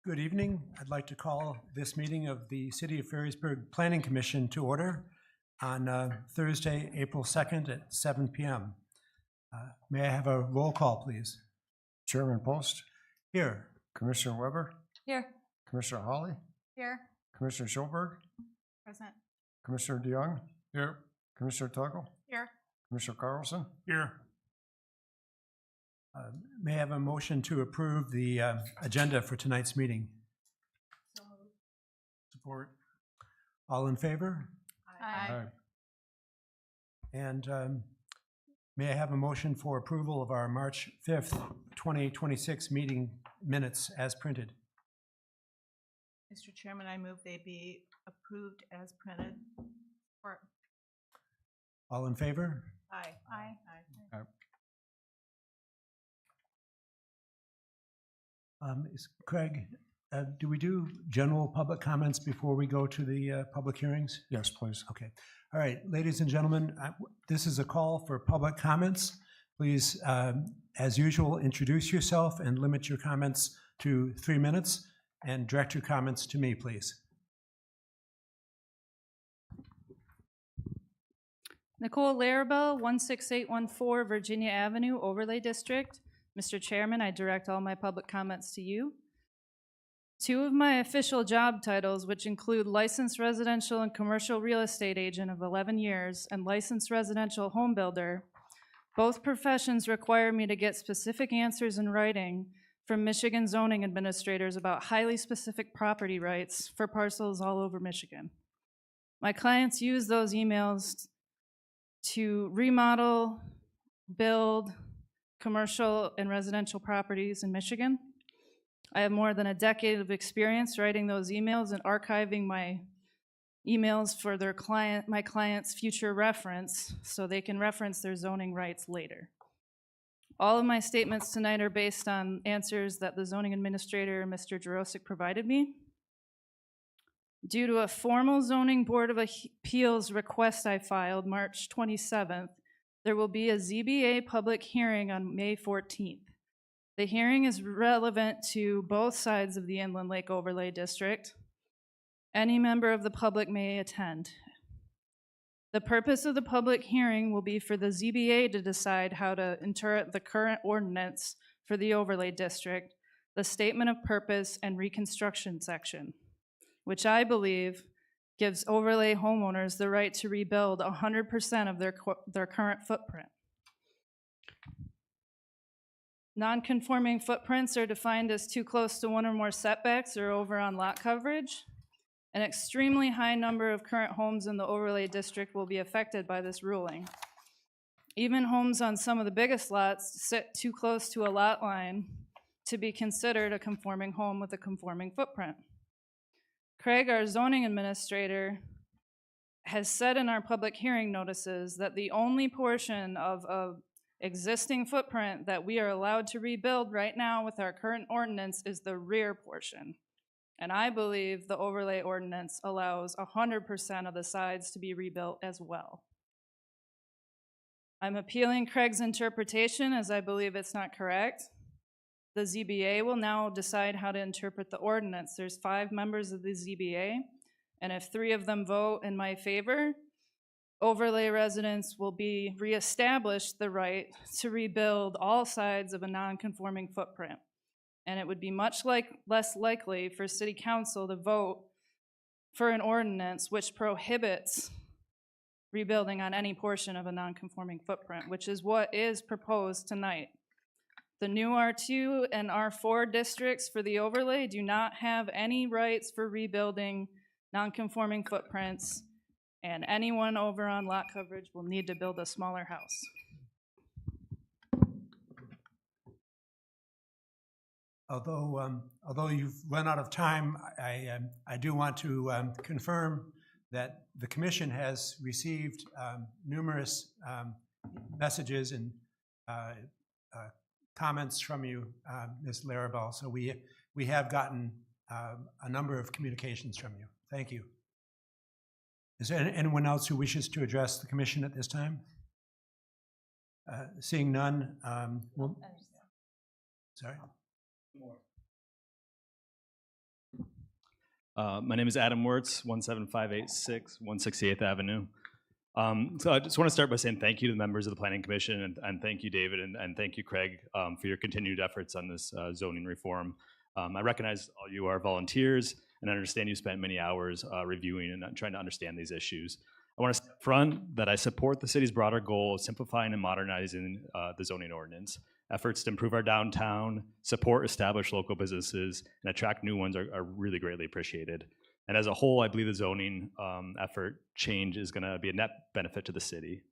Good evening. I'd like to call this meeting of the City of Ferrisburg Planning Commission to order on Thursday, April 2nd at 7 p.m. May I have a roll call, please? Chairman Post, Here. Commissioner Weber, Here. Commissioner Hawley, Here. Commissioner Schulberg, Present. Commissioner DeYoung, Here. Commissioner Tuggle, Here. Commissioner Carlson. Here. May I have a motion to approve the agenda for tonight's meeting? Support. All in favor? Aye. And may I have a motion for approval of our March 5th, 2026 meeting minutes as printed? Mr. Chairman, I move they be approved as printed. Or, All in favor? aye. Aye. Craig, do we do general public comments before we go to the public hearings? Yes, please. Okay. All right, ladies and gentlemen, this is a call for public comments. Please, as usual, introduce yourself and limit your comments to 3 minutes and direct your comments to me, please. Nicole Larabelle, 16814 Virginia Avenue, Overlay District. Mr. Chairman, I direct all my public comments to you. 2 of my official job titles, which include licensed residential and commercial real estate agent of 11 years and licensed residential home builder, both professions require me to get specific answers in writing from Michigan zoning administrators about highly specific property rights for parcels all over Michigan. My clients use those emails to remodel, build commercial and residential properties in Michigan. I have more than a decade of experience writing those emails and archiving my emails for my client's future reference so they can reference their zoning rights later. All of my statements tonight are based on answers that the zoning administrator, Mr. Jarosik, provided me. Due to a formal zoning board of appeals request I filed March 27th, there will be a ZBA public hearing on May 14th. The hearing is relevant to both sides of the Inland Lake Overlay District. Any member of the public may attend. The purpose of the public hearing will be for the ZBA to decide how to interpret the current ordinance for the overlay district, the statement of purpose and reconstruction section, which I believe gives overlay homeowners the right to rebuild 100% of their current footprint. Non-conforming footprints are defined as too close to one or more setbacks or over on lot coverage. An extremely high number of current homes in the overlay district will be affected by this ruling. Even homes on some of the biggest lots sit too close to a lot line to be considered a conforming home with a conforming footprint. Craig, our zoning administrator, has said in our public hearing notices that the only portion of a existing footprint that we are allowed to rebuild right now with our current ordinance is the rear portion. And I believe the overlay ordinance allows 100% of the sides to be rebuilt as well. I'm appealing Craig's interpretation as I believe it's not correct. The ZBA will now decide how to interpret the ordinance. There's 5 members of the ZBA, and if 3 of them vote in my favor, overlay residents will be reestablished the right to rebuild all sides of a non-conforming footprint. And it would be much less likely for City Council to vote for an ordinance which prohibits rebuilding on any portion of a non-conforming footprint, which is what is proposed tonight. The new R2 and R4 districts for the overlay do not have any rights for rebuilding non-conforming footprints, and anyone over on lot coverage will need to build a smaller house. Although you've run out of time, I do want to confirm that the commission has received numerous messages and comments from you, Ms. Larabelle. So we have gotten a number of communications from you. Thank you. Is there anyone else who wishes to address the commission at this time? Seeing none, sorry. My name is Adam Wirtz, 17586 168th Avenue. So I just want to start by saying thank you to the members of the Planning Commission, and thank you, David, and thank you, Craig, for your continued efforts on this zoning reform. I recognize all you are volunteers, and I understand you spent many hours reviewing and trying to understand these issues. I want to say up front that I support the city's broader goal of simplifying and modernizing the zoning ordinance. Efforts to improve our downtown, support established local businesses, and attract new ones are really greatly appreciated. And as a whole, I believe the zoning effort change is going to be a net benefit to the city.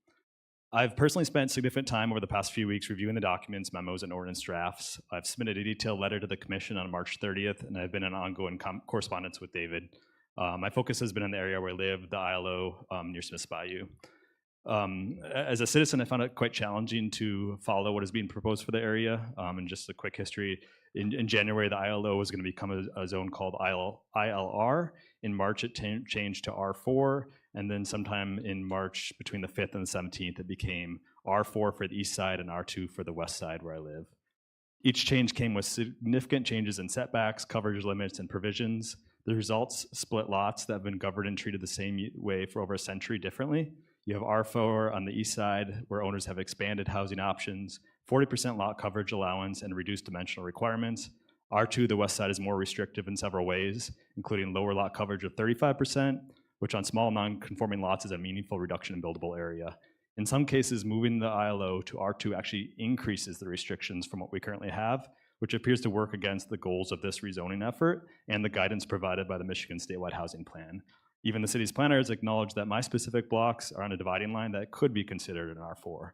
I've personally spent significant time over the past few weeks reviewing the documents, memos, and ordinance drafts. I've submitted a detailed letter to the commission on March 30th, and I've been in ongoing correspondence with David. My focus has been in the area where I live, the ILO near Smith's Bayou. As a citizen, I found it quite challenging to follow what is being proposed for the area. And just a quick history, in January, the ILO was going to become a zone called ILR. In March, it changed to R4. And then sometime in March, between the 5th and the 17th, it became R4 for the east side and R2 for the west side where I live. Each change came with significant changes in setbacks, coverage limits, and provisions. The results split lots that have been governed and treated the same way for over a century differently. You have R4 on the east side, where owners have expanded housing options, 40% lot coverage allowance, and reduced dimensional requirements. R2, the west side, is more restrictive in several ways, including lower lot coverage of 35%, which on small non-conforming lots is a meaningful reduction in buildable area. In some cases, moving the ILO to R2 actually increases the restrictions from what we currently have, which appears to work against the goals of this rezoning effort and the guidance provided by the Michigan Statewide Housing Plan. Even the city's planners acknowledge that my specific blocks are on a dividing line that could be considered an R4.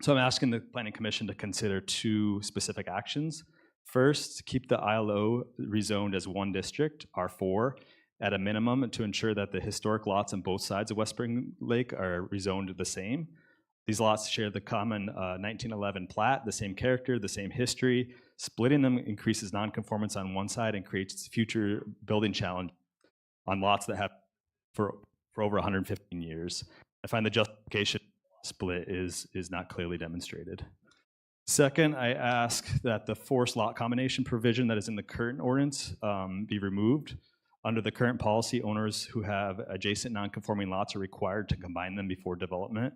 So I'm asking the Planning Commission to consider two specific actions. First, keep the ILO rezoned as one district, R4, at a minimum to ensure that the historic lots on both sides of West Spring Lake are rezoned the same. These lots share the common 1911 plat, the same character, the same history. Splitting them increases nonconformance on one side and creates future building challenge on lots that have for over 115 years. I find the justification split is not clearly demonstrated. Second, I ask that the forced lot combination provision that is in the current ordinance be removed. Under the current policy, owners who have adjacent non-conforming lots are required to combine them before development.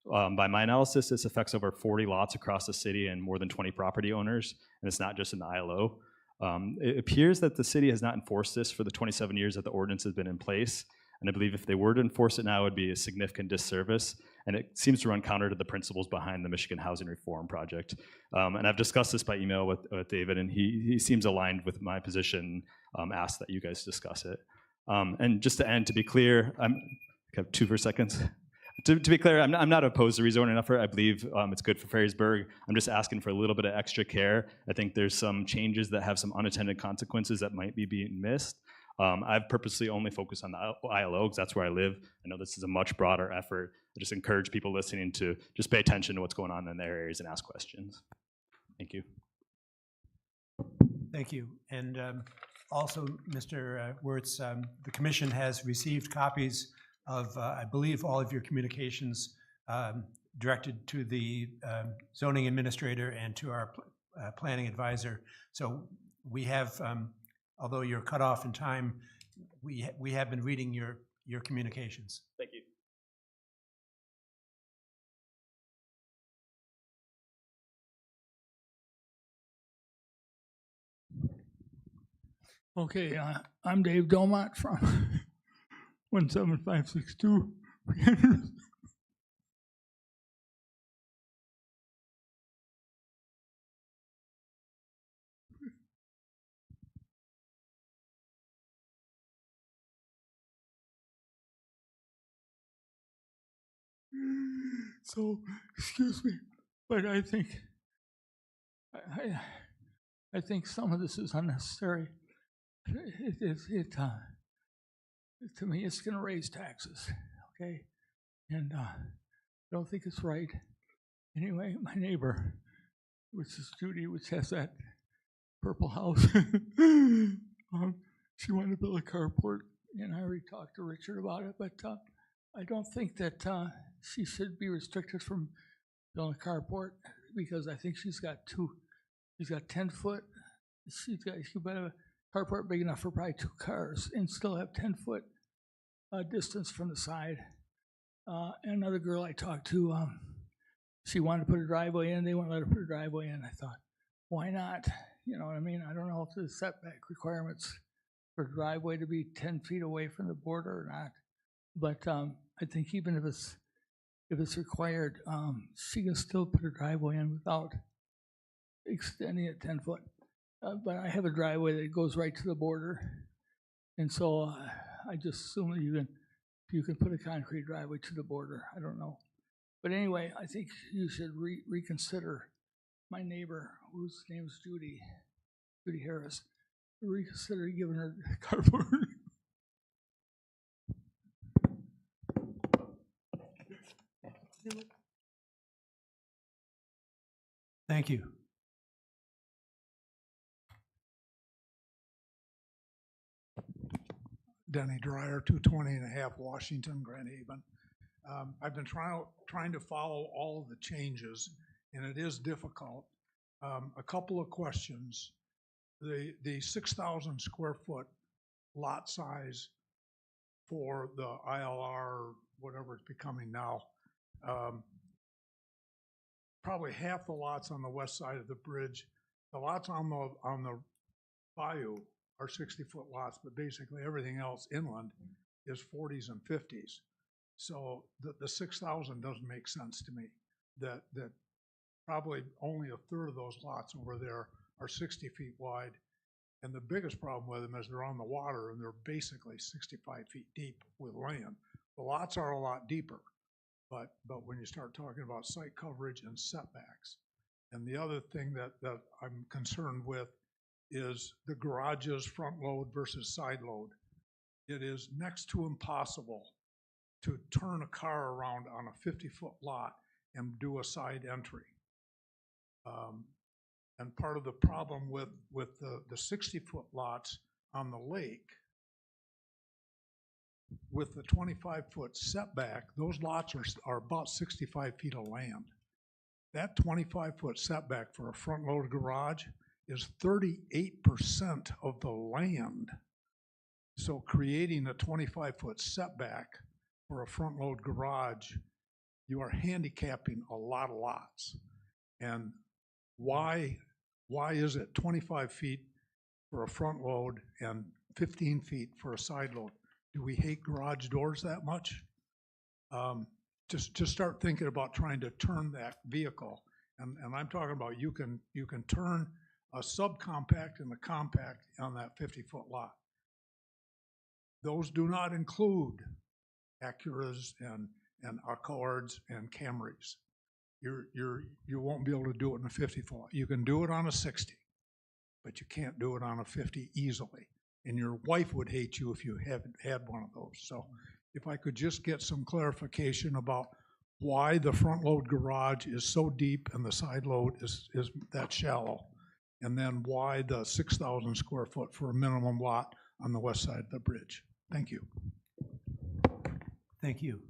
By my analysis, this affects over 40 lots across the city and more than 20 property owners, and it's not just in the ILO. It appears that the city has not enforced this for the 27 years that the ordinance has been in place, and I believe if they were to enforce it now, it would be a significant disservice, and it seems to run counter to the principles behind the Michigan Housing Reform Project. And I've discussed this by email with David, and he seems aligned with my position, asked that you guys discuss it. And just to end, to be clear, I have 2 seconds. To be clear, I'm not opposed to rezoning effort. I believe it's good for Ferrisburg. I'm just asking for a little bit of extra care. I think there's some changes that have some unintended consequences that might be being missed. I've purposely only focused on the ILO because that's where I live. I know this is a much broader effort. I just encourage people listening to just pay attention to what's going on in their areas and ask questions. Thank you. Thank you. And also, Mr. Wirtz, the commission has received copies of, I believe, all of your communications directed to the zoning administrator and to our planning advisor. So we have, although you're cut off in time, we have been reading your communications. Thank you. Okay, I'm Dave Domott from 17562. So, excuse me, but I think I think some of this is unnecessary. To me, it's going to raise taxes, okay? And I don't think it's right. Anyway, my neighbor, which is Judy, which has that purple house, she wanted to build a carport, and I already talked to Richard about it, but I don't think that she should be restricted from building a carport because I think she's got 10 foot. She's got carport big enough for probably 2 cars and still have 10-foot distance from the side. And another girl I talked to, she wanted to put a driveway in. They wouldn't let her put a driveway in. I thought, why not? You know what I mean? I don't know if the setback requirements for a driveway to be 10 feet away from the border or not. But I think even if it's required, she can still put a driveway in without extending it 10 foot. But I have a driveway that goes right to the border. And so I just assume that you can put a concrete driveway to the border. I don't know. But anyway, I think you should reconsider my neighbor, whose name is Judy Harris, reconsider giving her carport. Thank you. Denny Dryer, 220 and a half Washington, Grand Haven. I've been trying to follow all of the changes, and it is difficult. A couple of questions. The 6,000 square foot lot size for the ILR, whatever it's becoming now, probably half the lots on the west side of the bridge. The lots on the bayou are 60-foot lots, but basically everything else inland is 40s and 50s. So the 6,000 doesn't make sense to me. That probably only a third of those lots over there are 60 feet wide. And the biggest problem with them is they're on the water and they're basically 65 feet deep with land. The lots are a lot deeper, but when you start talking about site coverage and setbacks, and the other thing that I'm concerned with is the garages front load versus side load. It is next to impossible to turn a car around on a 50-foot lot and do a side entry. And part of the problem with the 60-foot lots on the lake, with the 25-foot setback, those lots are about 65 feet of land. That 25-foot setback for a front-load garage is 38% of the land. So creating a 25-foot setback for a front-load garage, you are handicapping a lot of lots. And why is it 25 feet for a front load and 15 feet for a side load? Do we hate garage doors that much? Just start thinking about trying to turn that vehicle. And I'm talking about you can turn a subcompact and a compact on that 50-foot lot. Those do not include Acuras and Accords and Camrys. You won't be able to do it in a 50-foot. You can do it on a 60, but you can't do it on a 50 easily. And your wife would hate you if you haven't had one of those. So if I could just get some clarification about why the front load garage is so deep and the side load is that shallow, and then why the 6,000 square foot for a minimum lot on the west side of the bridge. Thank you. Thank you.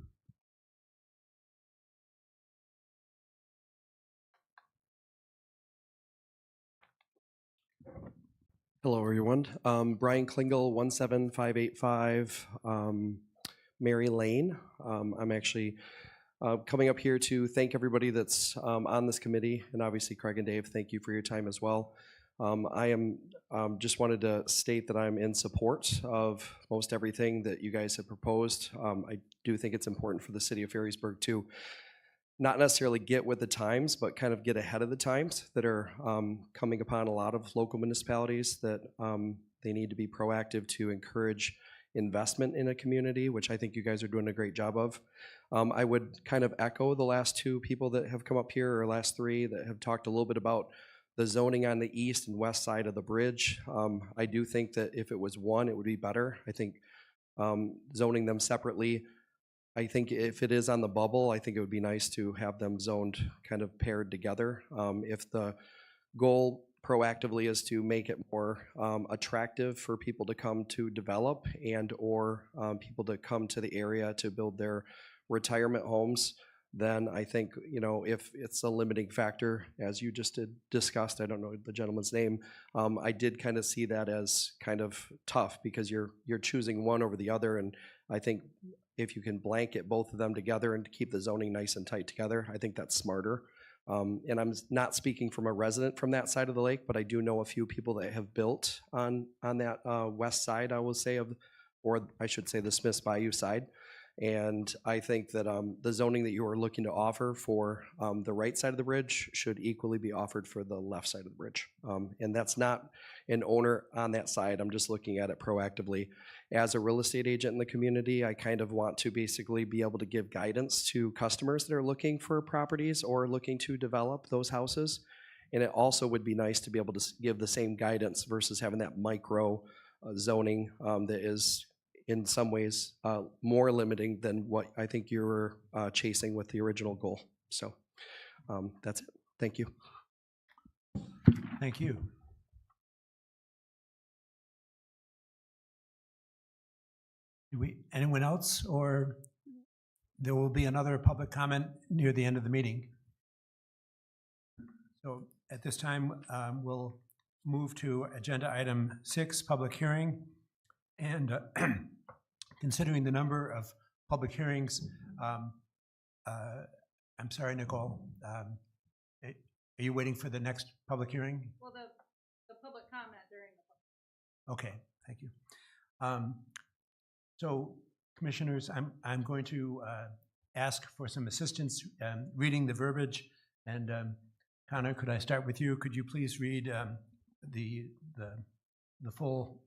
Hello, everyone. Brian Klingel, 17585 Mary Lane. I'm actually coming up here to thank everybody that's on this committee, and obviously Craig and Dave, thank you for your time as well. I am just wanted to state that I'm in support of most everything that you guys have proposed. I do think it's important for the city of Ferrysburg to not necessarily get with the times, but kind of get ahead of the times that are coming upon a lot of local municipalities, that they need to be proactive to encourage investment in a community, which I think you guys are doing a great job of. I would kind of echo the last two people that have come up here, or last three, that have talked a little bit about the zoning on the east and west side of the bridge. I do think that if it was one, it would be better. I think zoning them separately, I think if it is on the bubble, I think it would be nice to have them zoned kind of paired together. If the goal proactively is to make it more attractive for people to come to develop and or people to come to the area to build their retirement homes, then I think, you know, if it's a limiting factor, as you just discussed, I don't know the gentleman's name, I did kind of see that as kind of tough because you're choosing one over the other, and I think if you can blanket both of them together and keep the zoning nice and tight together, I think that's smarter. And I'm not speaking from a resident from that side of the lake, but I do know a few people that have built on that west side, I will say, or I should say the Smiths Bayou side. And I think that the zoning that you are looking to offer for the right side of the bridge should equally be offered for the left side of the bridge. And that's not an owner on that side. I'm just looking at it proactively. As a real estate agent in the community, I kind of want to basically be able to give guidance to customers that are looking for properties or looking to develop those houses. And it also would be nice to be able to give the same guidance versus having that micro zoning that is in some ways more limiting than what I think you were chasing with the original goal. So that's it. Thank you. Thank you. Anyone else, or there will be another public comment near the end of the meeting? So at this time, we'll move to agenda item 6, public hearing. And considering the number of public hearings, I'm sorry, Nicole, are you waiting for the next public hearing? Well, the public comment during the Okay, thank you. So, commissioners, I'm going to ask for some assistance reading the verbiage. And Connor, could I start with you? Could you please read the full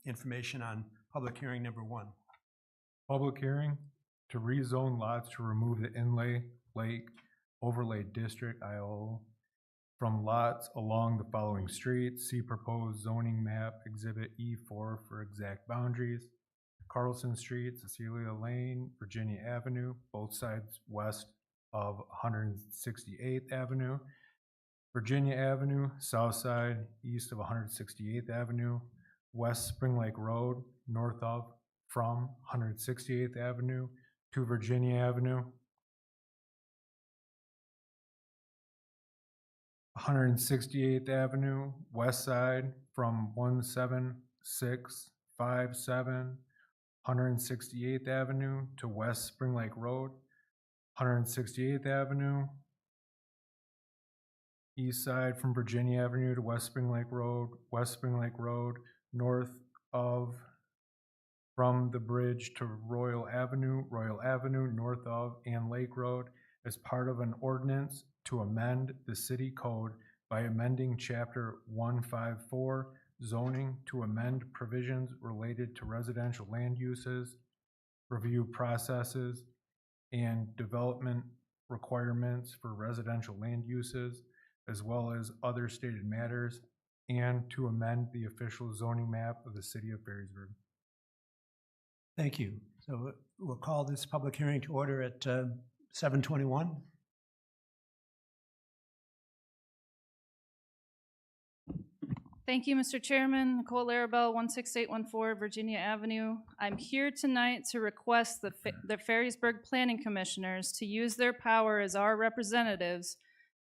information on public hearing number 1? Public hearing to rezone lots to remove the Inlay Lake Overlay District, IO, from lots along the following streets. See proposed zoning map Exhibit E4 for exact boundaries. Carlson Street, Cecilia Lane, Virginia Avenue, both sides west of 168th Avenue. Virginia Avenue, south side east of 168th Avenue. West Spring Lake Road, north of from 168th Avenue to Virginia Avenue. 168th Avenue, west side from 17657, 168th Avenue to West Spring Lake Road, 168th Avenue, east side from Virginia Avenue to West Spring Lake Road, West Spring Lake Road, north of from the bridge to Royal Avenue, north of and Lake Road, as part of an ordinance to amend the city code by amending chapter 154 zoning to amend provisions related to residential land uses, review processes, and development requirements for residential land uses, as well as other stated matters, and to amend the official zoning map of the city of Ferrysburg. Thank you. So we'll call this public hearing to order at 7:21. Thank you, Mr. Chairman. Nicole Larrabell, 16814 Virginia Avenue. I'm here tonight to request the Ferrysburg Planning Commissioners to use their power as our representatives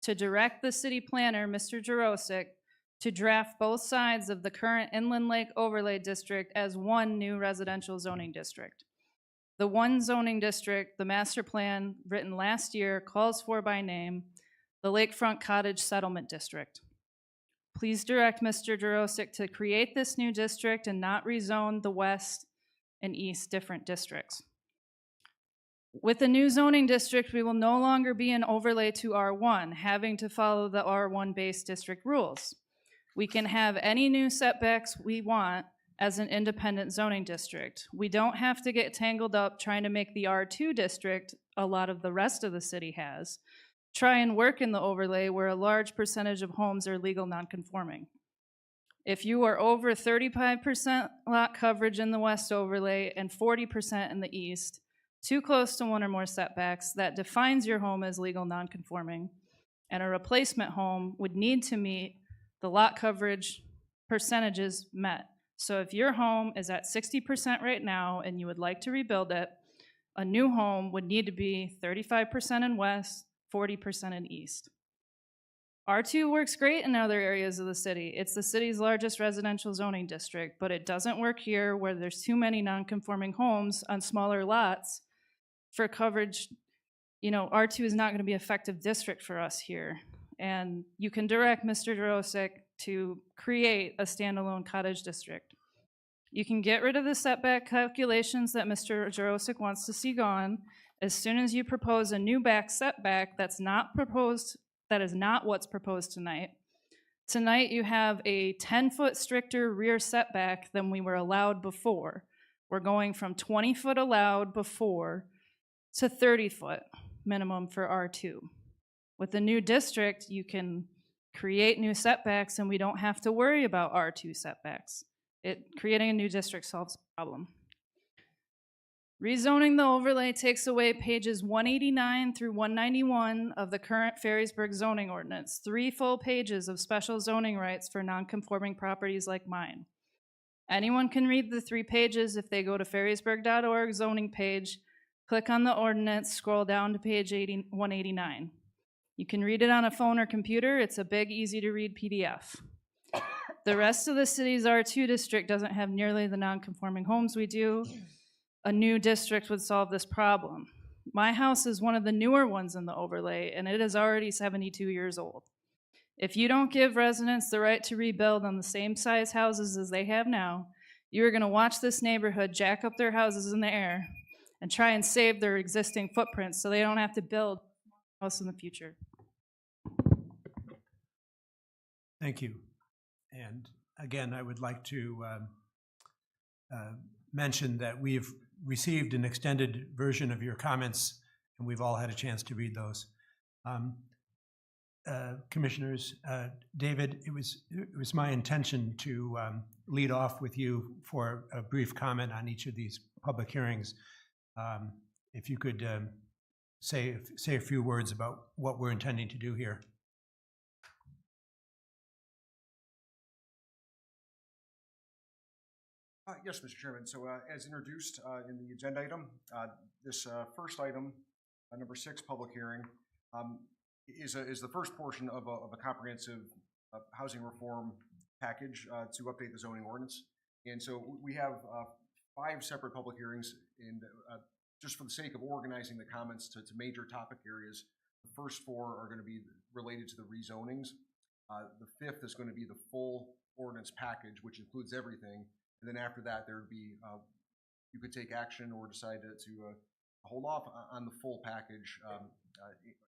to direct the city planner, Mr. Jarosik, to draft both sides of the current Inland Lake Overlay District as one new residential zoning district. The one zoning district, the master plan written last year, calls for by name the Lakefront Cottage Settlement District. Please direct Mr. Jarosik to create this new district and not rezone the west and east different districts. With the new zoning district, we will no longer be an overlay to R1, having to follow the R1-based district rules. We can have any new setbacks we want as an independent zoning district. We don't have to get tangled up trying to make the R2 district, a lot of the rest of the city has, try and work in the overlay where a large percentage of homes are legal nonconforming. If you are over 35% lot coverage in the west overlay and 40% in the east, too close to one or more setbacks, that defines your home as legal nonconforming, and a replacement home would need to meet the lot coverage percentages met. So if your home is at 60% right now and you would like to rebuild it, A new home would need to be 35% in west, 40% in east. R2 works great in other areas of the city. It's the city's largest residential zoning district, but it doesn't work here where there's too many non-conforming homes on smaller lots for coverage. You know, R2 is not going to be an effective district for us here. And you can direct Mr. Jarosik to create a standalone cottage district. You can get rid of the setback calculations that Mr. Jarosik wants to see gone as soon as you propose a new back setback that's not proposed, that is not what's proposed tonight. Tonight you have a 10-foot stricter rear setback than we were allowed before. We're going from 20-foot allowed before to 30-foot minimum for R2. With the new district, you can create new setbacks and we don't have to worry about R2 setbacks. Creating a new district solves the problem. Rezoning the overlay takes away pages 189 through 191 of the current Ferrysburg zoning ordinance, 3 full pages of special zoning rights for non-conforming properties like mine. Anyone can read the 3 pages if they go to ferrysburg.org zoning page, click on the ordinance, scroll down to page 189. You can read it on a phone or computer. It's a big, easy to read PDF. The rest of the city's R2 district doesn't have nearly the non-conforming homes we do. A new district would solve this problem. My house is one of the newer ones in the overlay, and it is already 72 years old. If you don't give residents the right to rebuild on the same size houses as they have now, you're gonna watch this neighborhood jack up their houses in the air and try and save their existing footprints so they don't have to build a house in the future. Thank you. And again, I would like to mention that we've received an extended version of your comments, and we've all had a chance to read those. Commissioners, David, it was my intention to lead off with you for a brief comment on each of these public hearings. If you could say a few words about what we're intending to do here. Yes, Mr. Chairman. So as introduced in the agenda item, this first item, number 6, public hearing, is the first portion of a comprehensive housing reform package to update the zoning ordinance. And so we have 5 separate public hearings, and just for the sake of organizing the comments to major topic areas, the first 4 are going to be related to the rezonings. The 5th is going to be the full ordinance package, which includes everything. And then after that, there would be, you could take action or decide to hold off on the full package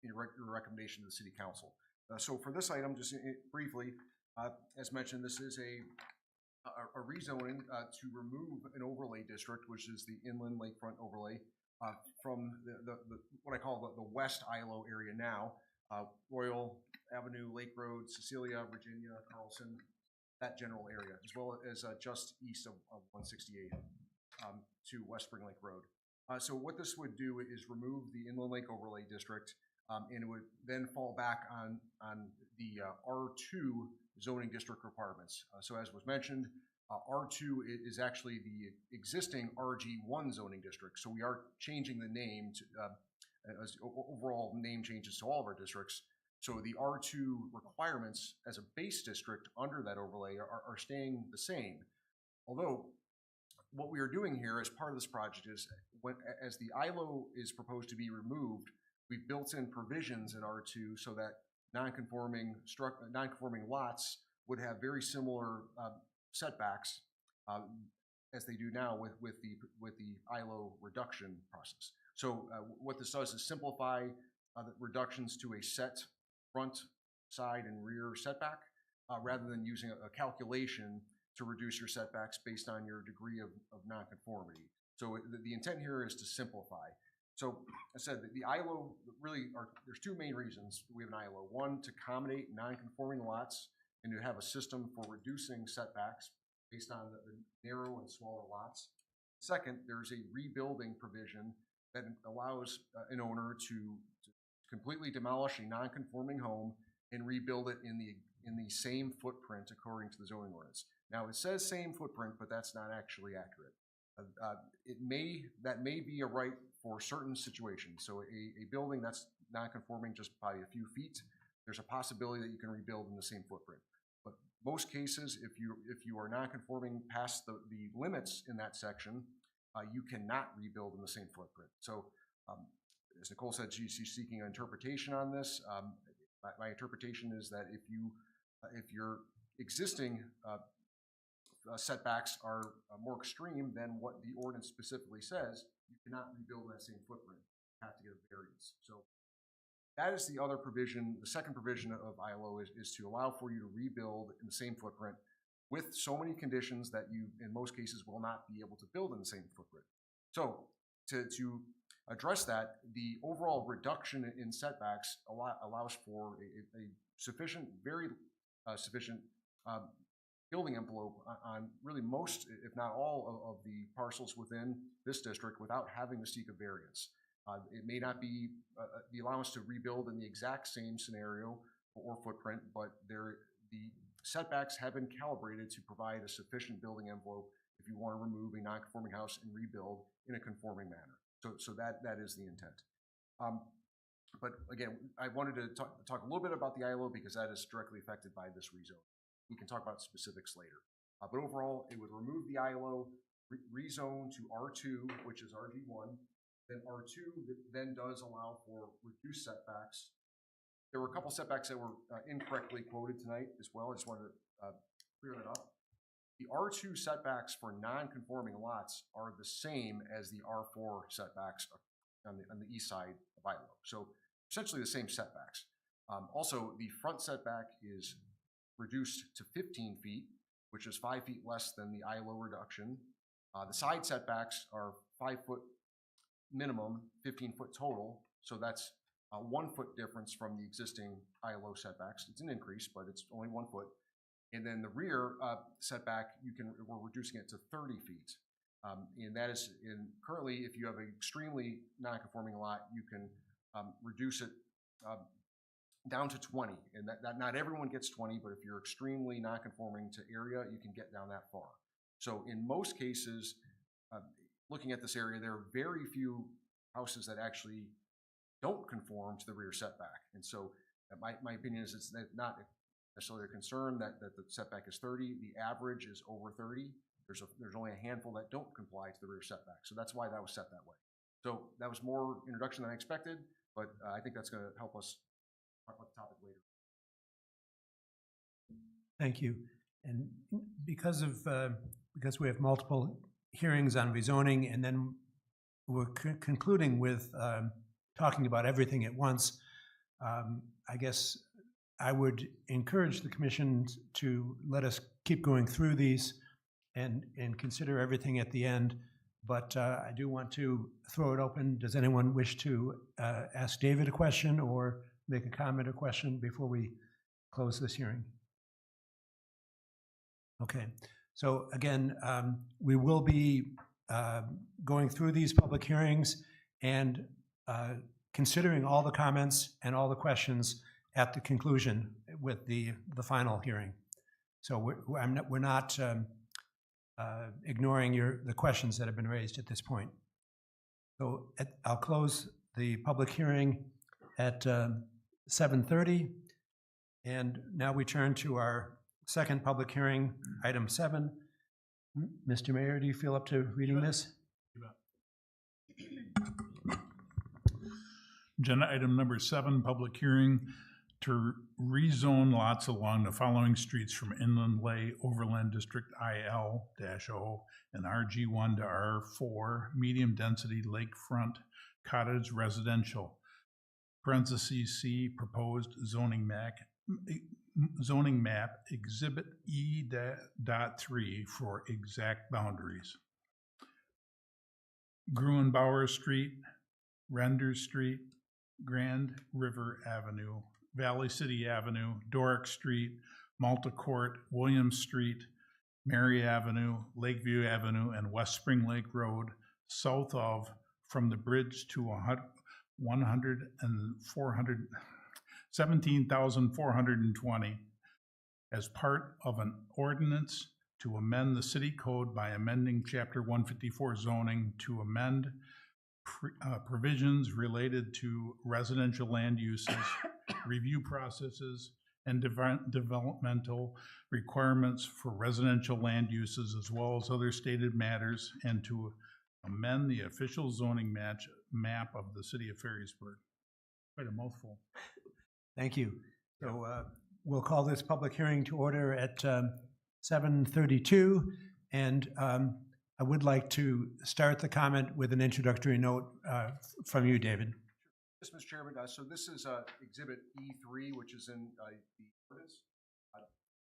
in your recommendation to the City Council. So for this item, just briefly, as mentioned, this is a rezoning to remove an overlay district, which is the inland lakefront overlay, from the what I call the West ILO area now, Royal Avenue, Lake Road, Cecilia, Virginia, Carlson, that general area, as well as just east of 168 to West Spring Lake Road. So what this would do is remove the Inland Lake Overlay District, and it would then fall back on the R2 zoning district requirements. So as was mentioned, R2 is actually the existing RG1 zoning district. So we are changing the name to, as overall name changes to all of our districts. So the R2 requirements as a base district under that overlay are staying the same. Although what we are doing here as part of this project is as the ILO is proposed to be removed, we've built in provisions in R2 so that non-conforming lots would have very similar setbacks as they do now with the ILO reduction process. So what this does is simplify the reductions to a set front, side, and rear setback, rather than using a calculation to reduce your setbacks based on your degree of nonconformity. So the intent here is to simplify. So I said that the ILO really there's 2 main reasons we have an ILO. One, to accommodate nonconforming lots and to have a system for reducing setbacks based on the narrow and smaller lots. Second, there's a rebuilding provision that allows an owner to completely demolish a non-conforming home and rebuild it in the same footprint according to the zoning ordinance. Now it says same footprint, but that's not actually accurate. That may be a right for certain situations. So a building that's non-conforming just by a few feet, there's a possibility that you can rebuild in the same footprint. But most cases, if you are non-conforming past the limits in that section, you cannot rebuild in the same footprint. So as Nicole said, she's seeking an interpretation on this. My interpretation is that if your existing setbacks are more extreme than what the ordinance specifically says, you cannot rebuild in that same footprint. You have to get a variance. So that is the other provision. The second provision of ILO is to allow for you to rebuild in the same footprint with so many conditions that you, in most cases, will not be able to build in the same footprint. So to address that, the overall reduction in setbacks allows for a sufficient, very sufficient building envelope on really most, if not all, of the parcels within this district without having to seek a variance. It may not be the allowance to rebuild in the exact same scenario or footprint, but the setbacks have been calibrated to provide a sufficient building envelope if you want to remove a non-conforming house and rebuild in a conforming manner. So that is the intent. But again, I wanted to talk a little bit about the ILO because that is directly affected by this rezone. We can talk about specifics later. But overall, it would remove the ILO, rezone to R2, which is RG1. Then R2 then does allow for reduced setbacks. There were a couple setbacks that were incorrectly quoted tonight as well. I just wanted to clear that up. The R2 setbacks for non-conforming lots are the same as the R4 setbacks on the east side of ILO. So essentially the same setbacks. Also, the front setback is reduced to 15 feet, which is 5 feet less than the ILO reduction. The side setbacks are 5 foot minimum, 15 foot total. So that's a 1 foot difference from the existing ILO setbacks. It's an increase, but it's only 1 foot. And then the rear setback, we're reducing it to 30 feet. And that is currently, if you have an extremely non-conforming lot, you can reduce it down to 20. And that not everyone gets 20, but if you're extremely non-conforming to area, you can get down that far. So in most cases, looking at this area, there are very few houses that actually don't conform to the rear setback. And so my opinion is it's not necessarily a concern that the setback is 30. The average is over 30. There's only a handful that don't comply to the rear setback. So that's why that was set that way. So that was more introduction than I expected, but I think that's going to help us talk about the topic later. Thank you. And because we have multiple hearings on rezoning, and then we're concluding with talking about everything at once, I guess I would encourage the commission to let us keep going through these and consider everything at the end. But I do want to throw it open. Does anyone wish to ask David a question or make a comment or question before we close this hearing? Okay. So again, we will be going through these public hearings and considering all the comments and all the questions at the conclusion with the final hearing. So we're not ignoring the questions that have been raised at this point. So I'll close the public hearing at 7:30, and now we turn to our second public hearing, item 7. Mr. Mayor, do you feel up to reading this? Agenda item number 7, public hearing to rezone lots along the following streets from Inland Way Overland District IL-O and RG1 to R4, medium density lakefront cottage residential. Parentheses C, proposed zoning map exhibit E.3 for exact boundaries. Gruenbauer Street, Render Street, Grand River Avenue, Valley City Avenue, Doric Street, Malta Court, Williams Street, Mary Avenue, Lakeview Avenue, and West Spring Lake Road, south of from the bridge to 17,420 as part of an ordinance to amend the city code by amending chapter 154 zoning to amend provisions related to residential land uses, review processes, and developmental requirements for residential land uses, as well as other stated matters, and to amend the official zoning map of the city of Ferrisburgh. Quite a mouthful. Thank you. So we'll call this public hearing to order at 7:32, and I would like to start the comment with an introductory note from you, David. Yes, Mr. Chairman, so this is Exhibit E3, which is in the ordinance.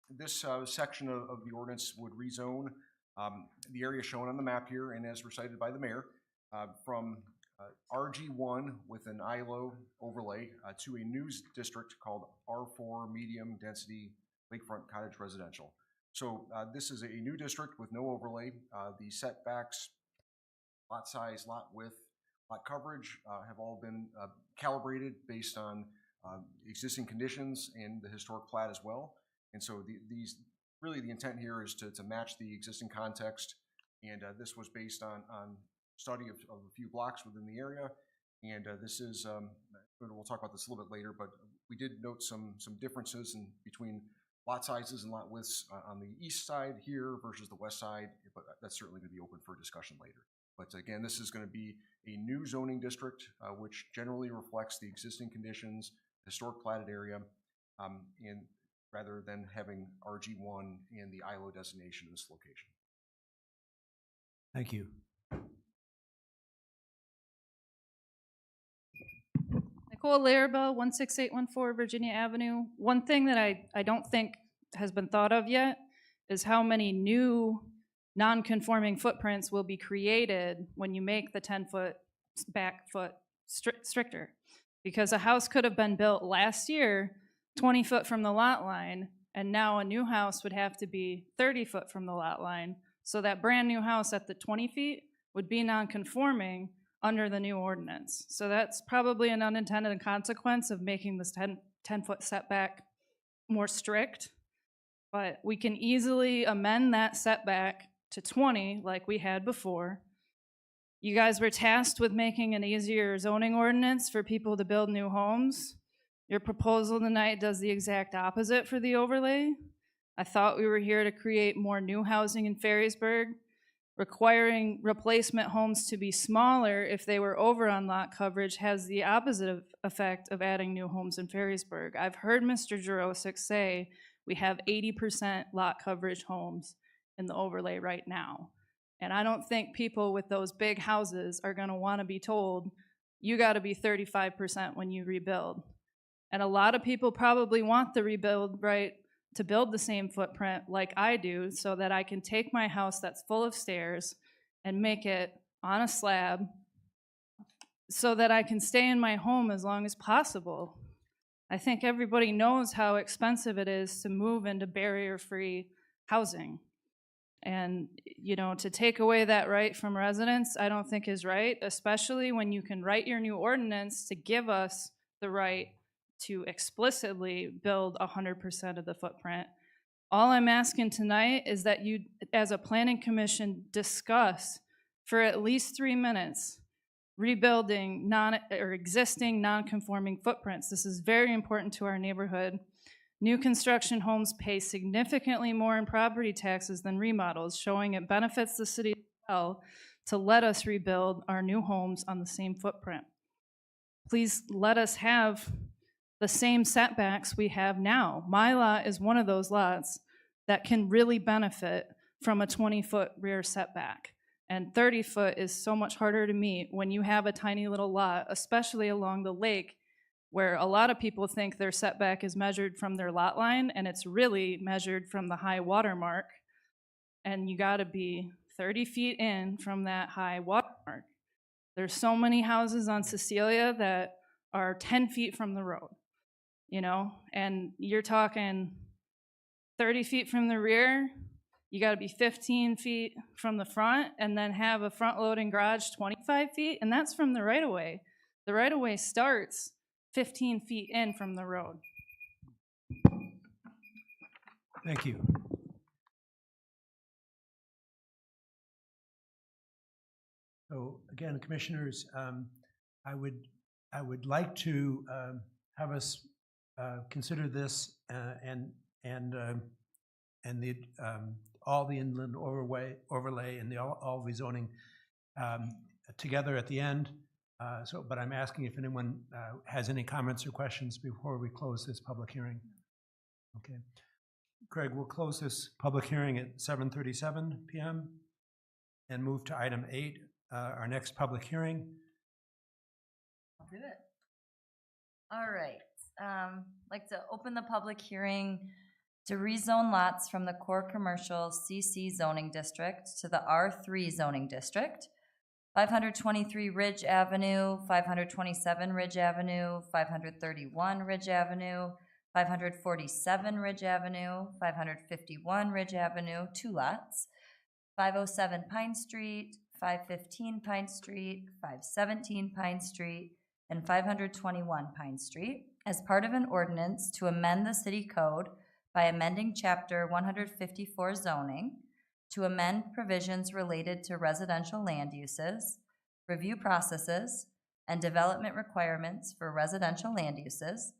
This section of the ordinance would rezone the area shown on the map here and as recited by the mayor from RG1 with an ILO overlay to a new district called R4 Medium Density Lakefront Cottage Residential. So this is a new district with no overlay. The setbacks, lot size, lot width, lot coverage have all been calibrated based on existing conditions and the historic plat as well. And so really the intent here is to match the existing context. And this was based on study of a few blocks within the area. And this is, we'll talk about this a little bit later, but we did note some differences between lot sizes and lot widths on the east side here versus the west side, but that's certainly going to be open for discussion later. But again, this is going to be a new zoning district, which generally reflects the existing conditions, historic platted area, and rather than having RG1 and the ILO designation in this location. Thank you. Nicole Larrabell, 16814 Virginia Avenue. One thing that I don't think has been thought of yet is how many new non-conforming footprints will be created when you make the 10-foot back foot stricter. Because a house could have been built last year 20 foot from the lot line, and now a new house would have to be 30 foot from the lot line. So that brand new house at the 20 feet would be non-conforming under the new ordinance. So that's probably an unintended consequence of making this 10-foot setback more strict. But we can easily amend that setback to 20 like we had before. You guys were tasked with making an easier zoning ordinance for people to build new homes. Your proposal tonight does the exact opposite for the overlay. I thought we were here to create more new housing in Ferrisburgh. Requiring replacement homes to be smaller if they were over on lot coverage has the opposite effect of adding new homes in Ferrisburgh. I've heard Mr. Jurosik say we have 80% lot coverage homes in the overlay right now. And I don't think people with those big houses are gonna wanna be told, you gotta be 35% when you rebuild. And a lot of people probably want the rebuild right to build the same footprint like I do so that I can take my house that's full of stairs and make it on a slab so that I can stay in my home as long as possible. I think everybody knows how expensive it is to move into barrier-free housing. And, you know, to take away that right from residents, I don't think is right, especially when you can write your new ordinance to give us the right to explicitly build 100% of the footprint. All I'm asking tonight is that you, as a planning commission, discuss for at least 3 minutes rebuilding existing non-conforming footprints. This is very important to our neighborhood. New construction homes pay significantly more in property taxes than remodels, showing it benefits the city well to let us rebuild our new homes on the same footprint. Please let us have the same setbacks we have now. My lot is one of those lots that can really benefit from a 20-foot rear setback. And 30 foot is so much harder to meet when you have a tiny little lot, especially along the lake, where a lot of people think their setback is measured from their lot line, and it's really measured from the high water mark. And you gotta be 30 feet in from that high water mark. There's so many houses on Cecilia that are 10 feet from the road, you know? And you're talking 30 feet from the rear, you gotta be 15 feet from the front, and then have a front-loading garage 25 feet, and that's from the right-of-way. The right-of-way starts 15 feet in from the road. Thank you. So again, commissioners, I would like to have us consider this and the all the inland overlay and the all rezoning together at the end. But I'm asking if anyone has any comments or questions before we close this public hearing. Okay. Craig, we'll close this public hearing at 7:37 p.m. and move to item 8, our next public hearing. I'll do it. All right. Like to open the public hearing to rezone lots from the core commercial CC zoning district to the R3 zoning district. 523 Ridge Avenue, 527 Ridge Avenue, 531 Ridge Avenue, 547 Ridge Avenue, 551 Ridge Avenue, 2 lots, 507 Pine Street, 515 Pine Street, 517 Pine Street, and 521 Pine Street as part of an ordinance to amend the city code by amending chapter 154 zoning to amend provisions related to residential land uses, review processes, and development requirements for residential land uses,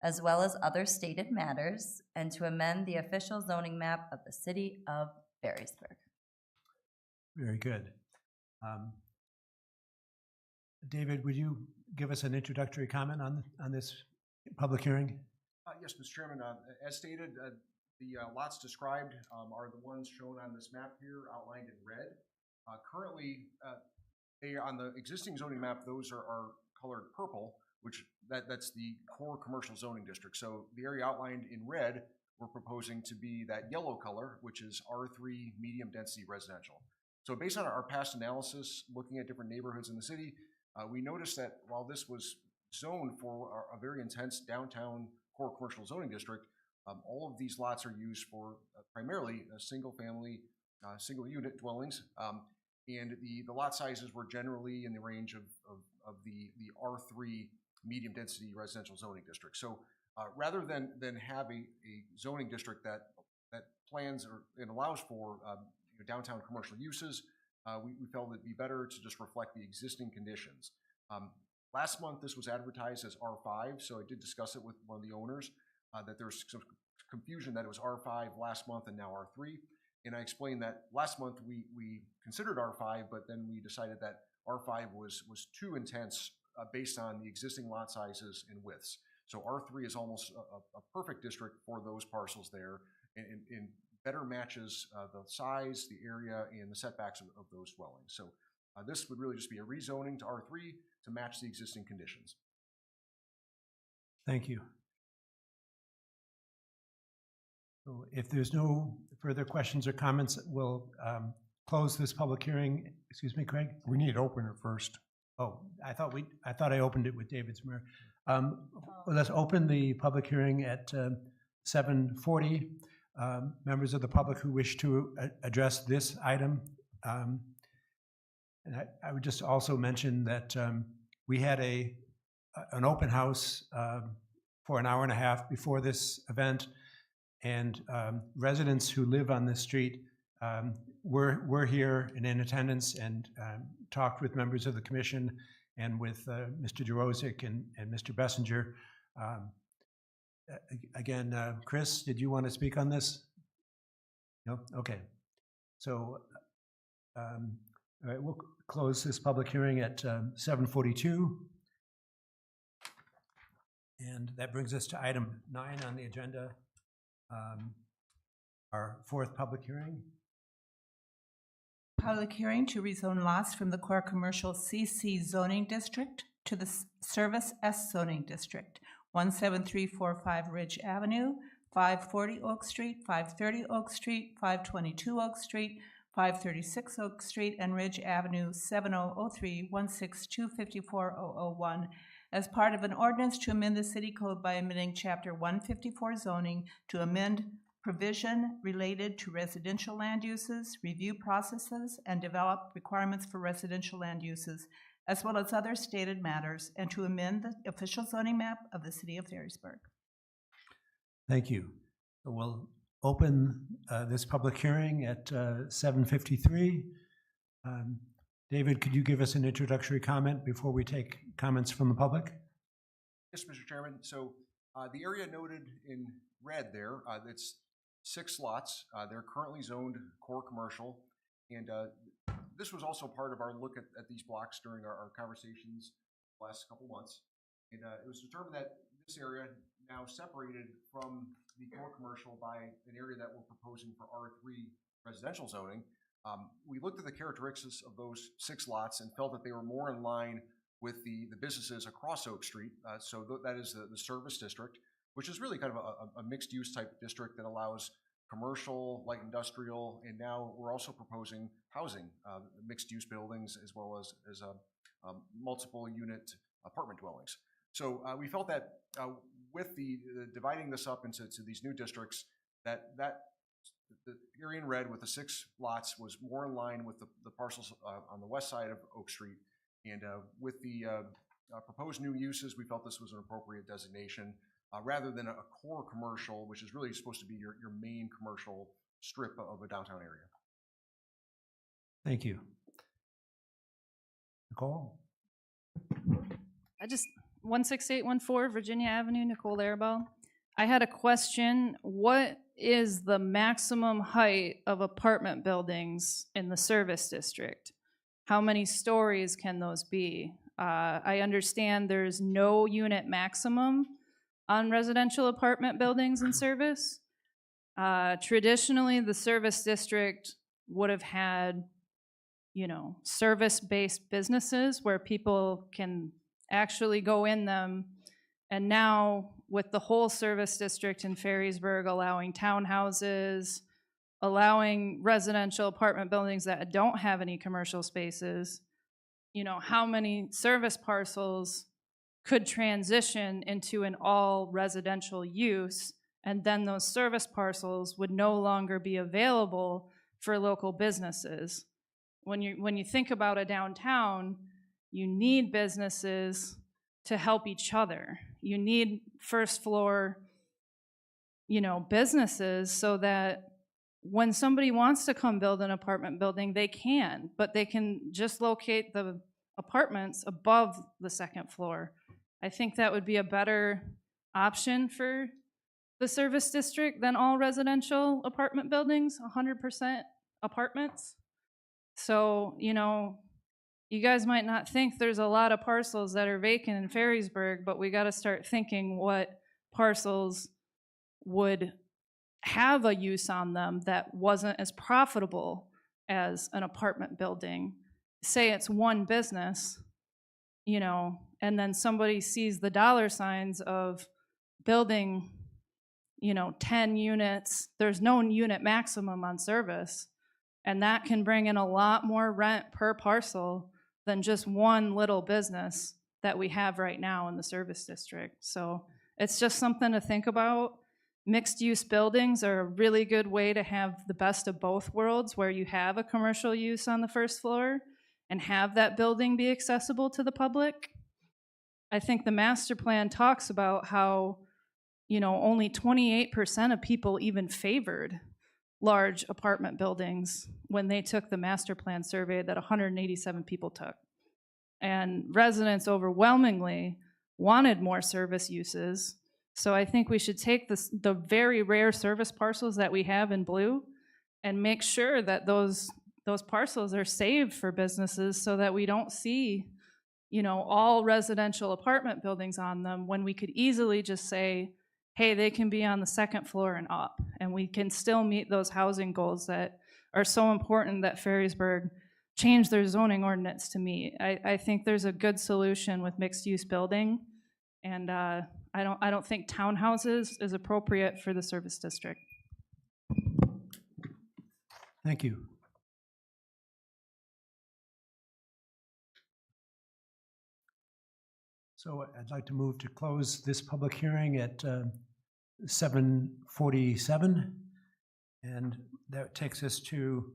as well as other stated matters, and to amend the official zoning map of the city of Ferrisburgh. Very good. David, would you give us an introductory comment on this public hearing? Yes, Mr. Chairman, as stated, the lots described are the ones shown on this map here, outlined in red. Currently, they on the existing zoning map, those are colored purple, which that's the core commercial zoning district. So the area outlined in red, we're proposing to be that yellow color, which is R3 medium density residential. So based on our past analysis, looking at different neighborhoods in the city, we noticed that while this was zoned for a very intense downtown core commercial zoning district, all of these lots are used for primarily single-family, single-unit dwellings, and the lot sizes were generally in the range of the R3 medium-density residential zoning district. So rather than have a zoning district that plans and allows for downtown commercial uses, we felt it'd be better to just reflect the existing conditions. Last month, this was advertised as R5, so I did discuss it with one of the owners, that there's some confusion that it was R5 last month and now R3. And I explained that last month we considered R5, but then we decided that R5 was too intense based on the existing lot sizes and widths. So R3 is almost a perfect district for those parcels there, and better matches the size, the area, and the setbacks of those dwellings. So this would really just be a rezoning to R3 to match the existing conditions. Thank you. So if there's no further questions or comments, we'll close this public hearing. Excuse me, Craig? We need to open it first. Oh, I thought I opened it with David Smer. Let's open the public hearing at 7:40. Members of the public who wish to address this item. And I would just also mention that we had an open house for an hour and a half before this event, and residents who live on this street were here and in attendance and talked with members of the commission and with Mr. Jarozic and Mr. Bessinger. Again, Chris, did you want to speak on this? No? Okay. So all right, we'll close this public hearing at 7:42. And that brings us to item 9 on the agenda, our 4th public hearing. Public hearing to rezone lots from the core commercial CC zoning district to the service S zoning district. 17345 Ridge Avenue, 540 Oak Street, 530 Oak Street, 522 Oak Street, 536 Oak Street, and Ridge Avenue, 7003, 16254-001, as part of an ordinance to amend the city code by amending chapter 154 zoning to amend provision related to residential land uses, review processes, and develop requirements for residential land uses, as well as other stated matters, and to amend the official zoning map of the city of Ferrisburgh. Thank you. So we'll open this public hearing at 7:53. David, could you give us an introductory comment before we take comments from the public? Yes, Mr. Chairman. So the area noted in red there, it's 6 lots. They're currently zoned core commercial. And this was also part of our look at these blocks during our conversations the last couple months. And it was determined that this area, now separated from the core commercial by an area that we're proposing for R3 residential zoning, we looked at the characteristics of those 6 lots and felt that they were more in line with the businesses across Oak Street. That is the service district, which is really kind of a mixed-use type district that allows commercial, light industrial, and now we're also proposing housing, mixed-use buildings, as well as multiple unit apartment dwellings. So we felt that with the dividing this up into these new districts, that the area in red with the 6 lots was more in line with the parcels on the west side of Oak Street. And with the proposed new uses, we felt this was an appropriate designation rather than a core commercial, which is really supposed to be your main commercial strip of a downtown area. Thank you. Nicole? 16814 Virginia Avenue, Nicole Arabelle. I had a question. What is the maximum height of apartment buildings in the service district? How many stories can those be? I understand there's no unit maximum on residential apartment buildings in service. Traditionally, the service district would have had, service-based businesses where people can actually go in them. And now with the whole service district in Ferrysburg allowing townhouses, allowing residential apartment buildings that don't have any commercial spaces, how many service parcels could transition into an all residential use, and then those service parcels would no longer be available for local businesses. When you think about a downtown, you need businesses to help each other. You need first floor, businesses so that when somebody wants to come build an apartment building, they can, but they can just locate the apartments above the second floor. I think that would be a better option for the service district than all residential apartment buildings, 100% apartments. So, you guys might not think there's a lot of parcels that are vacant in Ferrysburg, but we got to start thinking what parcels would have a use on them that wasn't as profitable as an apartment building. Say it's one business, and then somebody sees the dollar signs of building, 10 units. There's no unit maximum on service, and that can bring in a lot more rent per parcel than just one little business that we have right now in the service district. So it's just something to think about. Mixed-use buildings are a really good way to have the best of both worlds, where you have a commercial use on the first floor and have that building be accessible to the public. I think the master plan talks about how, only 28% of people even favored large apartment buildings when they took the master plan survey that 187 people took. And residents overwhelmingly wanted more service uses. So I think we should take the very rare service parcels that we have in blue and make sure that those parcels are saved for businesses so that we don't see, all residential apartment buildings on them, when we could easily just say, hey, they can be on the second floor and up, and we can still meet those housing goals that are so important that Ferrysburg changed their zoning ordinance to meet. I think there's a good solution with mixed-use building, and I don't think townhouses is appropriate for the service district. Thank you. So I'd like to move to close this public hearing at 7:47. And that takes us to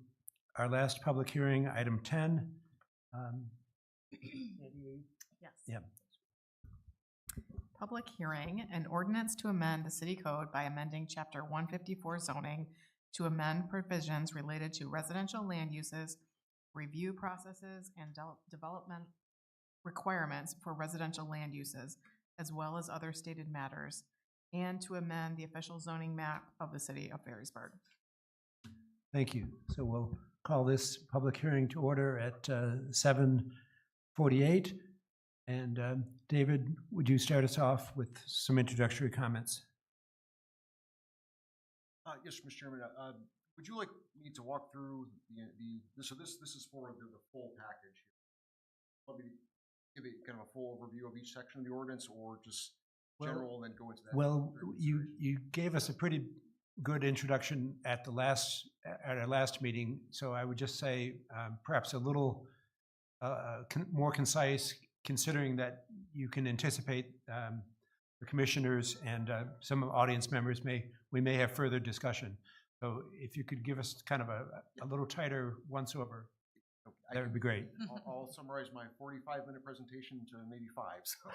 our last public hearing, item 10. Yes. Yeah. Public hearing, an ordinance to amend the city code by amending chapter 154 zoning to amend provisions related to residential land uses review processes, and development requirements for residential land uses, as well as other stated matters, and to amend the official zoning map of the city of Ferrisburg. Thank you. So we'll call this public hearing to order at 7:48. And David, would you start us off with some introductory comments? Yes, Mr. Chairman. Would you like me to walk through so this is for the full package. Want me to give a kind of a full overview of each section of the ordinance, or just general and then go into that? Well, you gave us a pretty good introduction at our last meeting, so I would just say perhaps a little more concise, considering that you can anticipate the commissioners and some audience members we may have further discussion. So if you could give us kind of a little tighter once-over, that would be great. I'll summarize my 45-minute presentation to maybe 5. So.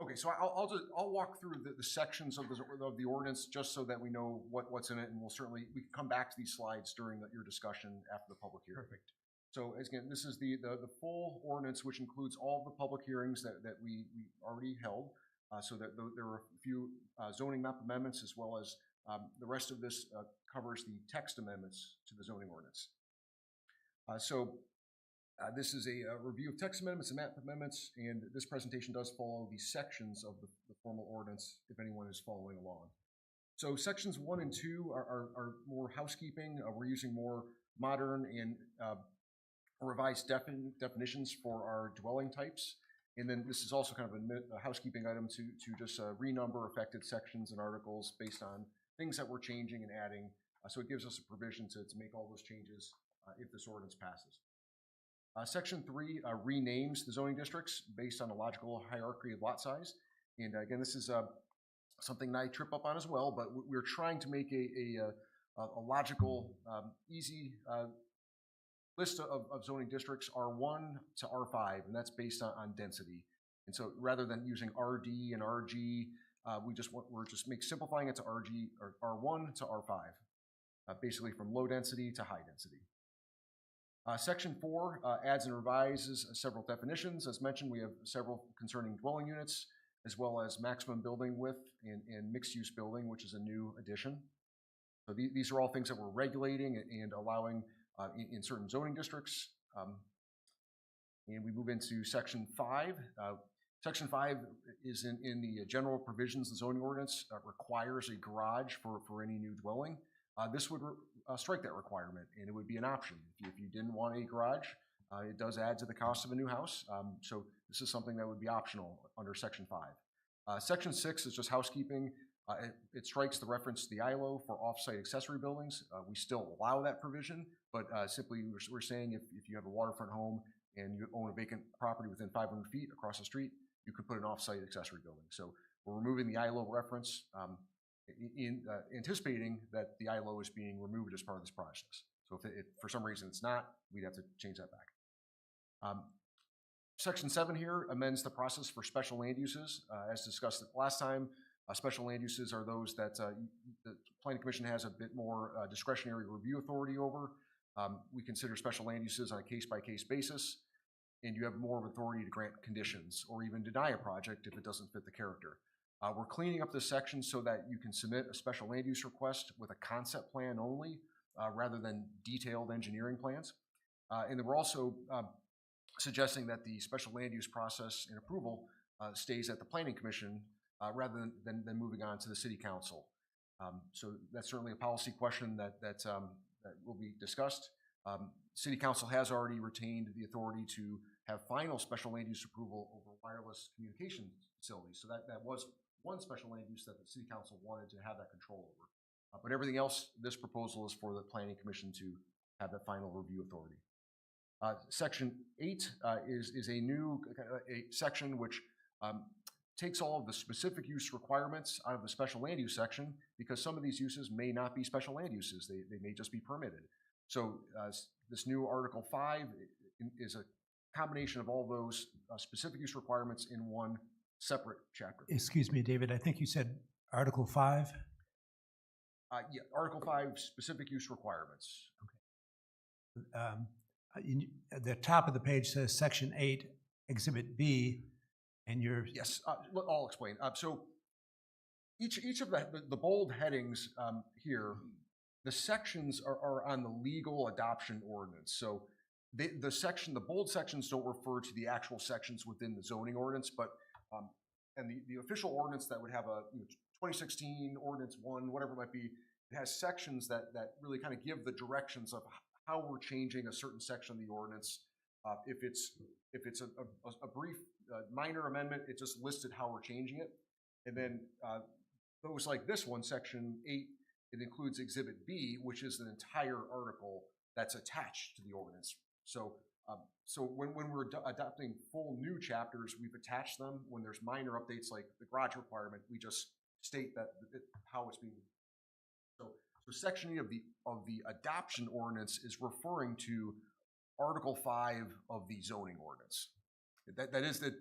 Okay, so I'll walk through the sections of the ordinance just so that we know what's in it, and we can come back to these slides during your discussion after the public hearing. Perfect. So again, this is the full ordinance, which includes all the public hearings that we already held. So that there were a few zoning map amendments, as well as the rest of this covers the text amendments to the zoning ordinance. This is a review of text amendments and map amendments, and this presentation does follow the sections of the formal ordinance if anyone is following along. So sections 1 and 2 are more housekeeping. We're using more modern and revised definitions for our dwelling types. And then this is also kind of a housekeeping item to just renumber affected sections and articles based on things that we're changing and adding. So it gives us a provision to make all those changes if this ordinance passes. Section 3 renames the zoning districts based on a logical hierarchy of lot size. And again, this is something that I trip up on as well, but we're trying to make a logical, easy list of zoning districts, R1 to R5, and that's based on density. And so rather than using RD and RG, we're simplifying it to RG or R1 to R5, basically from low density to high density. Section 4 adds and revises several definitions. As mentioned, we have several concerning dwelling units, as well as maximum building width and mixed-use building, which is a new addition. So these are all things that we're regulating and allowing in certain zoning districts. And we move into Section 5. Section 5 is in the general provisions of the zoning ordinance, requires a garage for any new dwelling. This would strike that requirement, and it would be an option. If you didn't want a garage, it does add to the cost of a new house. So this is something that would be optional under Section 5. Section 6 is just housekeeping. It strikes the reference to the ILO for off-site accessory buildings. We still allow that provision, but simply we're saying if you have a waterfront home and you own a vacant property within 500 feet across the street, you could put an off-site accessory building. So we're removing the ILO reference in anticipating that the ILO is being removed as part of this process. So if for some reason it's not, we'd have to change that back. Section 7 here amends the process for special land uses. As discussed last time, special land uses are those that the Planning Commission has a bit more discretionary review authority over. We consider special land uses on a case-by-case basis, and you have more of authority to grant conditions or even deny a project if it doesn't fit the character. We're cleaning up this section so that you can submit a special land use request with a concept plan only, rather than detailed engineering plans. And then we're also suggesting that the special land use process and approval stays at the Planning Commission rather than moving on to the City Council. So that's certainly a policy question that will be discussed. City Council has already retained the authority to have final special land use approval over wireless communication facilities. So that was one special land use that the City Council wanted to have that control over. But everything else, this proposal is for the Planning Commission to have that final review authority. Section 8 is a new section which takes all of the specific use requirements out of the special land use section, because some of these uses may not be special land uses. They may just be permitted. So this new Article 5 is a combination of all those specific use requirements in one separate chapter. Excuse me, David, I think you said Article 5? Yeah, Article 5, specific use requirements. At the top of the page says Section 8, Exhibit B, and you're, Yes, I'll explain. So each of the bold headings here, the sections are on the legal adoption ordinance. So the bold sections don't refer to the actual sections within the zoning ordinance, but and the official ordinance that would have a 2016 ordinance 1, whatever it might be, it has sections that really kind of give the directions of how we're changing a certain section of the ordinance. If it's a brief minor amendment, it just listed how we're changing it. And then those like this one, Section 8, it includes Exhibit B, which is an entire article that's attached to the ordinance. So when we're adopting full new chapters, we've attached them. When there's minor updates like the garage requirement, we just state that how it's being. So Section 8 of the adoption ordinance is referring to Article 5 of the zoning ordinance. That is the.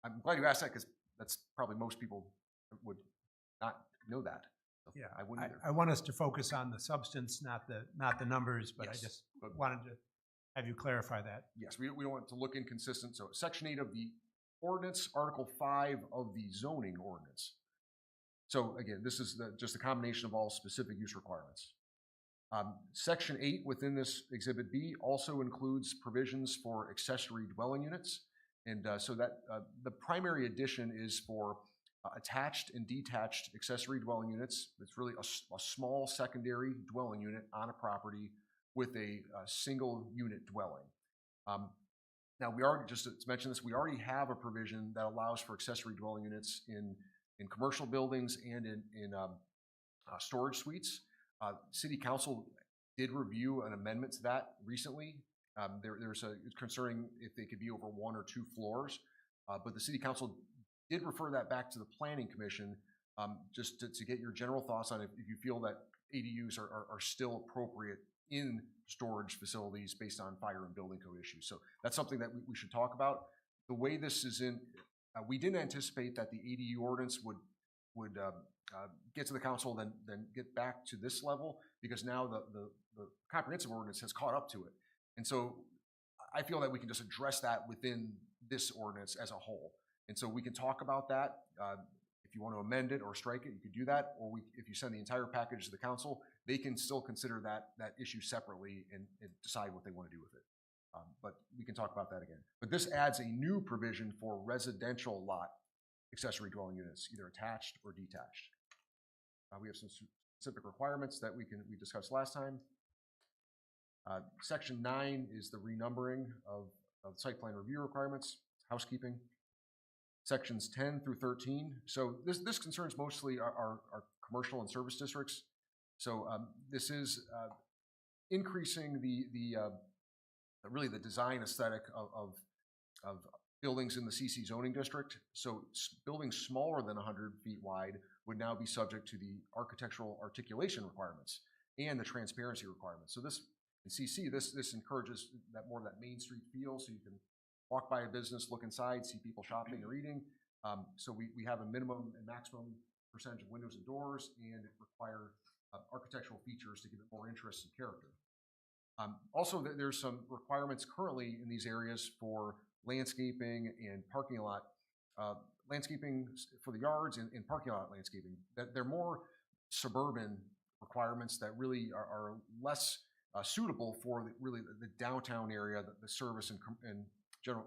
I'm glad you asked that because that's probably most people would not know that. So yeah, I wouldn't either. I want us to focus on the substance, not the numbers, but Yes. I just wanted to have you clarify that. Yes, we don't want it to look inconsistent. So Section 8 of the ordinance, Article 5 of the zoning ordinance. So again, this is just a combination of all specific use requirements. Section 8 within this Exhibit B also includes provisions for accessory dwelling units. And so that the primary addition is for attached and detached accessory dwelling units. It's really a small secondary dwelling unit on a property with a single unit dwelling. Now, we already, just to mention this, we already have a provision that allows for accessory dwelling units in commercial buildings and in storage suites. City Council did review an amendment to that recently. There's concerning if they could be over 1 or 2 floors, but the City Council did refer that back to the Planning Commission just to get your general thoughts on if you feel that ADUs are still appropriate in storage facilities based on fire and building code issues. So that's something that we should talk about. The way this is in, we didn't anticipate that the ADU ordinance would get to the council, then get back to this level, because now the comprehensive ordinance has caught up to it. And so I feel that we can just address that within this ordinance as a whole. And so we can talk about that. If you want to amend it or strike it, you could do that. Or if you send the entire package to the council, they can still consider that issue separately and decide what they want to do with it. But we can talk about that again. But this adds a new provision for residential lot accessory dwelling units, either attached or detached. We have some specific requirements that we discussed last time. Section 9 is the renumbering of site plan review requirements, housekeeping. Sections 10 through 13. So this concerns mostly our commercial and service districts. So this is increasing really the design aesthetic of buildings in the CC zoning district. So buildings smaller than 100 feet wide would now be subject to the architectural articulation requirements and the transparency requirements. So this in CC, this encourages more of that Main Street feel, so you can walk by a business, look inside, see people shopping or eating. So we have a minimum and maximum percentage of windows and doors, and require architectural features to give it more interest and character. Also, there's some requirements currently in these areas for landscaping and parking lot, landscaping for the yards and parking lot landscaping. That they're more suburban requirements that really are less suitable for the downtown area, the service and general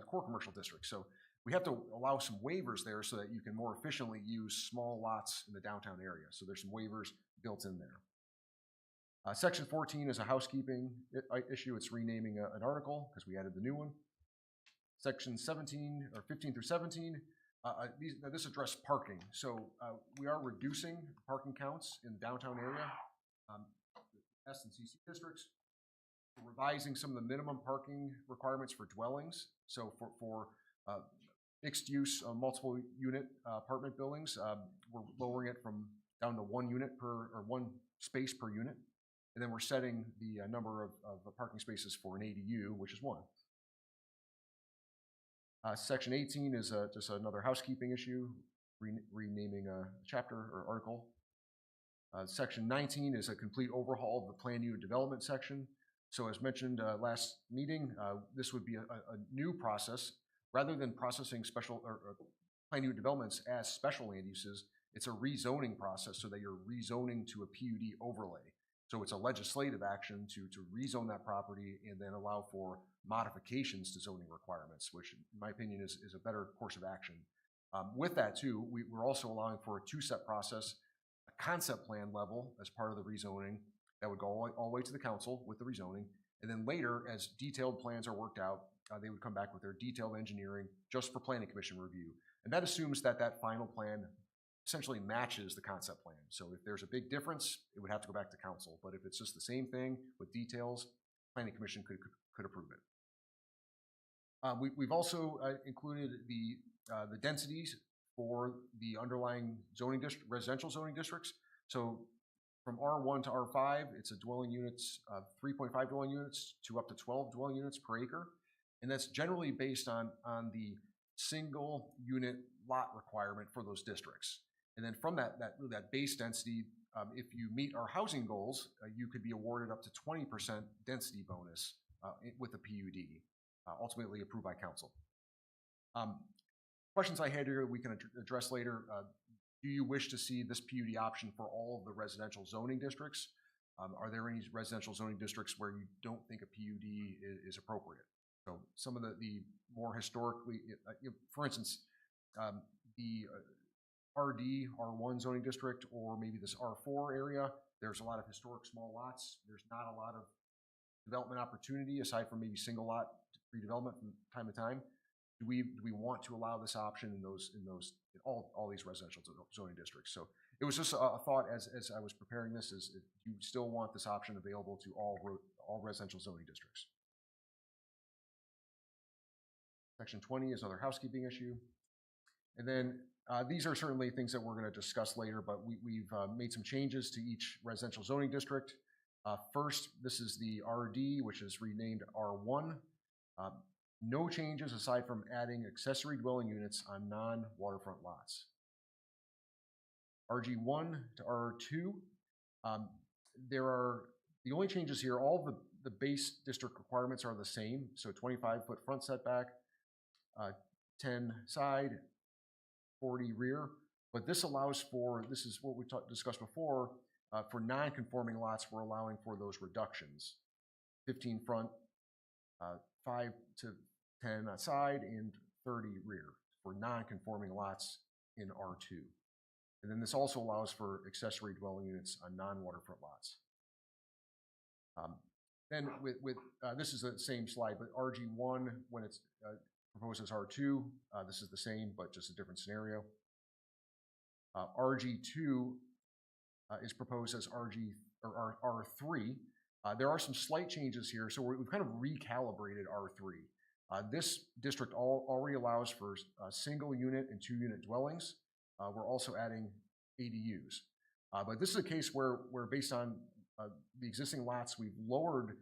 core commercial districts. So we have to allow some waivers there so that you can more efficiently use small lots in the downtown area. So there's some waivers built in there. Section 14 is a housekeeping issue. It's renaming an article because we added the new one. Section 17 or 15 through 17, this addressed parking. So we are reducing parking counts in the downtown area, S and CC districts. We're revising some of the minimum parking requirements for dwellings. So for mixed use multiple unit apartment buildings, we're lowering it down to 1 unit per, or 1 space per unit. And then we're setting the number of parking spaces for an ADU, which is 1. Section 18 is just another housekeeping issue, renaming a chapter or article. Section 19 is a complete overhaul of the plan unit development section. So as mentioned last meeting, this would be a new process. Rather than processing special or plan unit developments as special land uses, it's a rezoning process so that you're rezoning to a PUD overlay. So it's a legislative action to rezone that property and then allow for modifications to zoning requirements, which in my opinion is a better course of action. With that too, we're also allowing for a two-step process, a concept plan level as part of the rezoning that would go all the way to the council with the rezoning. And then later, as detailed plans are worked out, they would come back with their detailed engineering just for planning commission review. And that assumes that that final plan essentially matches the concept plan. So if there's a big difference, it would have to go back to council. But if it's just the same thing with details, planning commission could approve it. We've also included the densities for the underlying zoning district, residential zoning districts. So from R1 to R5, it's a dwelling units, 3.5 dwelling units to up to 12 dwelling units per acre. And that's generally based on the single unit lot requirement for those districts. And then from that base density, if you meet our housing goals, you could be awarded up to 20% density bonus with a PUD, ultimately approved by council. Questions I had here we can address later. Do you wish to see this PUD option for all of the residential zoning districts? Are there any residential zoning districts where you don't think a PUD is appropriate? So some of the more historically, for instance, the RD, R1 zoning district, or maybe this R4 area, there's a lot of historic small lots. There's not a lot of development opportunity aside from maybe single lot redevelopment from time to time. Do we want to allow this option in all these residential zoning districts? So it was just a thought as I was preparing this, is if you still want this option available to all residential zoning districts. Section 20 is another housekeeping issue. And then these are certainly things that we're going to discuss later, but we've made some changes to each residential zoning district. First, this is the RD, which is renamed R1. No changes aside from adding accessory dwelling units on non-waterfront lots. RG1 to R2, the only changes here, all the base district requirements are the same. So 25-foot front setback, 10 side, 40 rear. But this allows for, this is what we discussed before, for non-conforming lots, we're allowing for those reductions. 15 front, 5 to 10 side, and 30 rear for non-conforming lots in R2. And then this also allows for accessory dwelling units on non-waterfront lots. Then this is the same slide, but RG1, when it's proposed as R2, this is the same, but just a different scenario. RG2 is proposed as R3. There are some slight changes here, so we've kind of recalibrated R3. This district already allows for single unit and 2 unit dwellings. We're also adding ADUs. But this is a case where based on the existing lots, we've lowered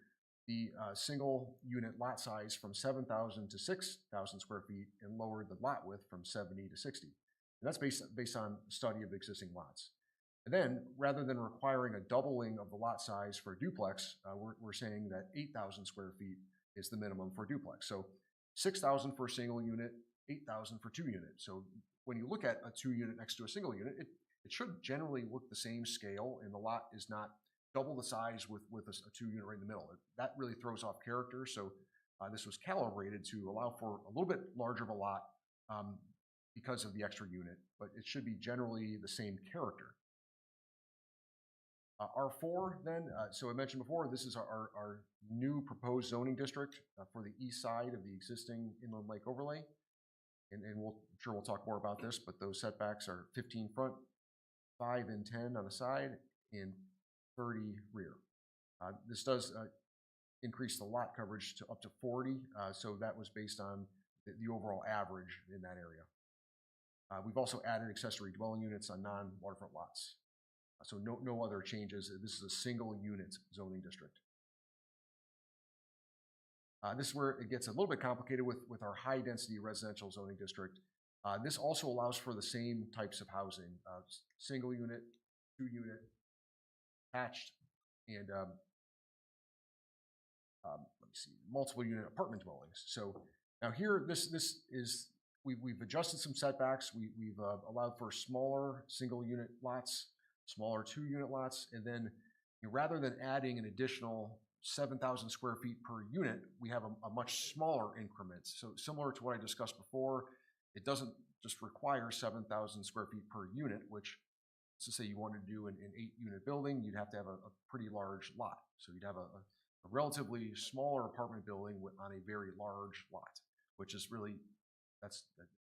the single unit lot size from 7,000 to 6,000 square feet and lowered the lot width from 70 to 60. And that's based on study of existing lots. And then, rather than requiring a doubling of the lot size for a duplex, we're saying that 8,000 square feet is the minimum for a duplex. So 6,000 for a single unit, 8,000 for 2 units. So when you look at a 2 unit next to a single unit, it should generally look the same scale, and the lot is not double the size with a 2 unit right in the middle. That really throws off character. So this was calibrated to allow for a little bit larger of a lot because of the extra unit, but it should be generally the same character. R4 then, so I mentioned before, this is our new proposed zoning district for the east side of the existing inland lake overlay. And I'm sure we'll talk more about this, but those setbacks are 15 front, 5 and 10 on the side, and 30 rear. This does increase the lot coverage to up to 40, so that was based on the overall average in that area. We've also added accessory dwelling units on non-waterfront lots. So no other changes. This is a single unit zoning district. This is where it gets a little bit complicated with our high density residential zoning district. This also allows for the same types of housing, single unit, 2 unit, attached and let me see, multiple unit apartment dwellings. So now here, this is, we've adjusted some setbacks. We've allowed for smaller single unit lots, smaller 2-unit lots, and then rather than adding an additional 7,000 square feet per unit, we have a much smaller increment. So similar to what I discussed before, it doesn't just require 7,000 square feet per unit, which, let's just say you wanted to do an 8-unit building, you'd have to have a pretty large lot. So you'd have a relatively smaller apartment building on a very large lot, which is really, that's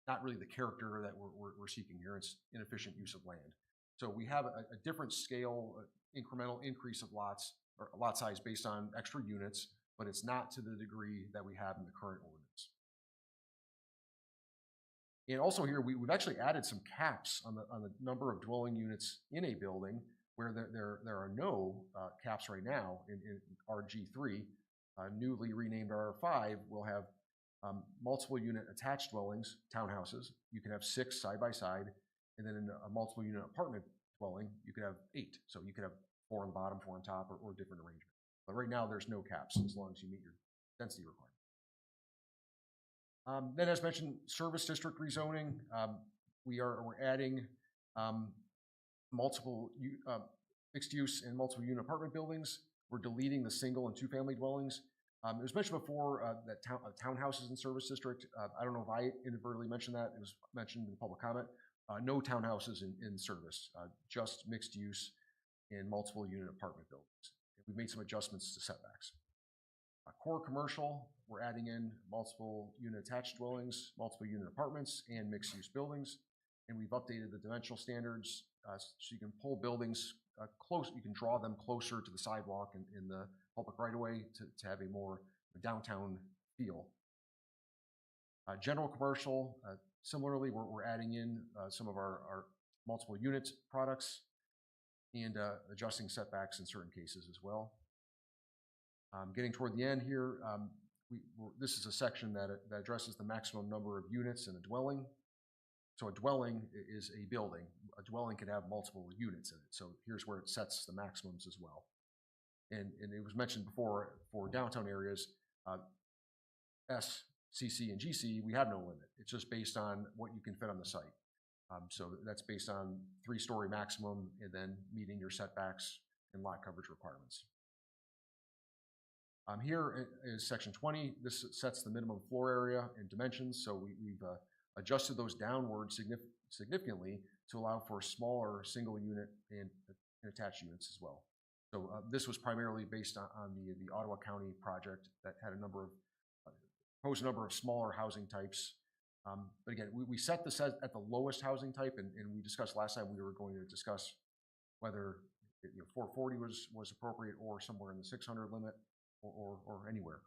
not really the character that we're seeking here. It's inefficient use of land. So we have a different scale, incremental increase of lots, or lot size based on extra units, but it's not to the degree that we have in the current ordinance. And also here, we've actually added some caps on the number of dwelling units in a building, where there are no caps right now in RG3. Newly renamed R5 will have multiple unit attached dwellings, townhouses. You can have 6 side by side, and then in a multiple unit apartment dwelling, you could have 8. So you could have 4 on the bottom, 4 on top, or different arrangement. But right now, there's no caps as long as you meet your density requirement. Then, as mentioned, service district rezoning. We're adding multiple mixed use and multiple unit apartment buildings. We're deleting the single and 2-family dwellings. It was mentioned before that townhouses in service district. I don't know if I inadvertently mentioned that. It was mentioned in the public comment. No townhouses in service, just mixed use and multiple unit apartment buildings. We've made some adjustments to setbacks. Core commercial, we're adding in multiple unit attached dwellings, multiple unit apartments, and mixed use buildings. And we've updated the dimensional standards so you can pull buildings close, you can draw them closer to the sidewalk in the public right of way to have a more downtown feel. General commercial, similarly, we're adding in some of our multiple unit products and adjusting setbacks in certain cases as well. Getting toward the end here, this is a section that addresses the maximum number of units in a dwelling. So a dwelling is a building. A dwelling can have multiple units in it. So here's where it sets the maximums as well. And it was mentioned before, for downtown areas, S, CC, and GC, we have no limit. It's just based on what you can fit on the site. So that's based on 3-story maximum and then meeting your setbacks and lot coverage requirements. Here is section 20. This sets the minimum floor area and dimensions. So we've adjusted those downward significantly to allow for smaller single unit and attached units as well. So this was primarily based on the Ottawa County project that had proposed a number of smaller housing types. But again, we set this at the lowest housing type, and we discussed last time we were going to discuss whether 440 was appropriate or somewhere in the 600 limit or anywhere.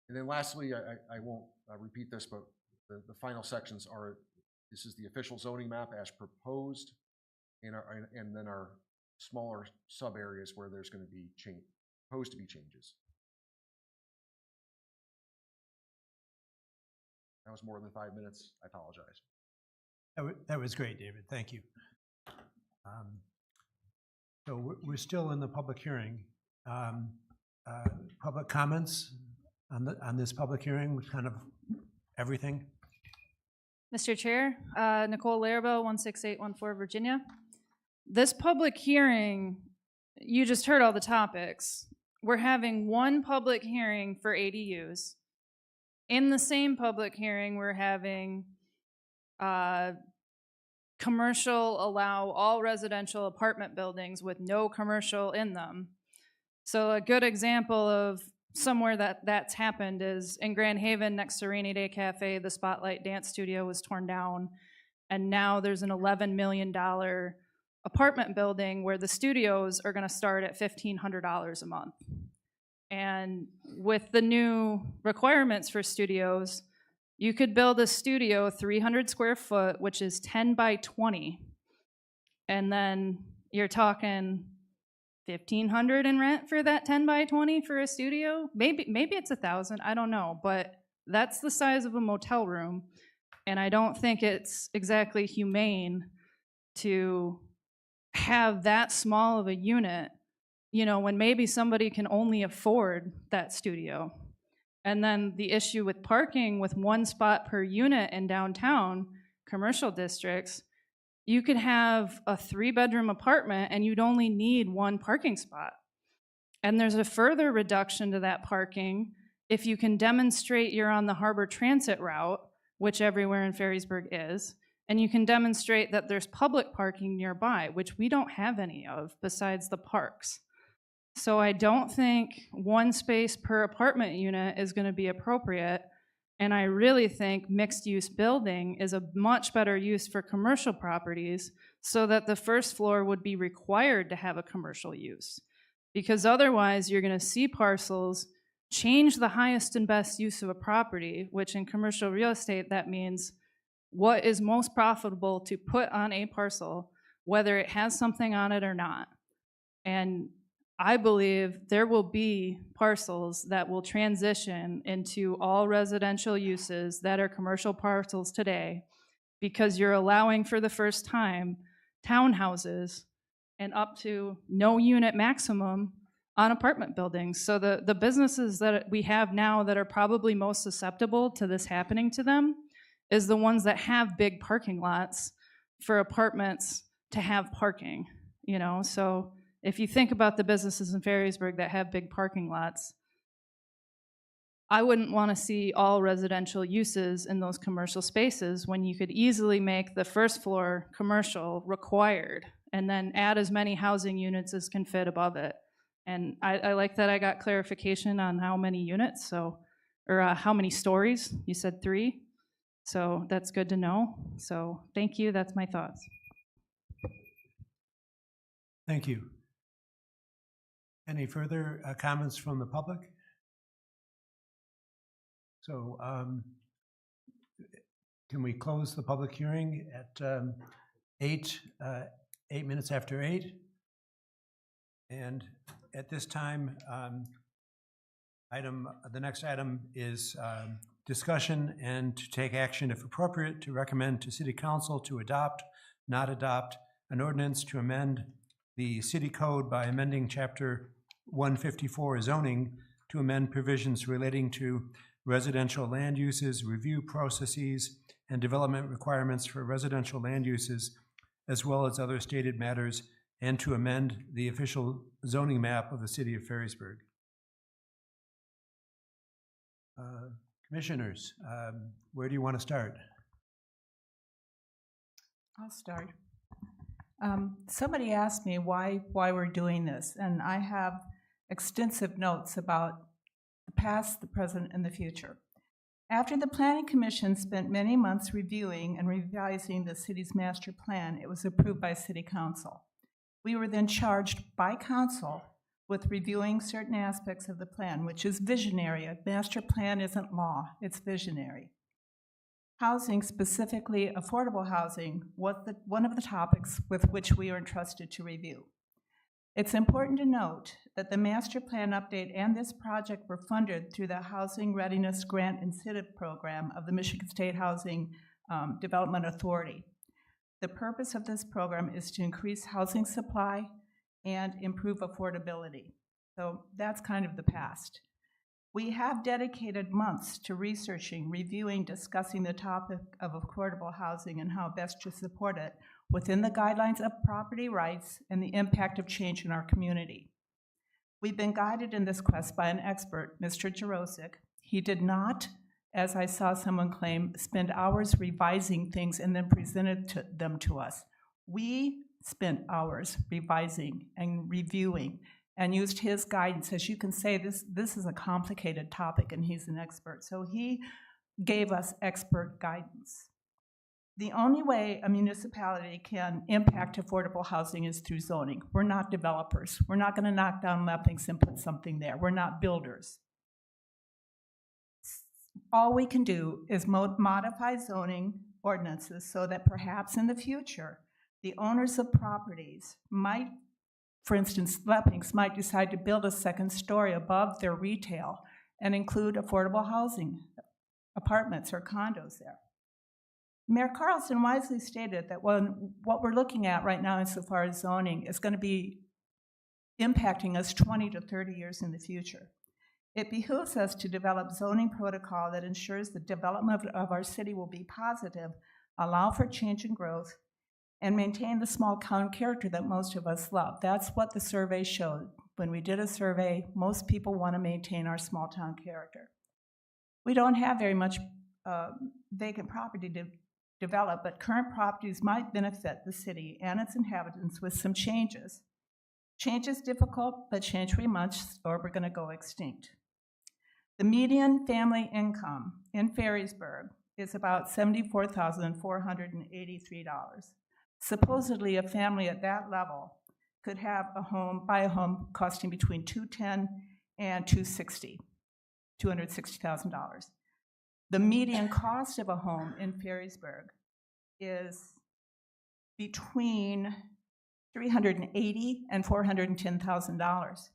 And then lastly, I won't repeat this, but the final sections are, this is the official zoning map as proposed, and then our smaller sub areas where there's going to be proposed to be changes. That was more than 5 minutes. I apologize. That was great, David. Thank you. So we're still in the public hearing. Public comments on this public hearing, kind of everything. Mr. Chair, Nicole Larrabell, 16814 Virginia. This public hearing, you just heard all the topics. We're having one public hearing for ADUs. In the same public hearing, we're having commercial allow all residential apartment buildings with no commercial in them. So a good example of somewhere that's happened is in Grand Haven next to Rainy Day Cafe, the Spotlight Dance Studio was torn down, and now there's an $11 million apartment building where the studios are going to start at $1,500 a month. And with the new requirements for studios, you could build a studio 300 square foot, which is 10 by 20. And then you're talking $1,500 in rent for that 10 by 20 for a studio. Maybe it's $1,000, I don't know, but that's the size of a motel room. And I don't think it's exactly humane to have that small of a unit, you know, when maybe somebody can only afford that studio. And then the issue with parking with one spot per unit in downtown commercial districts, you could have a 3-bedroom apartment and you'd only need one parking spot. And there's a further reduction to that parking if you can demonstrate you're on the Harbor Transit route, which everywhere in Ferrysburg is, and you can demonstrate that there's public parking nearby, which we don't have any of besides the parks. So I don't think one space per apartment unit is going to be appropriate. And I really think mixed-use building is a much better use for commercial properties so that the first floor would be required to have a commercial use. Because otherwise, you're going to see parcels change the highest and best use of a property, which in commercial real estate, that means what is most profitable to put on a parcel, whether it has something on it or not. And I believe there will be parcels that will transition into all residential uses that are commercial parcels today because you're allowing for the first time townhouses and up to no unit maximum on apartment buildings. So the businesses that we have now that are probably most susceptible to this happening to them is the ones that have big parking lots for apartments to have parking, you know? So if you think about the businesses in Ferrysburg that have big parking lots, I wouldn't want to see all residential uses in those commercial spaces when you could easily make the first floor commercial required and then add as many housing units as can fit above it. And I like that I got clarification on how many units, so, or how many stories. You said 3, so that's good to know. So thank you, that's my thoughts. Thank you. Any further comments from the public? So can we close the public hearing at 8 minutes after 8? And at this time, the next item is discussion and to take action, if appropriate, to recommend to City Council to adopt, not adopt, an ordinance to amend the city code by amending Chapter 154 zoning to amend provisions relating to residential land uses, review processes, and development requirements for residential land uses, as well as other stated matters, and to amend the official zoning map of the city of Ferrysburg. Commissioners, where do you want to start? I'll start. Somebody asked me why we're doing this, and I have extensive notes about the past, the present, and the future. After the Planning Commission spent many months reviewing and revising the city's master plan, it was approved by City Council. We were then charged by Council with reviewing certain aspects of the plan, which is visionary. A master plan isn't law, it's visionary. Housing, specifically affordable housing, was one of the topics with which we are entrusted to review. It's important to note that the master plan update and this project were funded through the Housing Readiness Grant Incentive Program of the Michigan State Housing Development Authority. The purpose of this program is to increase housing supply and improve affordability. So that's kind of the past. We have dedicated months to researching, reviewing, discussing the topic of affordable housing and how best to support it within the guidelines of property rights and the impact of change in our community. We've been guided in this quest by an expert, Mr. Jarosik. He did not, as I saw someone claim, spend hours revising things and then presented them to us. We spent hours revising and reviewing and used his guidance. As you can say, this is a complicated topic and he's an expert. So he gave us expert guidance. The only way a municipality can impact affordable housing is through zoning. We're not developers. We're not gonna knock down nothings and put something there. We're not builders. All we can do is modify zoning ordinances so that perhaps in the future, the owners of properties might, for instance, Leppings might decide to build a second story above their retail and include affordable housing, apartments or condos there. Mayor Carlson wisely stated that what we're looking at right now insofar as zoning is going to be impacting us 20 to 30 years in the future. It behooves us to develop zoning protocol that ensures the development of our city will be positive, allow for change and growth, and maintain the small town character that most of us love. That's what the survey showed. When we did a survey, most people want to maintain our small town character. We don't have very much vacant property to develop, but current properties might benefit the city and its inhabitants with some changes. Change is difficult, but change we must, or we're going to go extinct. The median family income in Ferrisburg is about $74,483. Supposedly, a family at that level could have buy a home costing between $210,000 and $260,000. The median cost of a home in Ferrisburg is between $380,000 and $410,000.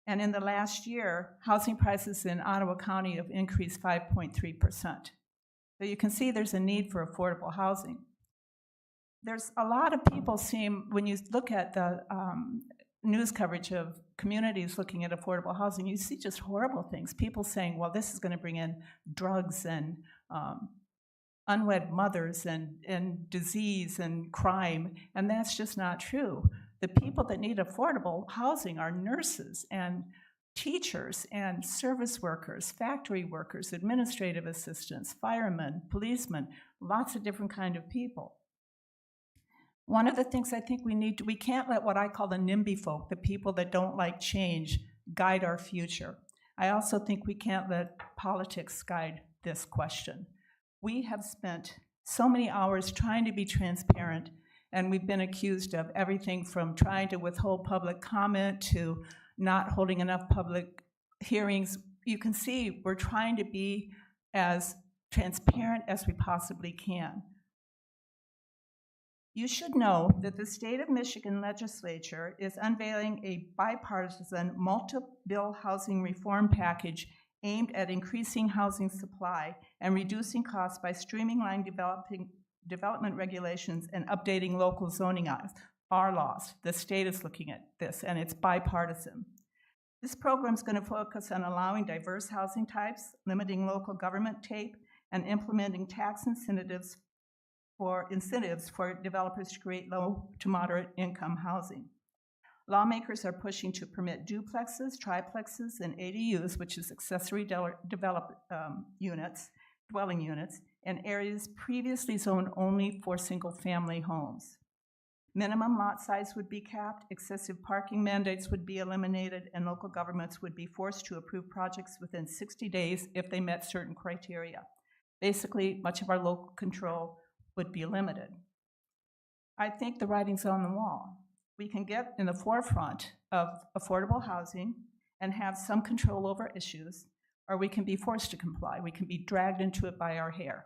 And in the last year, housing prices in Ottawa County have increased 5.3%. So you can see there's a need for affordable housing. There's a lot of people when you look at the news coverage of communities looking at affordable housing, you see just horrible things. People saying, well, this is going to bring in drugs and unwed mothers and disease and crime, and that's just not true. The people that need affordable housing are nurses and teachers and service workers, factory workers, administrative assistants, firemen, policemen, lots of different kind of people. One of the things I think we can't let what I call the NIMBY folk, the people that don't like change, guide our future. I also think we can't let politics guide this question. We have spent so many hours trying to be transparent, and we've been accused of everything from trying to withhold public comment to not holding enough public hearings. You can see we're trying to be as transparent as we possibly can. You should know that the state of Michigan legislature is unveiling a bipartisan multi-bill housing reform package aimed at increasing housing supply and reducing costs by streamlining development regulations and updating local zoning laws. The state is looking at this, and it's bipartisan. This program is going to focus on allowing diverse housing types, limiting local government tape, and implementing tax incentives for developers to create low to moderate income housing. Lawmakers are pushing to permit duplexes, triplexes, and ADUs, which is accessory dwelling units, in areas previously zoned only for single-family homes. Minimum lot size would be capped, excessive parking mandates would be eliminated, and local governments would be forced to approve projects within 60 days if they met certain criteria. Basically, much of our local control would be limited. I think the writing's on the wall. We can get in the forefront of affordable housing and have some control over issues, or we can be forced to comply. We can be dragged into it by our hair.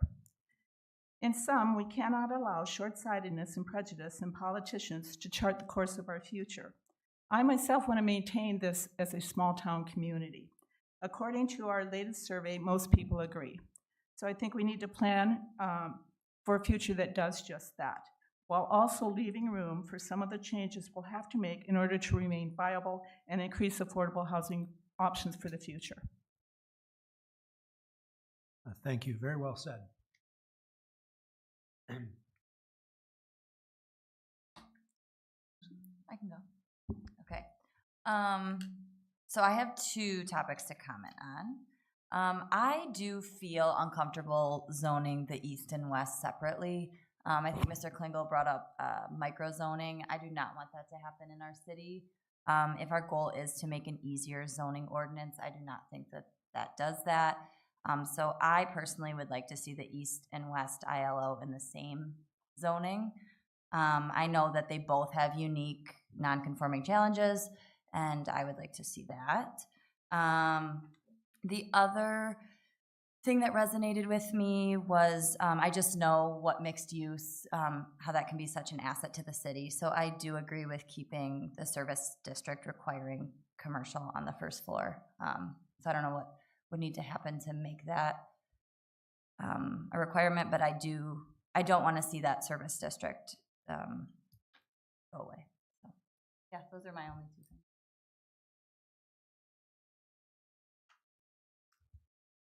In sum, we cannot allow short-sightedness and prejudice in politicians to chart the course of our future. I myself want to maintain this as a small-town community. According to our latest survey, most people agree. So I think we need to plan for a future that does just that, while also leaving room for some of the changes we'll have to make in order to remain viable and increase affordable housing options for the future. Thank you. Very well said. I can go. Okay. So I have two topics to comment on. I do feel uncomfortable zoning the east and west separately. I think Mr. Klingel brought up microzoning. I do not want that to happen in our city. If our goal is to make an easier zoning ordinance, I do not think that that does that. So I personally would like to see the east and west ILO in the same zoning. I know that they both have unique non-conforming challenges, and I would like to see that. The other thing that resonated with me was I just know what mixed use, how that can be such an asset to the city. So I do agree with keeping the service district requiring commercial on the first floor. So I don't know what would need to happen to make that a requirement, but I do I don't want to see that service district go away. So, yeah, those are my only two things.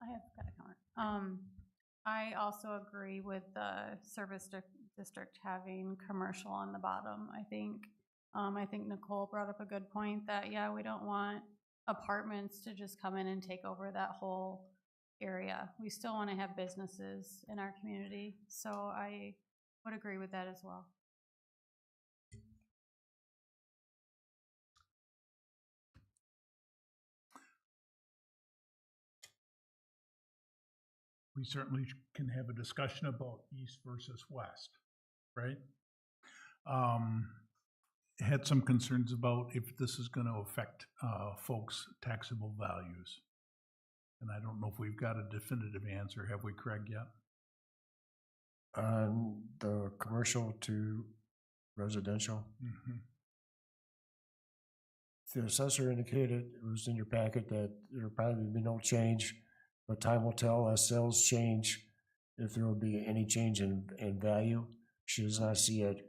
I have got a comment. I also agree with the district having commercial on the bottom. I think Nicole brought up a good point that, yeah, we don't want apartments to just come in and take over that whole area. We still want to have businesses in our community. So I would agree with that as well. We certainly can have a discussion about east versus west, right? Had some concerns about if this is going to affect folks' taxable values. And I don't know if we've got a definitive answer. Have we, Craig, yet? On the commercial to residential. The assessor indicated, it was in your packet, that there'll probably be no change, but time will tell as sales change if there will be any change in value. She does not see it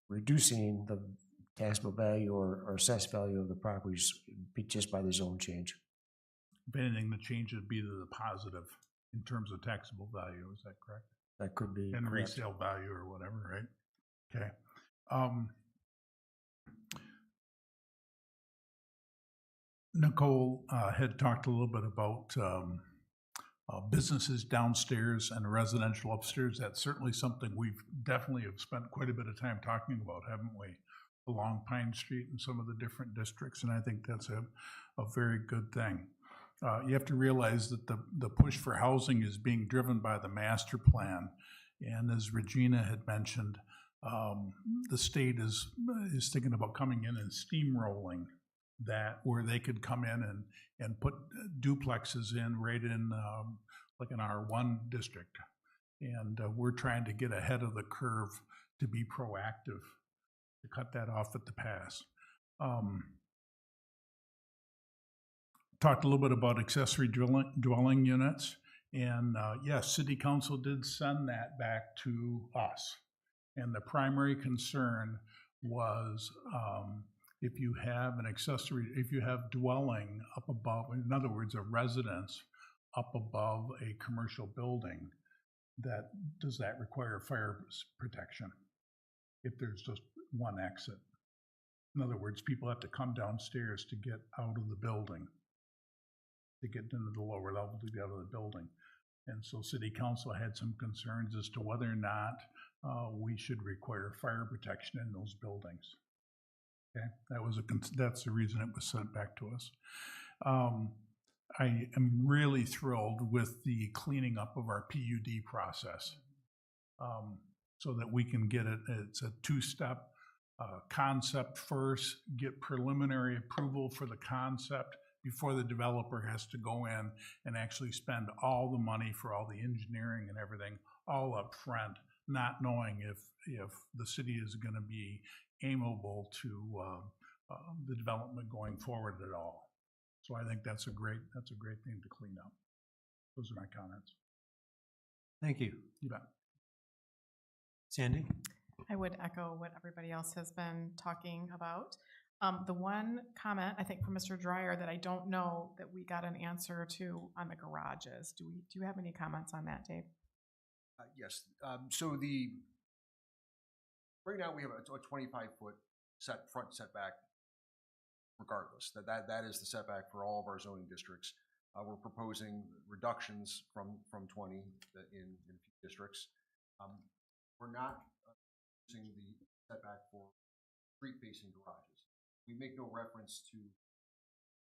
reducing the taxable value or assessed value of the properties just by the zone change. If anything, the change would be to the positive in terms of taxable value. Is that correct? That could be And correct. resale value or whatever, right? Okay. Nicole had talked a little bit about businesses downstairs and residential upstairs. That's certainly something we've definitely have spent quite a bit of time talking about, haven't we? Along Pine Street and some of the different districts, and I think that's a very good thing. You have to realize that the push for housing is being driven by the master plan. And as Regina had mentioned, the state is thinking about coming in and steamrolling that, where they could come in and put duplexes in right in like an R1 district. And we're trying to get ahead of the curve to be proactive, to cut that off at the pass. Talked a little bit about accessory dwelling units. And yes, City Council did send that back to us. And the primary concern was if you have an accessory, if you have dwelling up above, in other words, a residence up above a commercial building, does that require fire protection if there's just one exit? In other words, people have to come downstairs to get out of the building, to get into the lower level to get out of the building. And so City Council had some concerns as to whether or not we should require fire protection in those buildings. Okay, that's the reason it was sent back to us. I am really thrilled with the cleaning up of our PUD process, so that we can get it. It's a two-step concept first, get preliminary approval for the concept before the developer has to go in and actually spend all the money for all the engineering and everything all up front, not knowing if the city is going to be amenable to the development going forward at all. So I think that's a great thing to clean up. Those are my comments. Thank you. You bet. Sandy? I would echo what everybody else has been talking about. The one comment, I think, from Mr. Dreyer that I don't know that we got an answer to on the garages. Do you have any comments on that, Dave? Yes. So right now we have a 25-foot front setback. Regardless, that is the setback for all of our zoning districts. We're proposing reductions from 20 in a few districts. We're not using the setback for street-facing garages. We make no reference to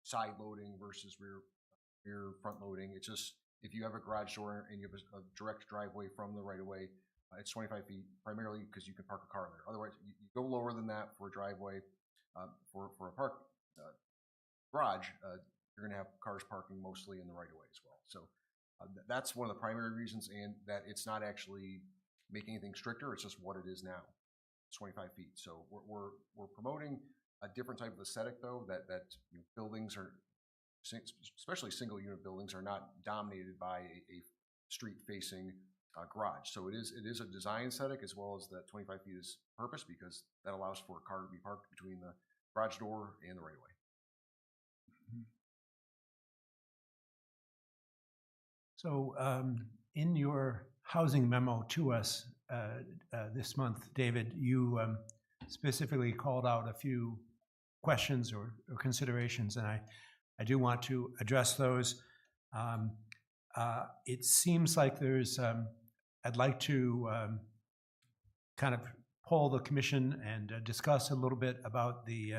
side loading versus rear front loading. It's just if you have a garage door and you have a direct driveway from the right-of-way, it's 25 feet, primarily because you can park a car there. Otherwise, you go lower than that for a driveway. For a garage, you're going to have cars parking mostly in the right-of-way as well. So that's one of the primary reasons, and that it's not actually making anything stricter. It's just what it is now. It's 25 feet. So we're promoting a different type of aesthetic, though, that buildings are, especially single-unit buildings, are not dominated by a street-facing garage. So it is a design aesthetic as well as that 25 feet is purpose, because that allows for a car to be parked between the garage door and the right of way. So in your housing memo to us this month, David, you specifically called out a few questions or considerations, and I do want to address those. It seems like there's, I'd like to kind of poll the commission and discuss a little bit about the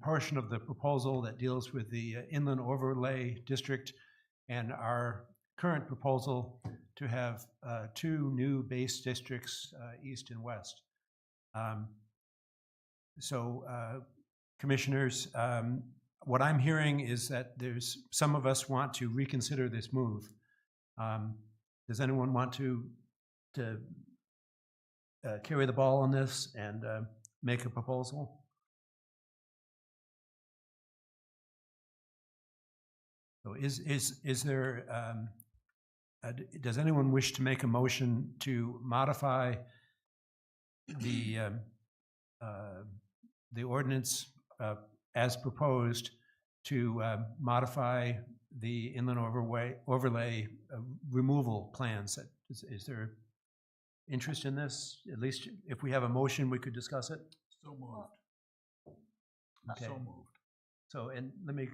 portion of the proposal that deals with the inland overlay district and our current proposal to have two new base districts, east and west. Commissioners, what I'm hearing is that there's some of us want to reconsider this move. Does anyone want to carry the ball on this and make a proposal? So is there, does anyone wish to make a motion to modify the ordinance as proposed to modify the inland overlay removal plans? Is there interest in this? At least if we have a motion, we could discuss it? So moved. Okay. So moved. So, and let me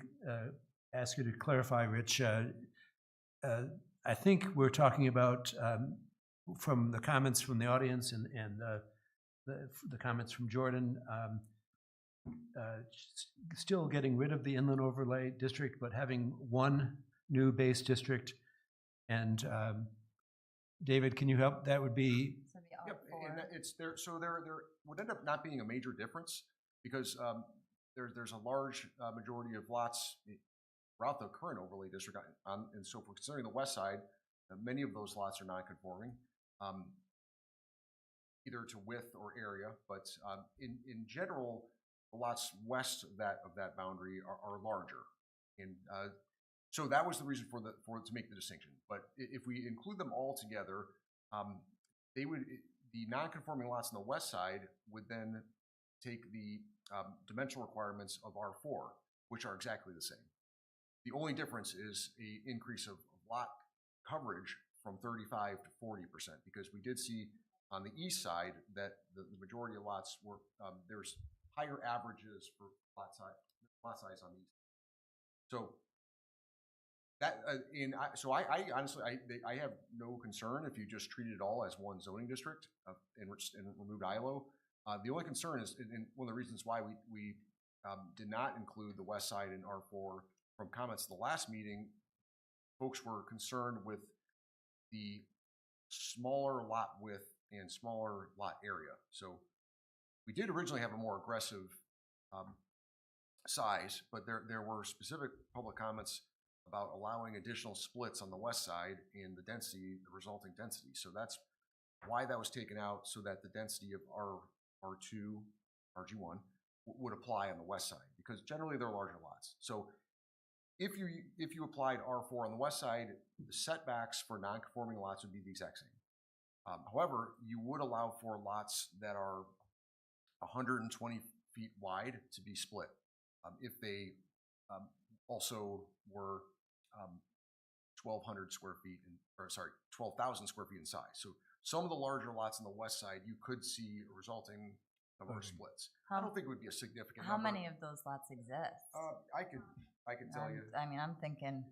ask you to clarify, Rich. I think we're talking about, from the comments from the audience and the comments from Jordan, still getting rid of the inland overlay district, but having one new base district. And David, can you help? That would be. Yep, and it's there. So there would end up not being a major difference because there's a large majority of lots throughout the current overlay district. And so if we're considering the west side, many of those lots are non-conforming, either to width or area. But in general, the lots west of that boundary are larger. And so that was the reason for to make the distinction. But if we include them all together, the non-conforming lots on the west side would then take the dimensional requirements of R4, which are exactly the same. The only difference is an increase of lot coverage from 35 to 40%, because we did see on the east side that the majority of lots were, there's higher averages for lot size on the east. So that, I honestly, I have no concern if you just treat it all as one zoning district and removed ILO. The only concern is, and one of the reasons why we did not include the west side in R4 from comments at the last meeting, folks were concerned with the smaller lot width and smaller lot area. So we did originally have a more aggressive size, but there were specific public comments about allowing additional splits on the west side in the density, the resulting density. So that's why that was taken out, so that the density of R2, RG1 would apply on the west side, because generally they're larger lots. So if you applied R4 on the west side, the setbacks for non-conforming lots would be the exact same. However, you would allow for lots that are 120 feet wide to be split if they also were 1,200 square feet, or sorry, 12,000 square feet in size. So some of the larger lots on the west side, you could see a resulting number of splits. I don't think it would be a significant How number. many of those lots exist? I could tell you. I mean, I'm thinking.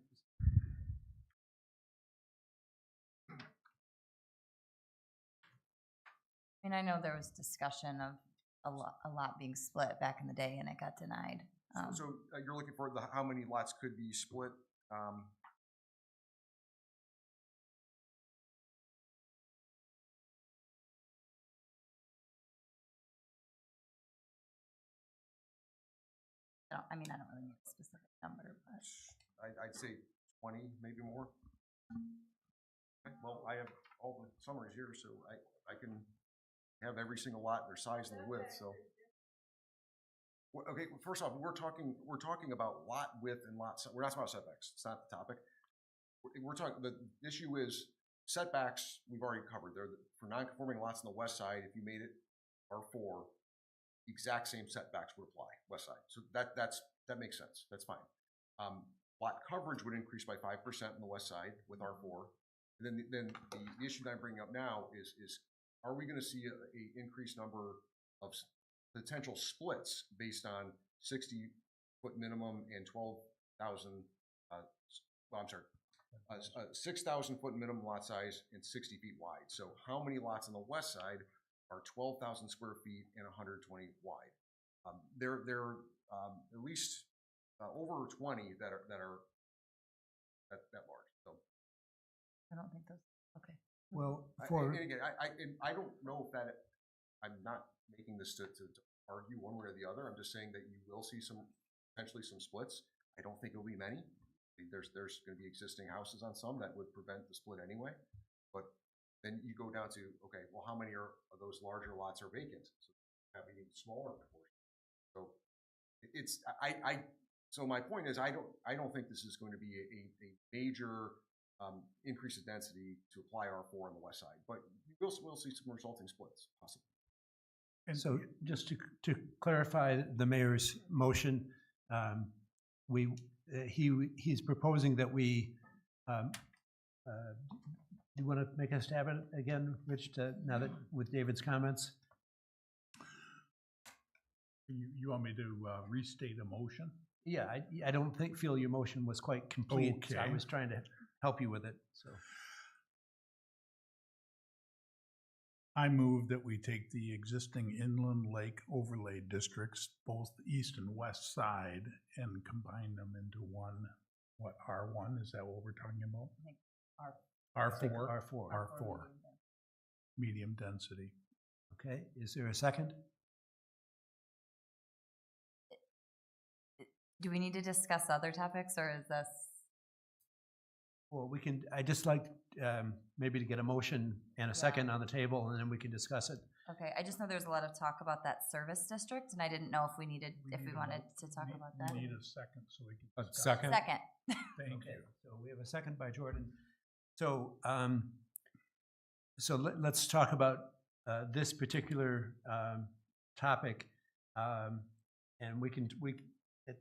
I mean, I know there was discussion of a lot being split back in the day, and it got denied. So you're looking for how many lots could be split? I mean, I don't really need a specific number, but. I'd say 20, maybe more. Okay, well, I have all the summaries here, so I can have every single lot, their size and their width. So, okay. First off, we're talking about lot width and lot size. We're not talking about setbacks. It's not the topic. We're talking. The issue is setbacks, we've already covered. For non-conforming lots on the west side, if you made it R4, exact same setbacks would apply, west side. So that makes sense. That's fine. Lot coverage would increase by 5% on the west side with R4. And then the issue that I'm bringing up now is are we going to see a increased number of potential splits based on 60-foot minimum and 12,000, 6,000-foot minimum lot size and 60 feet wide. So how many lots on the west side are 12,000 square feet and 120 wide? There are at least over 20 that are that large. So I don't think those, okay. Well, and again, I don't know if that, I'm not making this to argue one way or the other. I'm just saying that you will see potentially some splits. I don't think it'll be many. There's going to be existing houses on some that would prevent the split anyway. But then you go down to, okay, well, how many of those larger lots are vacant? So having a smaller proportion. So so my point is, I don't think this is going to be a major increase in density to apply R4 on the west side, but we'll see some resulting splits possibly. And so just to clarify the mayor's motion, he's proposing that we, do you want to make a stab at it again, Rich, now that with David's comments? You want me to restate a motion? Yeah, I don't feel your motion was quite complete. So I Okay. was trying to help you with it, so. I move that we take the existing inland lake overlay districts, both east and west side, and combine them into one, what, R1? Is that what we're talking about? I think R4? R4. R4, medium density. Okay, is there a second? Do we need to discuss other topics, or is this? Well, I just like maybe to get a motion and a second on the table, and then we can discuss it. Okay, I just know there's a lot of talk about that service district, and I didn't know if we wanted to talk about that. We need a second so we can. discuss. Second? Second. Thank Okay, you. so we have a second by Jordan. So, let's talk about this particular topic, and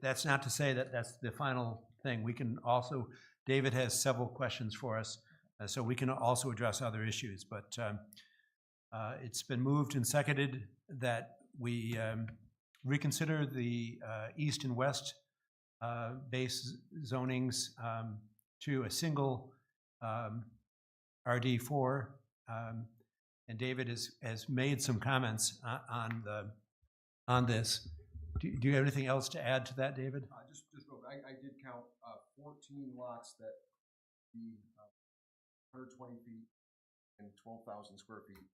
that's not to say that that's the final thing. We can also, David has several questions for us, so we can also address other issues. But it's been moved and seconded that we reconsider the east and west base zonings to a single RD4. And David has made some comments on this. Do you have anything else to add to that, David? Just I did count 14 lots that be 120 feet and 12,000 square feet.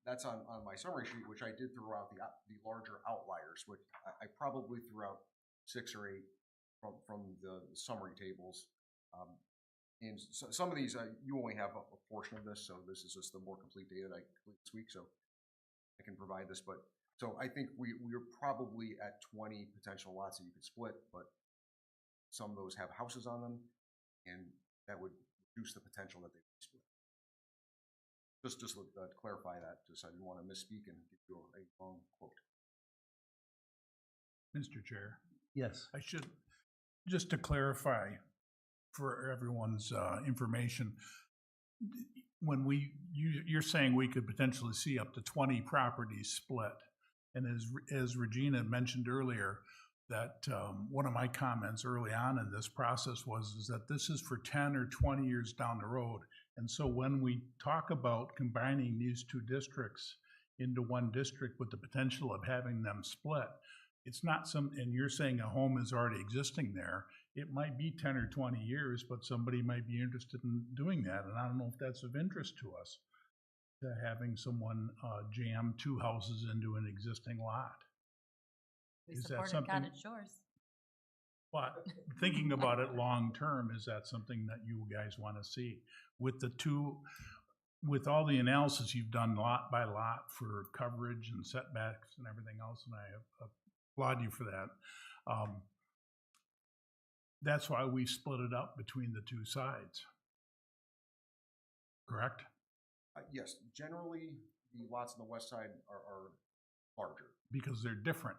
That's on my summary sheet, which I did throw out the larger outliers, which I probably threw out 6 or 8 from the summary tables. And so some of these, you only have a portion of this, so this is just the more complete data that I completed this week, so I can provide this. But so I think we're probably at 20 potential lots that you could split, but some of those have houses on them, and that would reduce the potential that they would split. Just to clarify that, just I didn't want to misspeak and give you a wrong quote. Mr. Chair. Yes. I should, just to clarify for everyone's information, when you're saying we could potentially see up to 20 properties split. And as Regina mentioned earlier, that one of my comments early on in this process is that this is for 10 or 20 years down the road. And so when we talk about combining these two districts into one district with the potential of having them split, it's not and you're saying a home is already existing there. It might be 10 or 20 years, but somebody might be interested in doing that. And I don't know if that's of interest to us, to having someone jam 2 houses into an existing lot. We Is that supported something? Cottage Shores. But thinking about it long term, is that something that you guys want to see? With all the analysis you've done lot by lot for coverage and setbacks and everything else, and I applaud you for that. That's why we split it up between the 2 sides. correct? Yes, generally, the lots on the west side are larger. Because they're different.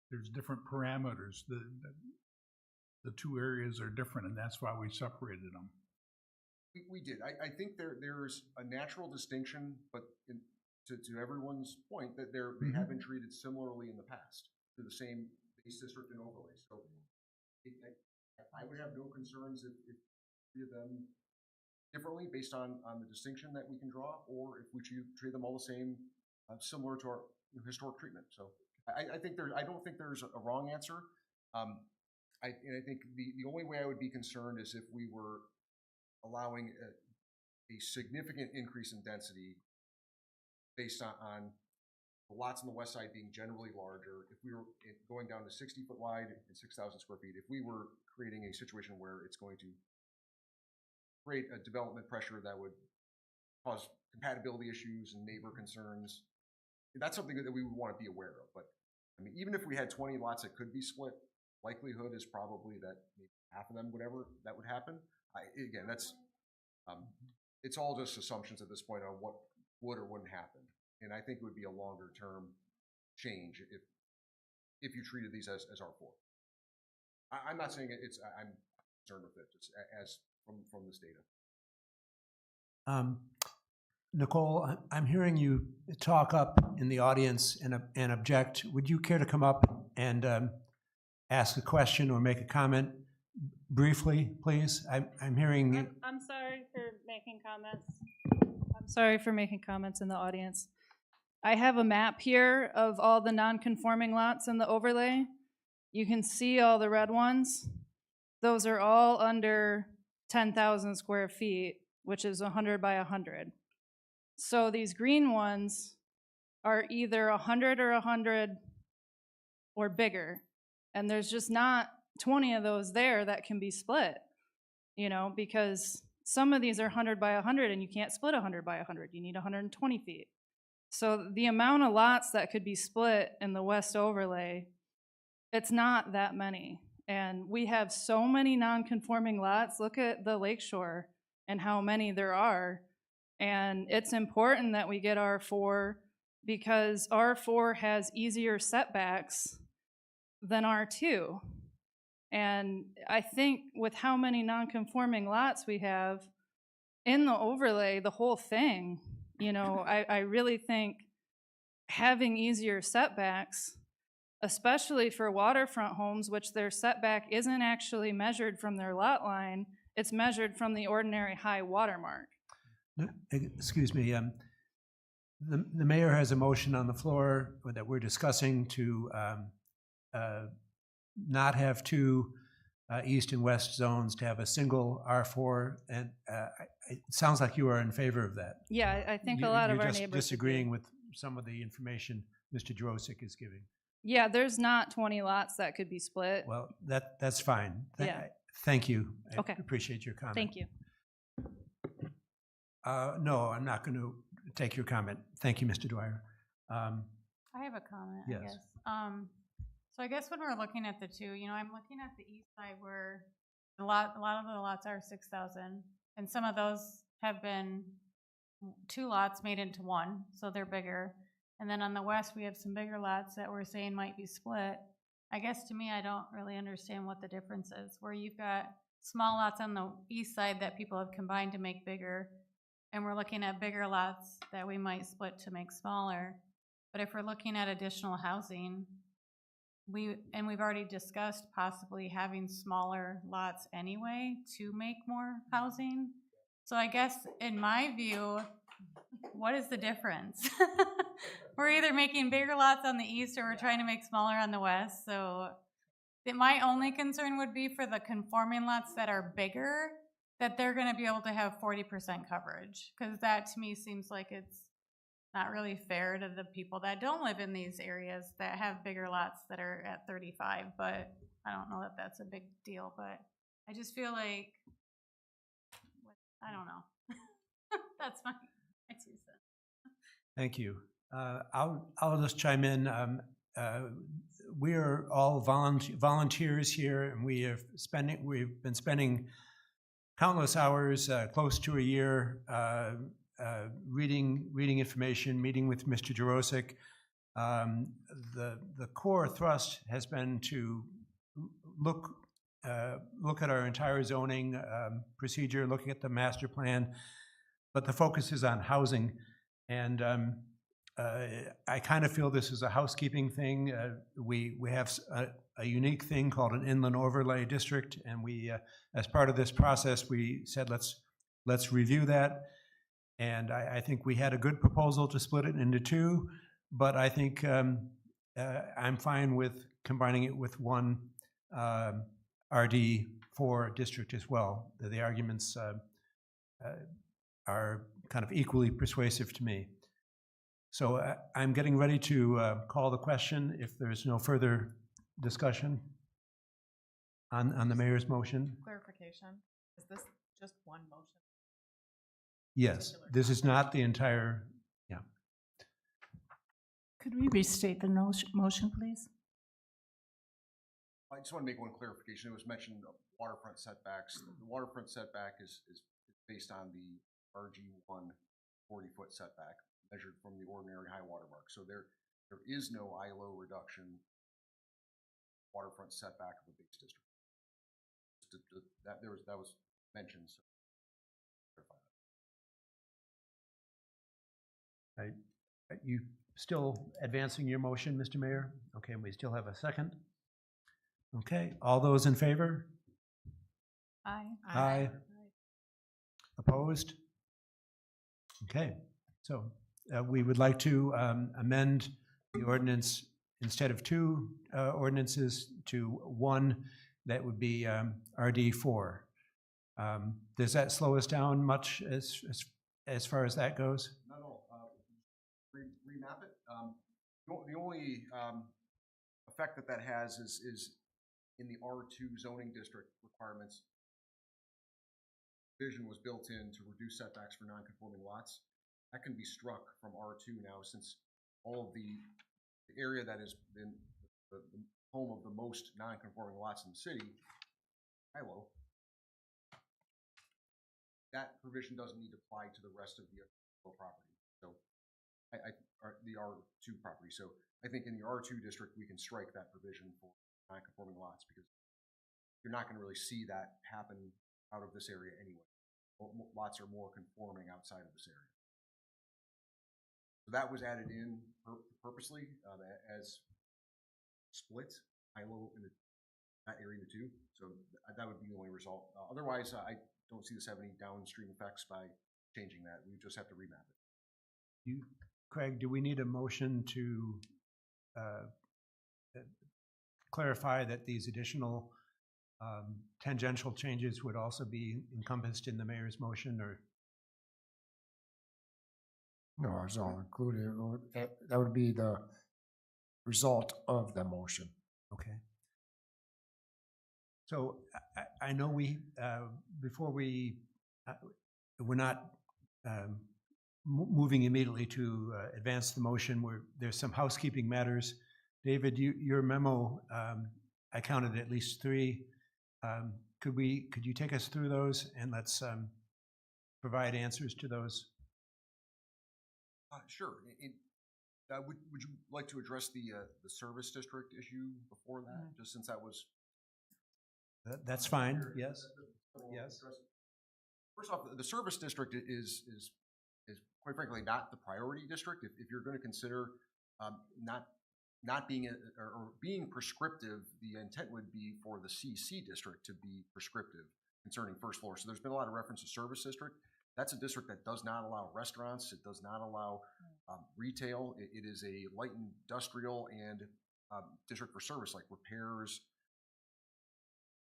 There's different parameters. The two areas are different, and that's why we separated them. We did. I think there's a natural distinction, but to everyone's point, that they have been treated similarly in the past to the same base district and overlay. So I would have no concerns if treated them differently based on the distinction that we can draw, or if we treat them all the same, similar to our historic treatment. So I don't think there's a wrong answer. I think the only way I would be concerned is if we were allowing a significant increase in density based on the lots on the west side being generally larger. If we were going down to 60-foot wide and 6,000 square feet, if we were creating a situation where it's going to create a development pressure that would cause compatibility issues and neighbor concerns, that's something that we would want to be aware of. But I mean, even if we had 20 lots that could be split, likelihood is probably that maybe half of them would happen. Again, that's it's all just assumptions at this point on what would or wouldn't happen. And I think it would be a longer term change if you treated these as R4. I'm not saying I'm concerned with it, just as from this data. Nicole, I'm hearing you talk up in the audience and object. Would you care to come up and ask a question or make a comment briefly, please? I'm hearing. I'm sorry for making comments. I'm sorry for making comments in the audience. I have a map here of all the non-conforming lots in the overlay. You can see all the red ones. Those are all under 10,000 square feet, which is 100 by 100. So these green ones are either 100 or 100 or bigger. And there's just not 20 of those there that can be split, you know, because some of these are 100 by 100 and you can't split 100 by 100. You need 120 feet. So the amount of lots that could be split in the West overlay, it's not that many. And we have so many non-conforming lots. Look at the lakeshore and how many there are. And it's important that we get R4 because R4 has easier setbacks than R2. And I think with how many non-conforming lots we have in the overlay, the whole thing, you know, I really think having easier setbacks, especially for waterfront homes, which their setback isn't actually measured from their lot line, it's measured from the ordinary high water mark. Excuse me, the mayor has a motion on the floor that we're discussing to not have two east and west zones, to have a single R4, and it sounds like you are in favor of that. Yeah, I think a lot of our neighbors. You're just disagreeing with some of the information Mr. Jurosik is giving. Yeah, there's not 20 lots that could be split. Well, that's fine. Yeah. Thank you. I Okay. appreciate your comment. Thank you. No, I'm not going to take your comment. Thank you, Mr. Dwyer. I have a comment, Yes. I guess. So I guess when we're looking at the two, you know, I'm looking at the east side where a lot of the lots are 6,000, and some of those have been two lots made into one, so they're bigger. And then on the west, we have some bigger lots that we're saying might be split. I guess to me, I don't really understand what the difference is, where you've got small lots on the east side that people have combined to make bigger, and we're looking at bigger lots that we might split to make smaller. But if we're looking at additional housing, we've already discussed possibly having smaller lots anyway to make more housing. So I guess in my view, what is the difference? We're either making bigger lots on the east or we're trying to make smaller on the west. So my only concern would be for the conforming lots that are bigger, that they're going to be able to have 40% coverage, because that to me seems like it's not really fair to the people that don't live in these areas that have bigger lots that are at 35, but I don't know that that's a big deal, but I just feel like, I don't know. That's my 2 cents. Thank you. I'll just chime in. We are all volunteers here, and we've been spending countless hours, close to a year, reading information, meeting with Mr. Jurosik. The core thrust has been to look at our entire zoning procedure, looking at the master plan, but the focus is on housing. And I kind of feel this is a housekeeping thing. We have a unique thing called an inland overlay district, and we, as part of this process, we said let's review that. And I think we had a good proposal to split it into two, but I think I'm fine with combining it with one RD4 district as well. The arguments are kind of equally persuasive to me. So I'm getting ready to call the question if there's no further discussion on the mayor's motion. Clarification, is this just one motion? Yes, this is not the entire, yeah. Could we restate the motion, please? I just want to make one clarification. It was mentioned waterfront setbacks. The waterfront setback is based on the RG1 40-foot setback measured from the ordinary high water mark. So there is no ILO reduction waterfront setback of the base district. That was mentioned. So Are you still advancing your motion, Mr. Mayor? Okay, we still have a second. Okay, all those in favor? Aye. Aye. Opposed? Okay, so we would like to amend the ordinance, instead of two ordinances, to one that would be RD4. Does that slow us down much as far as that goes? not all. Remap it. The only effect that has is in the R2 zoning district requirements. Vision was built in to reduce setbacks for non-conforming lots. That can be struck from R2 now, since all of the area that has been the home of the most non-conforming lots in the city, ILO, that provision doesn't need to apply to the rest of the property. So the R2 property. So I think in the R2 district, we can strike that provision for non-conforming lots, because you're not going to really see that happen out of this area anyway. Lots are more conforming outside of this area. So that was added in purposely as split ILO in that area into two. So that would be the only result. Otherwise, I don't see this have any downstream effects by changing that. We just have to remap it. Craig, do we need a motion to clarify that these additional tangential changes would also be encompassed in the mayor's motion, or? No, it's all included. That would be the result of the motion. Okay. So I know we, before we're not moving immediately to advance the motion. There's some housekeeping matters. David, your memo, I counted at least 3. Could you take us through those, and let's provide answers to those? Sure. Would you like to address the service district issue before that, just since that was? That's fine. Yes. Yes. First off, the service district is quite frankly not the priority district. If you're going to consider not being or being prescriptive, the intent would be for the CC district to be prescriptive concerning first floor. So there's been a lot of reference to service district. That's a district that does not allow restaurants. It does not allow retail. It is a light industrial and district for service, like repairs,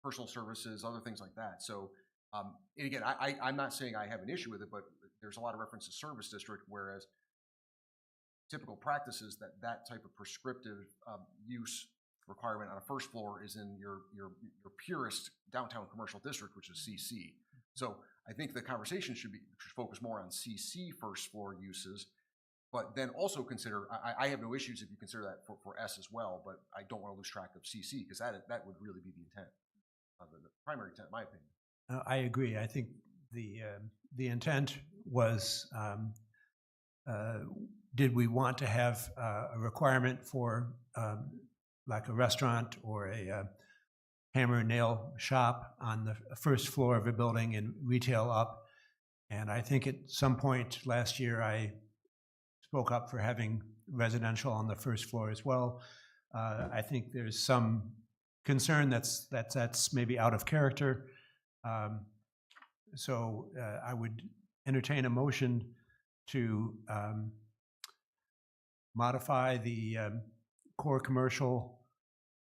personal services, other things like that. So, and again, I'm not saying I have an issue with it, but there's a lot of reference to service district, whereas typical practices that type of prescriptive use requirement on a first floor is in your purest downtown commercial district, which is CC. So I think the conversation should focus more on CC first floor uses, but then also consider, I have no issues if you consider that for S as well, but I don't want to lose track of CC, because that would really be the intent, the primary intent, in my opinion. I agree. I think the intent was, did we want to have a requirement for like a restaurant or a hammer and nail shop on the first floor of a building and retail up? And I think at some point last year, I spoke up for having residential on the first floor as well. I think there's some concern that's maybe out of character. So I would entertain a motion to modify the core commercial.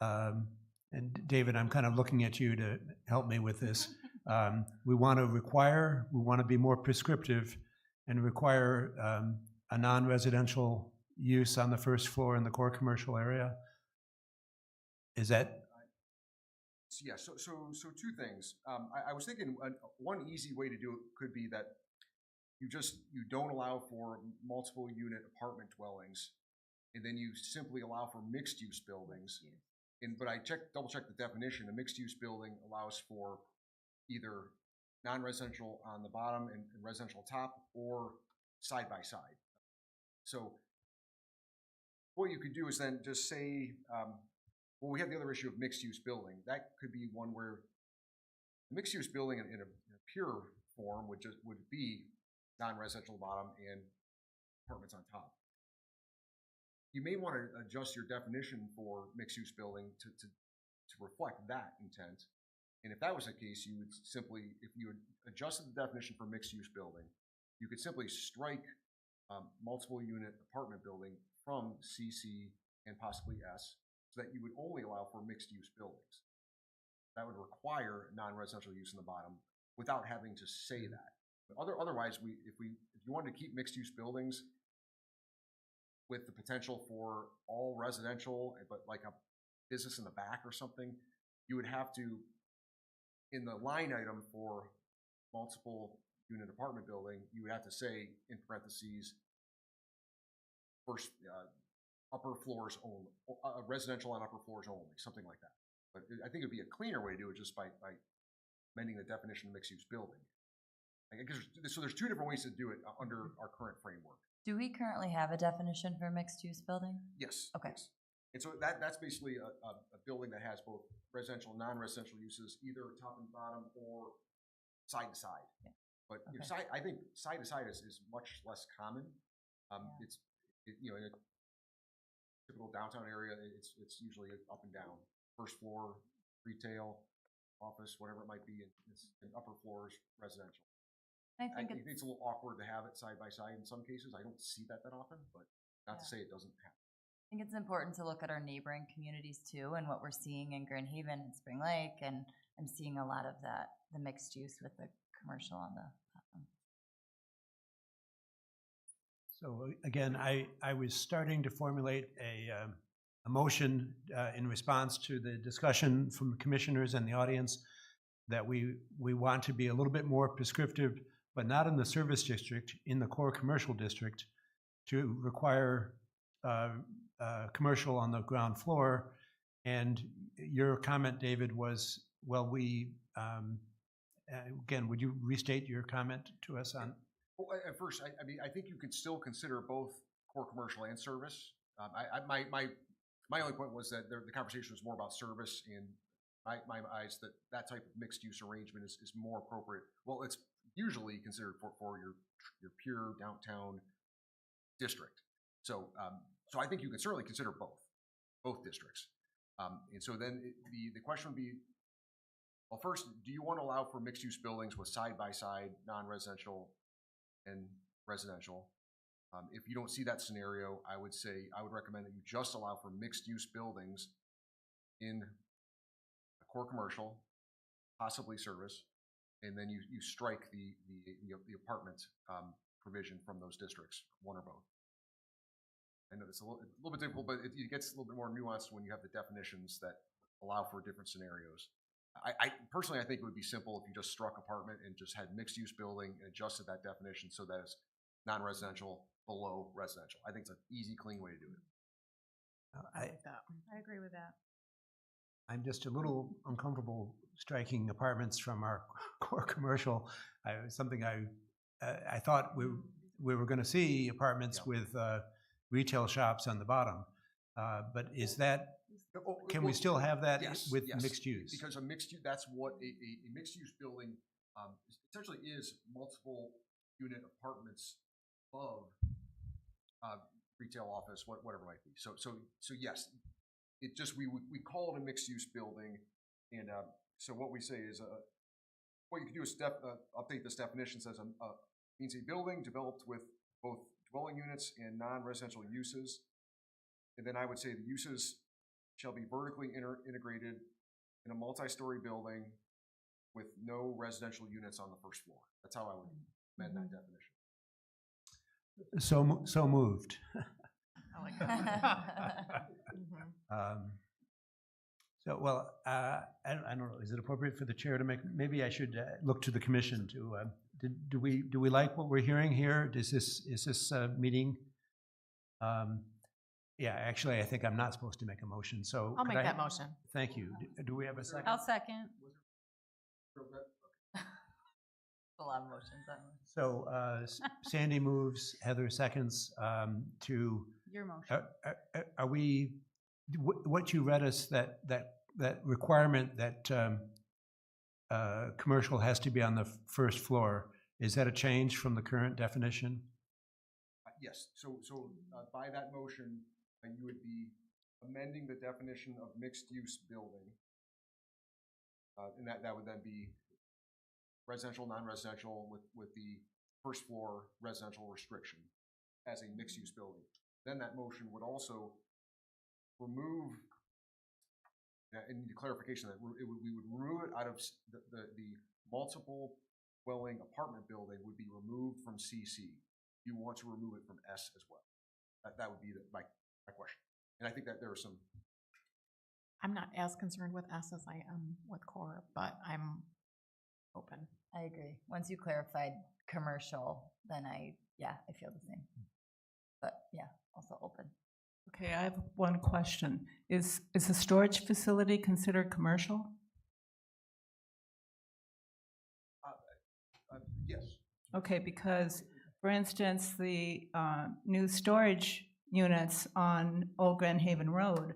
And David, I'm kind of looking at you to help me with this. We want to be more prescriptive and require a non-residential use on the first floor in the core commercial area. Is that? Yeah, so two things. I was thinking one easy way to do it could be that you don't allow for multiple unit apartment dwellings, and then you simply allow for mixed use buildings. But I double checked the definition. A mixed use building allows for either non-residential on the bottom and residential top, or side by side. So what you could do is then just say, well, we have the other issue of mixed-use building. That could be one where mixed-use building in a pure form would be non-residential bottom and apartments on top. You may want to adjust your definition for mixed-use building to reflect that intent. And if that was the case, you would simply, if you had adjusted the definition for mixed-use building, you could simply strike multiple unit apartment building from CC and possibly S, so that you would only allow for mixed-use buildings. That would require non-residential use in the bottom without having to say that. But otherwise, if you wanted to keep mixed-use buildings with the potential for all residential, but like a business in the back or something, you would have to, in the line item for multiple unit apartment building, you would have to say in parentheses, first, upper floors only, residential on upper floors only, something like that. But I think it'd be a cleaner way to do it just by amending the definition of mixed-use building. So there's two different ways to do it under our current framework. Do we currently have a definition for mixed-use building? Yes. Okay. Yes. And so that's basically a building that has both residential and non-residential uses, either top and bottom or side to side. Yeah. But I think side to side is much less common. It's in a typical downtown area, it's usually up and down. First floor, retail, office, whatever it might be, and upper floors, residential. I think it's a little awkward to have it side by side in some cases. I don't see that often, but not to say it doesn't happen. I think it's important to look at our neighboring communities too, and what we're seeing in Grand Haven and Spring Lake, and I'm seeing a lot of that, the mixed use with the commercial on the bottom. So again, I was starting to formulate a motion in response to the discussion from the commissioners and the audience that we want to be a little bit more prescriptive, but not in the service district, in the core commercial district, to require commercial on the ground floor. And your comment, David, was, well, again, would you restate your comment to us on? Well, at first, I think you could still consider both core commercial and service. My only point was that the conversation was more about service, and my eyes that type of mixed use arrangement is more appropriate. Well, it's usually considered for your pure downtown district. So I think you can certainly consider both districts. And so then the question would be, well, first, do you want to allow for mixed use buildings with side by side non-residential and residential? If you don't see that scenario, I would recommend that you just allow for mixed use buildings in a core commercial, possibly service, and then you strike the apartment provision from those districts, one or both. I know it's a little bit difficult, but it gets a little bit more nuanced when you have the definitions that allow for different scenarios. I personally, I think it would be simple if you just struck apartment and just had mixed use building and adjusted that definition so that it's non-residential below residential. I think it's an easy, clean way to do it. I agree with that. I'm just a little uncomfortable striking apartments from our core commercial. Something I thought we were going to see apartments with retail shops on the bottom. But is that, can we still have that Yes, with yes, mixed use? Because a mixed use, that's what a mixed-use building essentially is multiple unit apartments above retail, office, whatever it might be. So yes, it just, we call it a mixed-use building. And so what we say is, what you can do is update this definition, says means a building developed with both dwelling units and non-residential uses. And then I would say the uses shall be vertically integrated in a multi-story building with no residential units on the first floor. That's how I would amend that definition. So moved. I like that. Mhm. So, well, I don't know, is it appropriate for the chair to make, maybe I should look to the commission to, do we like what we're hearing here? Is this meeting? Yeah, actually, I think I'm not supposed to make a motion, so. I'll could make I- that motion. Thank you. Do we have a second? I'll second. A lot of motions on this. So Sandy moves, Heather seconds to, Your motion. are we, what you read us, that requirement that commercial has to be on the first floor, is that a change from the current definition? Yes, so by that motion, you would be amending the definition of mixed-use building. And that would then be residential, non-residential with the first floor residential restriction as a mixed-use building. Then that motion would also remove, and need clarification that we would remove it out of the multiple dwelling apartment building would be removed from CC. You want to remove it from S as well. That would be my question. And I think that there are some. I'm not as concerned with S as I am with core, but I'm open. I agree. Once you clarified commercial, then I feel the same. But yeah, also open. Okay, I have one question. Is a storage facility considered commercial? Yes. Okay, because, for instance, the new storage units on Old Grand Haven Road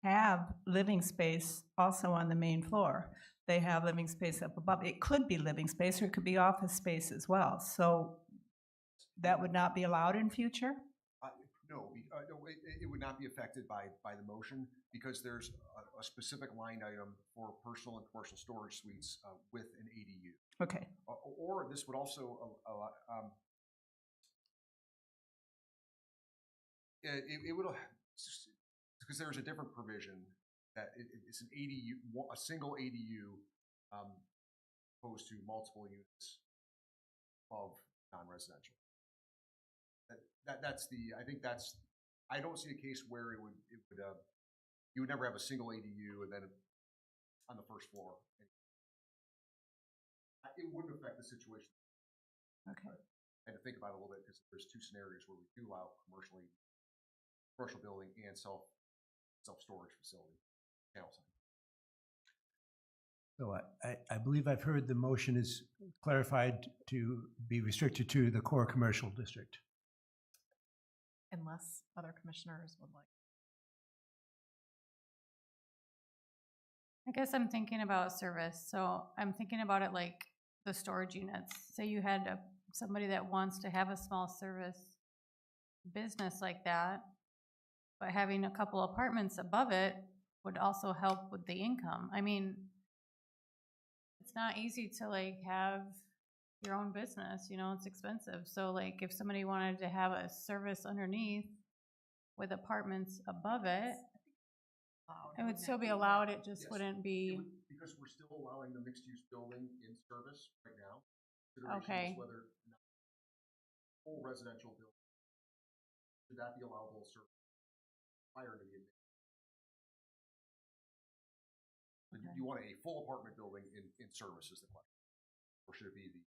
have living space also on the main floor. They have living space up above. It could be living space, or it could be office space as well. So that would not be allowed in future? No, it would not be affected by the motion because there's a specific line item for personal and commercial storage suites with an ADU. Okay. Or this would also it would, because there's a different provision that it's an ADU, a single ADU opposed to multiple units of non-residential. That's the, I think that's, I don't see a case where you would never have a single ADU and then on the first floor. It wouldn't affect the situation. Okay. I had to think about it a little bit because there's two scenarios where we do allow commercial building and self-storage facility. Channel sign. So I believe I've heard the motion is clarified to be restricted to the core commercial district. Unless other commissioners would like. I guess I'm thinking about service, so I'm thinking about it like the storage units. Say you had somebody that wants to have a small service business like that, but having a couple apartments above it would also help with the income. I mean, it's not easy to like have your own business, you know, it's expensive. So like if somebody wanted to have a service underneath with apartments above it, it would still be allowed, it just Yes. wouldn't be. Because we're still allowing the mixed-use building in service right now. Okay. Consideration is whether full residential building, should that be allowable service prior to the admission? Okay. You want a full apartment building in service is the question. Or should it be the?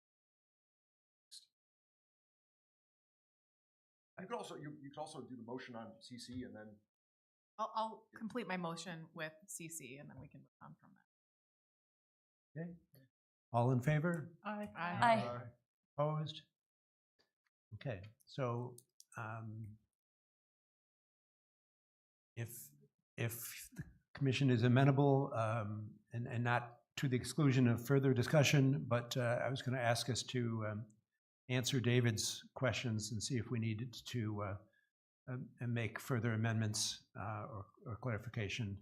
You could also do the motion on CC and then. I'll complete my motion with CC and then we can move on from that. Okay. All in favor? Aye. Aye. Opposed? Okay, so if the commission is amenable and not to the exclusion of further discussion, but I was going to ask us to answer David's questions and see if we needed to make further amendments or clarification.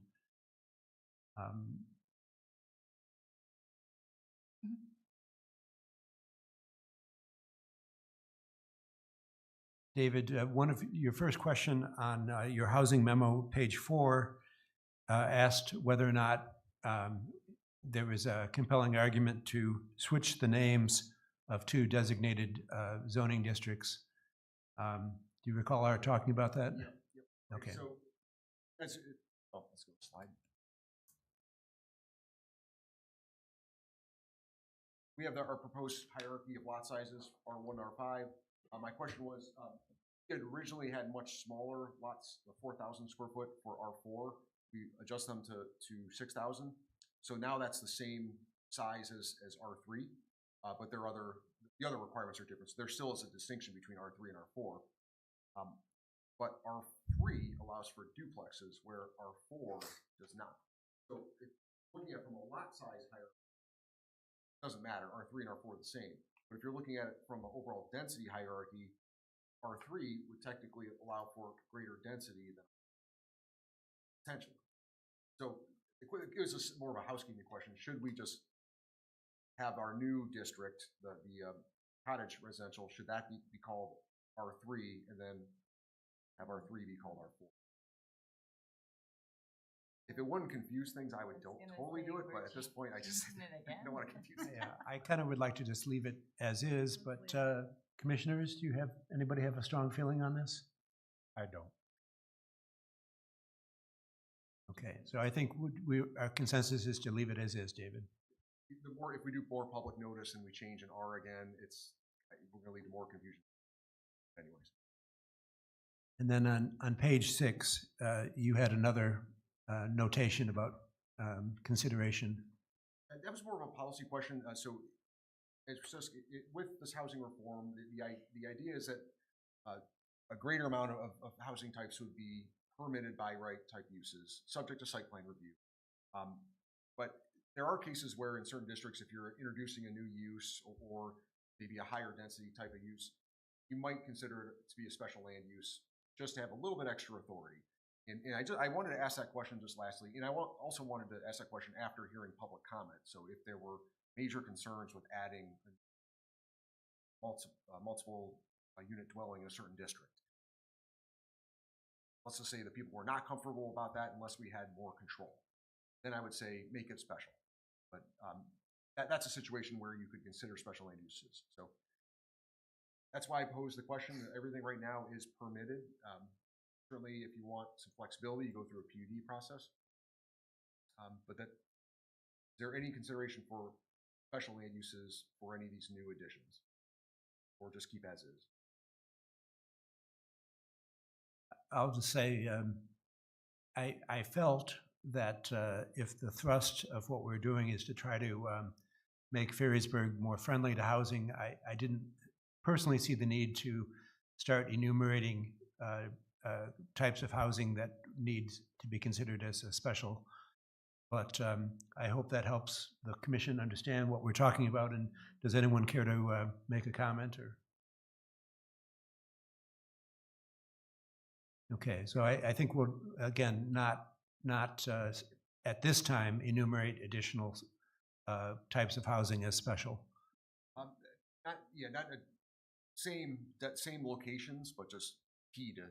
David, one of your first question on your housing memo, page 4, asked whether or not there was a compelling argument to switch the names of 2 designated zoning districts. Do you recall our talking about that? Yep. Okay. So, let's go slide. We have our proposed hierarchy of lot sizes, R1, R5. My question was, we had originally had much smaller lots, 4,000 square foot for R4. We adjust them to 6,000. So now that's the same size as R3, but the other requirements are different. So there still is a distinction between R3 and R4. But R3 allows for duplexes where R4 does not. So if looking at it from a lot size hierarchy, it doesn't matter, R3 and R4 are the same. But if you're looking at it from an overall density hierarchy, R3 would technically allow for greater density than potentially. So it gives us more of a housekeeping question. Should we just have our new district, the cottage residential, should that be called R3 and then have R3 be called R4? If it wouldn't confuse things, I would totally do it, but at this point, I just don't want to confuse it. Yeah, I kind of would like to just leave it as is, but commissioners, anybody have a strong feeling on this? I don't. Okay, so I think our consensus is to leave it as is, David. If we do more public notice and we change an R again, we're going to lead to more confusion. Anyways. And then on page 6, you had another notation about consideration. That was more of a policy question. So with this housing reform, the idea is that a greater amount of housing types would be permitted by right type uses, subject to site plan review. But there are cases where in certain districts, if you're introducing a new use or maybe a higher density type of use, you might consider it to be a special land use just to have a little bit extra authority. And I wanted to ask that question just lastly, and I also wanted to ask that question after hearing public comment. So if there were major concerns with adding multiple unit dwelling in a certain district, let's just say that people were not comfortable about that unless we had more control, then I would say make it special. But that's a situation where you could consider special land uses. So that's why I posed the question. Everything right now is permitted. Certainly, if you want some flexibility, you go through a PUD process. Is there any consideration for special land uses for any of these new additions? Or just keep as is? I'll just say I felt that if the thrust of what we're doing is to try to make Ferrisburg more friendly to housing, I didn't personally see the need to start enumerating types of housing that needs to be considered as a special. But I hope that helps the commission understand what we're talking about. And does anyone care to make a comment? Or okay, so I think we'll again not at this time enumerate additional types of housing as special. Not same locations, but just P to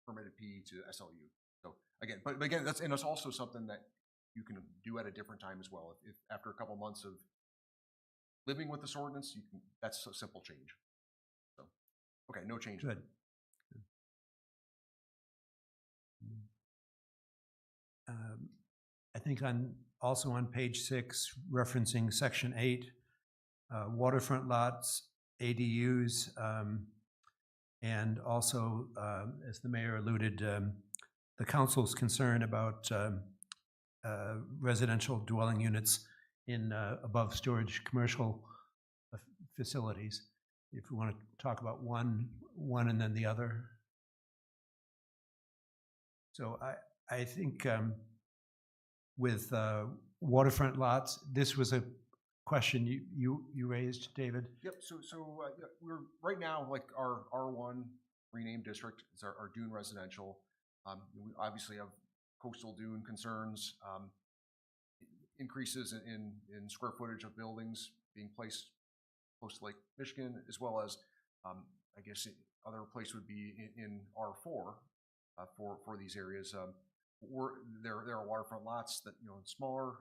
permitted P to SLU. So again, but again, that's also something that you can do at a different time as well. If after a couple months of living with this ordinance, that's a simple change. So okay, no change. Good. I think also on page 6, referencing section 8, waterfront lots, ADUs, and also, as the mayor alluded, the council's concern about residential dwelling units in above storage commercial facilities. If we want to talk about one and then the other. So I think with waterfront lots, this was a question you raised, David. Yep, so yeah, we're, right now, like our R1 renamed district is our dune residential. We obviously have coastal dune concerns, increases in square footage of buildings being placed close to Lake Michigan, as well as, I guess, other place would be in R4 for these areas. There are waterfront lots that, smaller.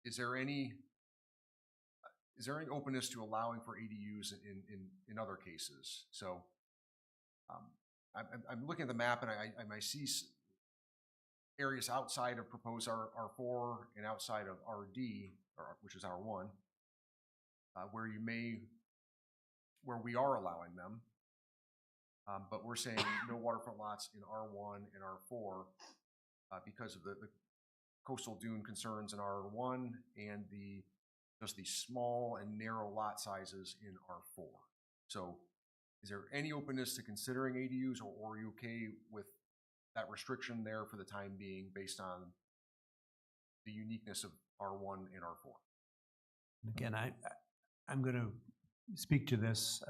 Is there any openness to allowing for ADUs in other cases? So I'm looking at the map and I see areas outside of proposed R4 and outside of RD, which is R1, where we are allowing them, but we're saying no waterfront lots in R1 and R4 because of the coastal dune concerns in R1 and just the small and narrow lot sizes in R4. So is there any openness to considering ADUs, or are you okay with that restriction there for the time being based on the uniqueness of R1 and R4? Again, I'm going to speak to this.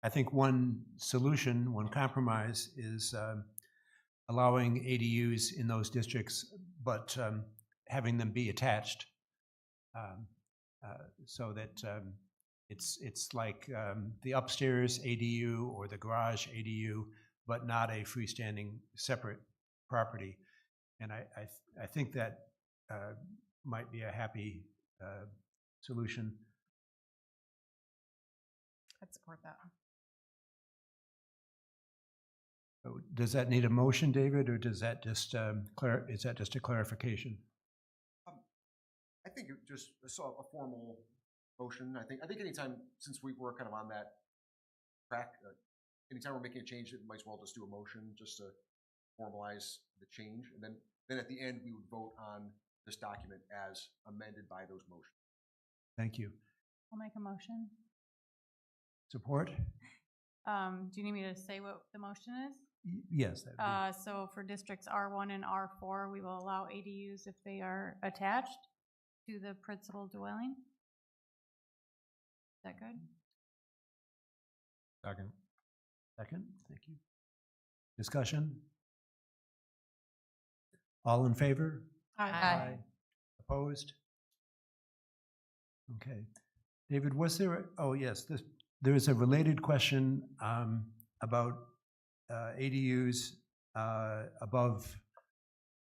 I think one solution, one compromise is allowing ADUs in those districts, but having them be attached so that it's like the upstairs ADU or the garage ADU, but not a freestanding separate property. And I think that might be a happy solution. I'd support that. So does that need a motion, David, or does that just is that just a clarification? I think it just a formal motion. I think anytime, since we were kind of on that track, anytime we're making a change, it might as well just do a motion just to formalize the change, and then at the end we would vote on this document as amended by those motions. Thank you. I'll make a motion. Support? Do you need me to say what the motion is? Yes. That'd So for districts R1 and R4, we will allow ADUs if they are attached to the principal dwelling. Is that good? Second. Second, thank you. Discussion? All in favor? Aye. Opposed? Okay. David, was there, oh yes, there is a related question about ADUs above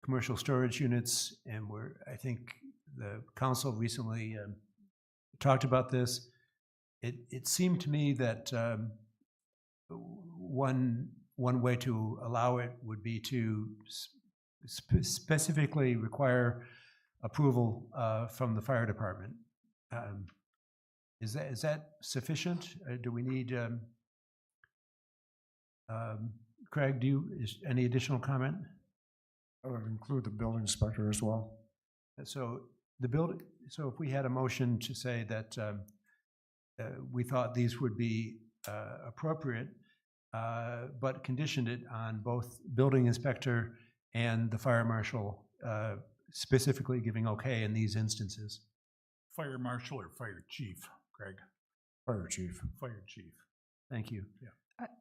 commercial storage units, and I think the council recently talked about this. It seemed to me that one way to allow it would be to specifically require approval from the fire department. Is that sufficient? Do we need, Craig, any additional comment? I would include the building inspector as well. So if we had a motion to say that we thought these would be appropriate, but conditioned it on both building inspector and the fire marshal specifically giving okay in these instances. Fire marshal or fire chief, Craig? Fire chief. Fire chief. Thank you. Yeah.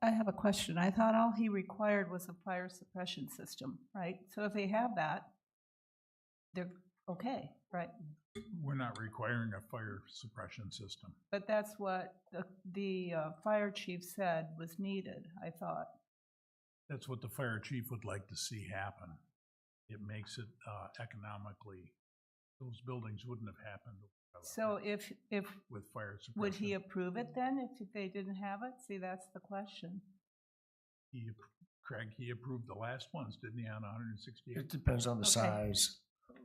I have a question. I thought all he required was a fire suppression system, right? So if they have that, they're okay, right? We're not requiring a fire suppression system. But that's what the fire chief said was needed, I thought. That's what the fire chief would like to see happen. It makes it economically, those buildings wouldn't have happened. So if with fire suppression. would he approve it then if they didn't have it? See, that's the question. Craig, he approved the last ones, didn't he, on 168? It depends on the Okay. size.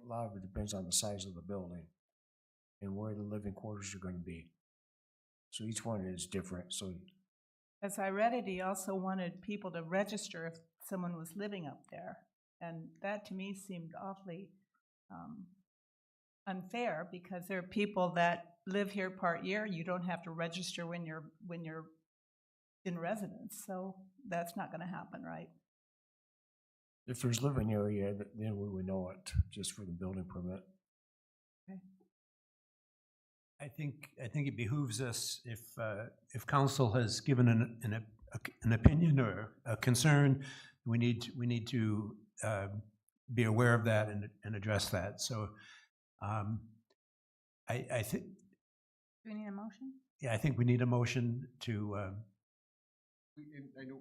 A lot of it depends on the size of the building and where the living quarters are going to be. So each one is different. So As I read it, he also wanted people to register if someone was living up there. And that to me seemed awfully unfair because there are people that live here part year. You don't have to register when you're in residence, so that's not gonna happen, right? If there's living area, then we would know it, just for the building permit. I think it behooves us if council has given an opinion or a concern, we need to be aware of that and address that. So I think, Do we need a motion? yeah, I think we need a motion to, I know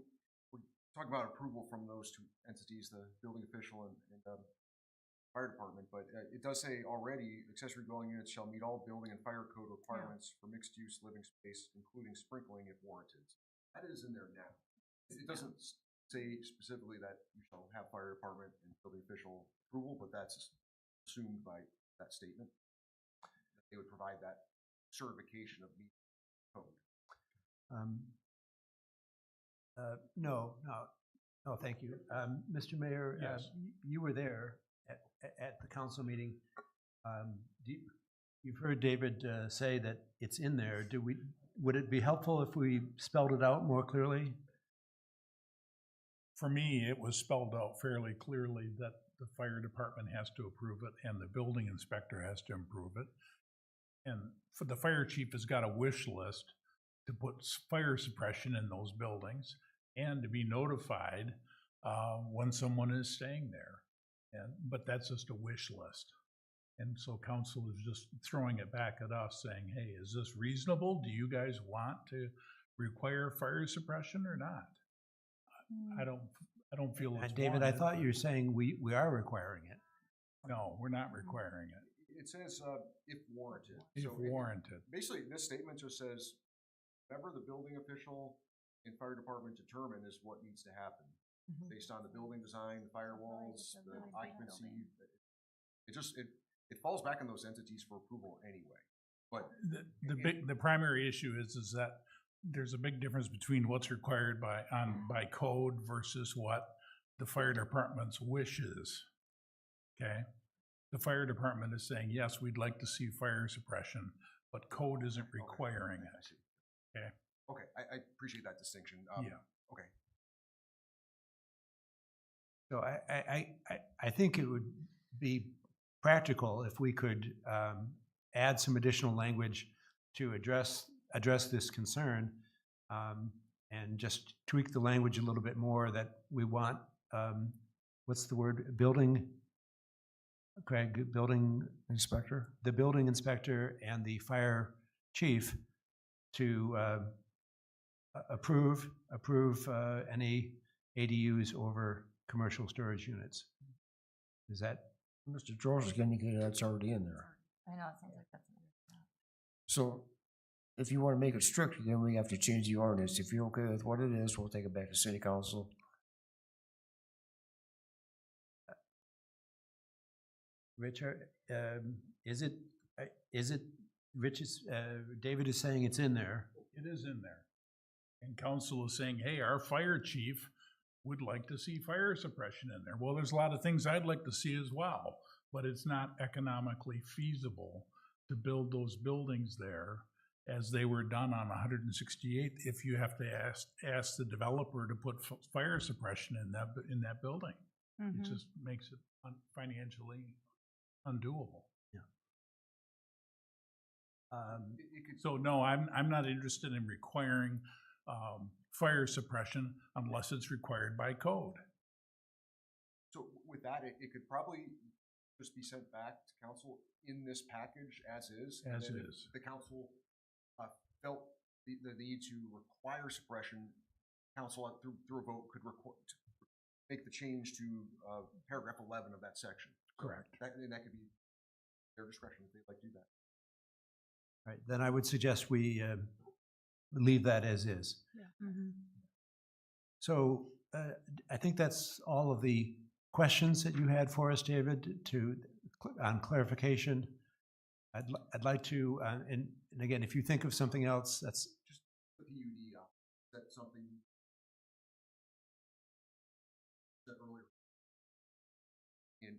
we're talking about approval from those two entities, the building official and fire department, but it does say already, accessory dwelling units shall meet all building and fire code requirements for mixed-use living space, including sprinkling if warranted. That is in there now. It doesn't say specifically that you shall have fire department and building official approval, but that's assumed by that statement. They would provide that certification of meeting code. no, thank you. Mr. Mayor, Yes. you were there at the council meeting. You've heard David say that it's in there. Would it be helpful if we spelled it out more clearly? For me, it was spelled out fairly clearly that the fire department has to approve it and the building inspector has to approve it. And for the fire chief has got a wish list to put fire suppression in those buildings and to be notified when someone is staying there. But that's just a wish list. And so council is just throwing it back at us saying, hey, is this reasonable? Do you guys want to require fire suppression or not? I don't feel it's David, I warranted. thought you were saying we are requiring it. No, we're not requiring it. It says if warranted. If So warranted. basically, this statement just says, whatever the building official and fire department determine is what needs to happen, based on the building design, the firewalls, it's a the really big occupancy. It falls back on those entities for approval anyway. But The primary issue is that there's a big difference between what's required by code versus what the fire department's wish is. Okay? The fire department is saying, yes, we'd like to see fire suppression, but code isn't requiring I it. see. Okay? Okay, I appreciate that distinction. Yeah. Okay. So I think it would be practical if we could add some additional language to address this concern and just tweak the language a little bit more that we want, what's the word, Craig, building Inspector? the building inspector and the fire chief to approve any ADUs over commercial storage units. Is that? Mr. George indicated that's already in there. I know, it sounds like that's. So if you want to make it stricter, then we have to change the ordinance. If you're okay with what it is, we'll take it back to city council. Richard, is it, David is saying it's in there. It is in there. And council is saying, hey, our fire chief would like to see fire suppression in there. Well, there's a lot of things I'd like to see as well, but it's not economically feasible to build those buildings there as they were done on 168th if you have to ask the developer to put fire suppression in that building. It just makes it financially undoable. So no, I'm not interested in requiring fire suppression unless it's required by code. So with that, it could probably just be sent back to council in this package as is. And As then if is. the council felt the need to require suppression, council through a vote could make the change to paragraph 11 of that section. Correct. And that could be their discretion if they'd like to do that. Right, then I would suggest we leave that as is. So I think that's all of the questions that you had for us, David, on clarification. I'd like to, and again, if you think of something else, that's Just the PUD, is that something you said earlier? And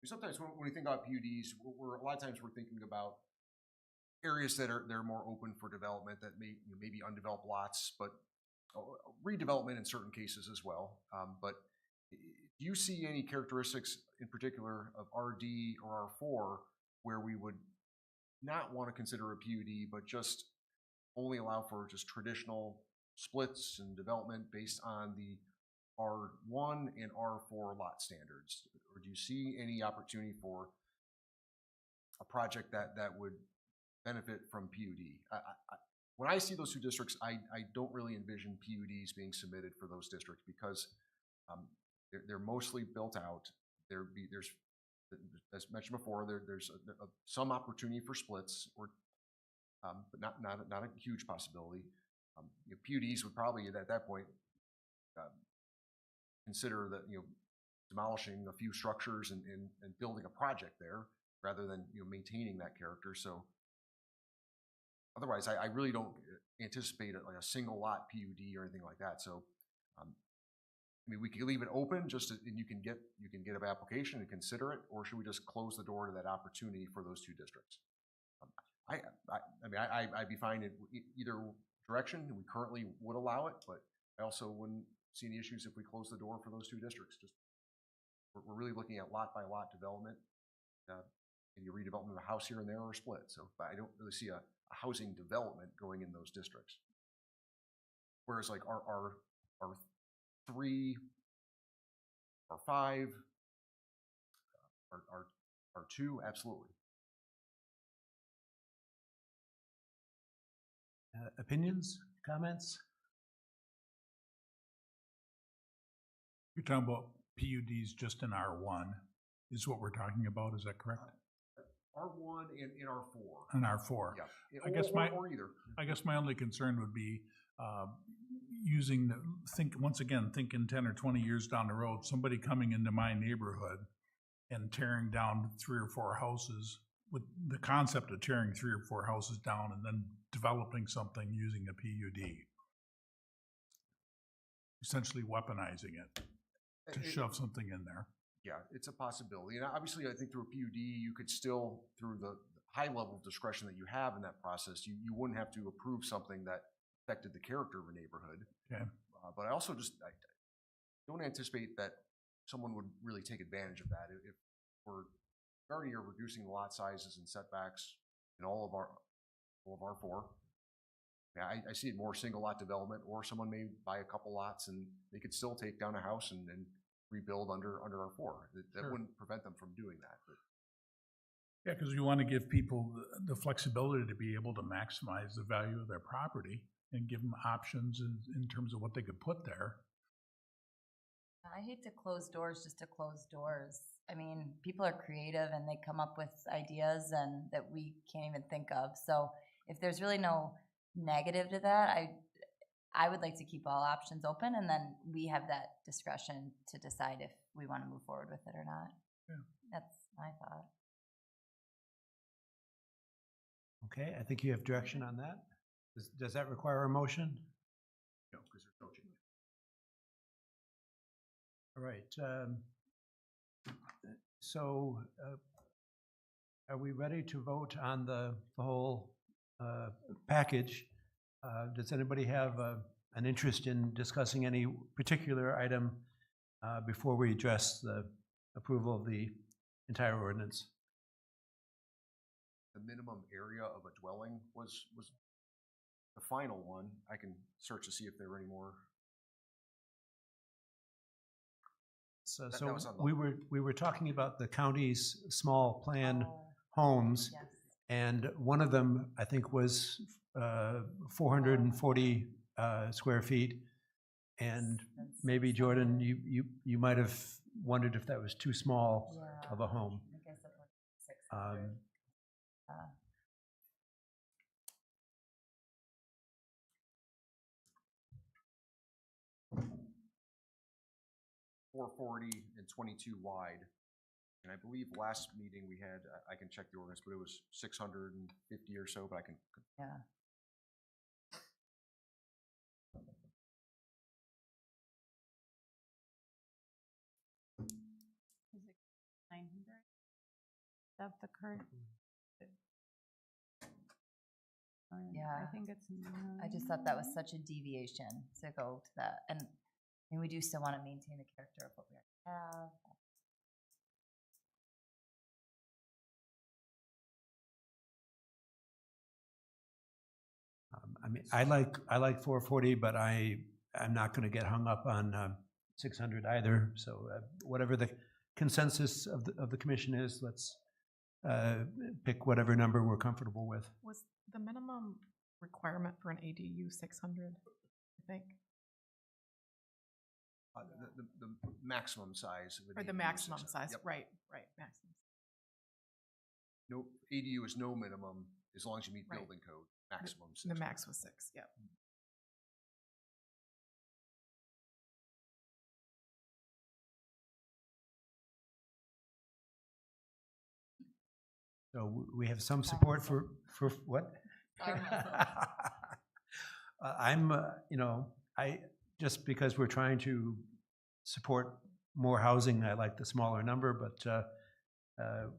sometimes when we think about PUDs, a lot of times we're thinking about areas that they're more open for development that may be undeveloped lots, but redevelopment in certain cases as well. But do you see any characteristics in particular of RD or R4 where we would not want to consider a PUD, but just only allow for just traditional splits and development based on the R1 and R4 lot standards? Or do you see any opportunity for a project that would benefit from PUD? When I see those two districts, I don't really envision PUDs being submitted for those districts because they're mostly built out. There's, as mentioned before, there's some opportunity for splits, or but not a huge possibility. PUDs would probably at that point consider that demolishing a few structures and building a project there rather than maintaining that character. So otherwise, I really don't anticipate like a single lot PUD or anything like that. So I mean, we could leave it open and you can get an application and consider it, or should we just close the door to that opportunity for those two districts? I mean, I'd be fine in either direction. We currently would allow it, but I also wouldn't see any issues if we close the door for those two districts. Just we're really looking at lot by lot development, maybe redevelopment of a house here and there or a split. So I don't really see a housing development going in those districts. Whereas like our 3, or 5, or 2, absolutely. Opinions, comments? You're talking about PUDs just in R1 is what we're talking about, is that correct? R1 and in R4. In R4. Yeah. I guess or either. I guess my only concern would be thinking 10 or 20 years down the road, somebody coming into my neighborhood and tearing down 3 or 4 houses, with the concept of tearing 3 or 4 houses down and then developing something using a PUD, essentially weaponizing it to shove something in there. Yeah, it's a possibility. And obviously, I think through a PUD, you could still, through the high level of discretion that you have in that process, you wouldn't have to approve something that affected the character of a neighborhood. Okay. But I also I don't anticipate that someone would really take advantage of that. If we're already reducing the lot sizes and setbacks in all of our 4, yeah, I see it more single lot development, or someone may buy a couple lots and they could still take down a house and rebuild under our 4. That Sure. wouldn't prevent them from doing that. But Yeah, because you want to give people the flexibility to be able to maximize the value of their property and give them options in terms of what they could put there. I hate to close doors just to close doors. I mean, people are creative and they come up with ideas and that we can't even think of. So if there's really no negative to that, I would like to keep all options open, and then we have that discretion to decide if we want to move forward with it or not. Yeah. That's my thought. Okay, I think you have direction on that. Does that require a motion? no, because there's no change. All right. So are we ready to vote on the whole package? Does anybody have an interest in discussing any particular item before we address the approval of the entire ordinance? The minimum area of a dwelling was the final one. I can search to see if there were any more. So, That so was on the- we were talking about the county's small plan Oh, homes, yes. and one of them, I think, was 440 square feet. And That's maybe, something. Jordan, you might have wondered if that was too small Yeah. of a home. I think I said like 600. 440 and 22 wide. And I believe last meeting we had, I can check the ordinance, but it was 650 or so, but I can. Yeah. That's the current. Yeah. I think it's. I just thought that was such a deviation to go to that, and we do still want to maintain the character of what we already have. I mean, I like 440, but I'm not going to get hung up on 600 either. So whatever the consensus of the commission is, let's pick whatever number we're comfortable with. Was the minimum requirement for an ADU 600, I think? The maximum size. of an Or the ADU is maximum 600. size, Yep. right, maximum. No, ADU is no minimum as long as you meet Right. building code, maximum. The 600. max was 6, yep. So we have some support for what? I'm, just because we're trying to support more housing, I like the smaller number, but come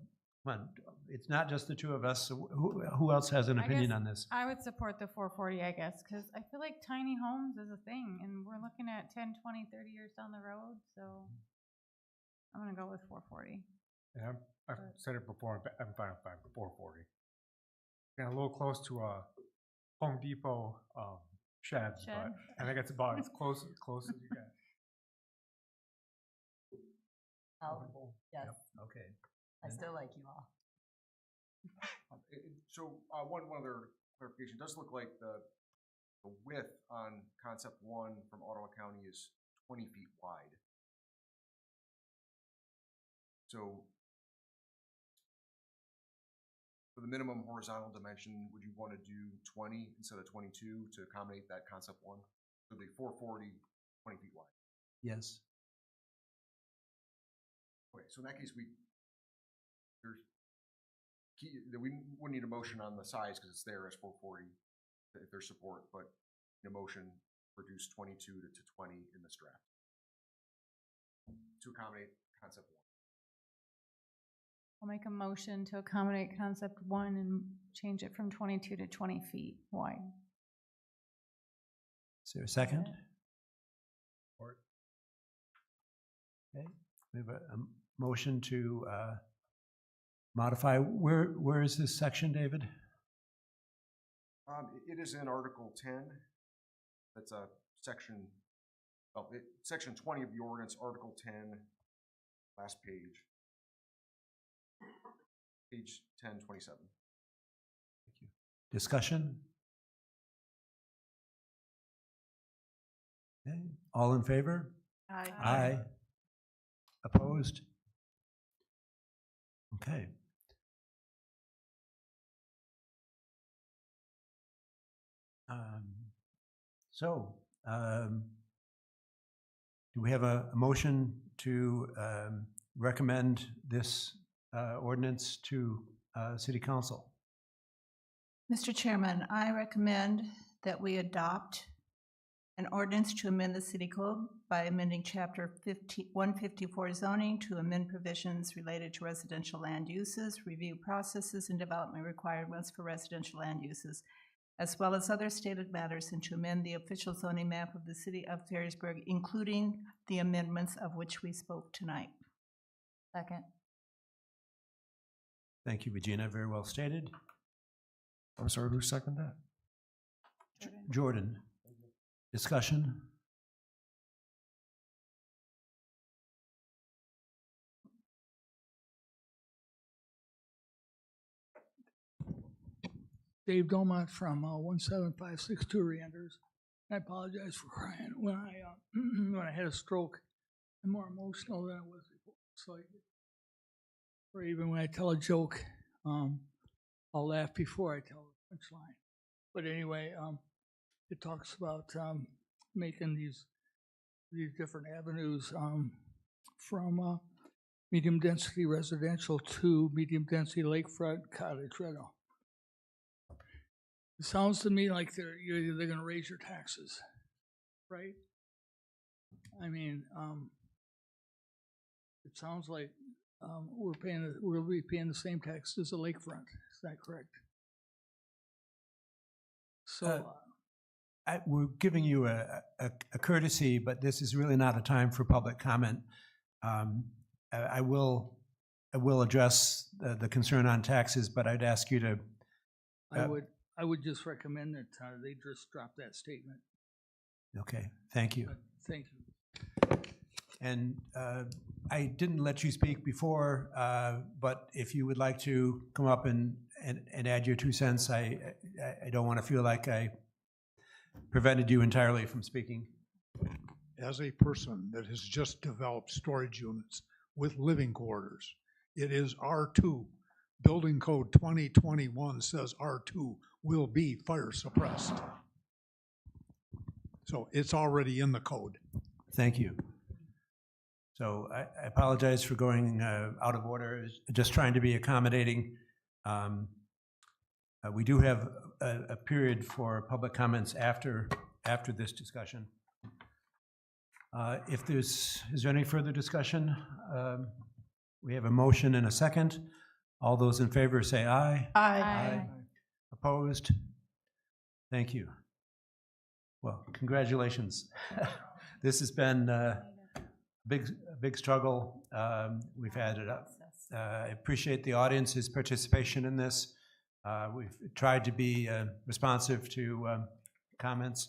on, it's not just the two of us. So who else has an I opinion guess on this? I would support the 440, I guess, because I feel like tiny homes is a thing, and we're looking at 10, 20, 30 years down the road, so I'm gonna go with 440. Yeah, I've said it before, but I'm fine with 440. Getting a little close to a Home Depot sheds, Shed. but I think it's about as close as you get. Oh, yes, Okay. I still like you all. So one other clarification, it does look like the width on concept 1 from Ottawa County is 20 feet wide. So for the minimum horizontal dimension, would you want to do 20 instead of 22 to accommodate that concept 1? So the 440, 20 feet wide. Yes. Okay, so in that case, we wouldn't need a motion on the size because it's there as 440 if there's support, but a motion reduce 22 to 20 in this draft to accommodate concept 1. I'll make a motion to accommodate concept 1 and change it from 22 to 20 feet wide. Is there a second? Support. Okay, we have a motion to modify. Where is this section, David? It is in Article 10. That's a section, section 20 of the ordinance, Article 10, last page. Page 1027. Thank you. Discussion? Okay, all in favor? Aye. Opposed? Okay. Do we have a motion to recommend this ordinance to City Council? Mr. Chairman, I recommend that we adopt an ordinance to amend the city code by amending chapter 154 zoning to amend provisions related to residential land uses, review processes and development requirements for residential land uses, as well as other stated matters, and to amend the official zoning map of the city of Ferrisburg, including the amendments of which we spoke tonight. Second. Thank you, Regina. Very well stated. I'm sorry, who seconded that? Jordan. Discussion? Dave Domont from 17562 Reanders. I apologize for crying. When I had a stroke, I'm more emotional than I was before. So, or even when I tell a joke, I'll laugh before I tell the punchline. But anyway, it talks about making these different avenues from medium density residential to medium density lakefront cottage rental. It sounds to me like they're going to raise your taxes, right? I mean, it sounds like we'll be paying the same tax as the lakefront. Is that correct? So, We're giving you a courtesy, but this is really not a time for public comment. I will address the concern on taxes, but I'd ask you to. I would just recommend that they just drop that statement. Okay, thank you. Thank you. And I didn't let you speak before, but if you would like to come up and add your 2 cents, I don't want to feel like I prevented you entirely from speaking. As a person that has just developed storage units with living quarters, it is R2. Building Code 2021 says R2 will be fire suppressed. So it's already in the code. Thank you. So I apologize for going out of order, just trying to be accommodating. We do have a period for public comments after this discussion. Is there any further discussion? We have a motion and a second. All those in favor say aye. Aye. Opposed? Thank you. Well, congratulations. This has been a big struggle. We've had it up. I appreciate the audience's participation in this. We've tried to be responsive to comments.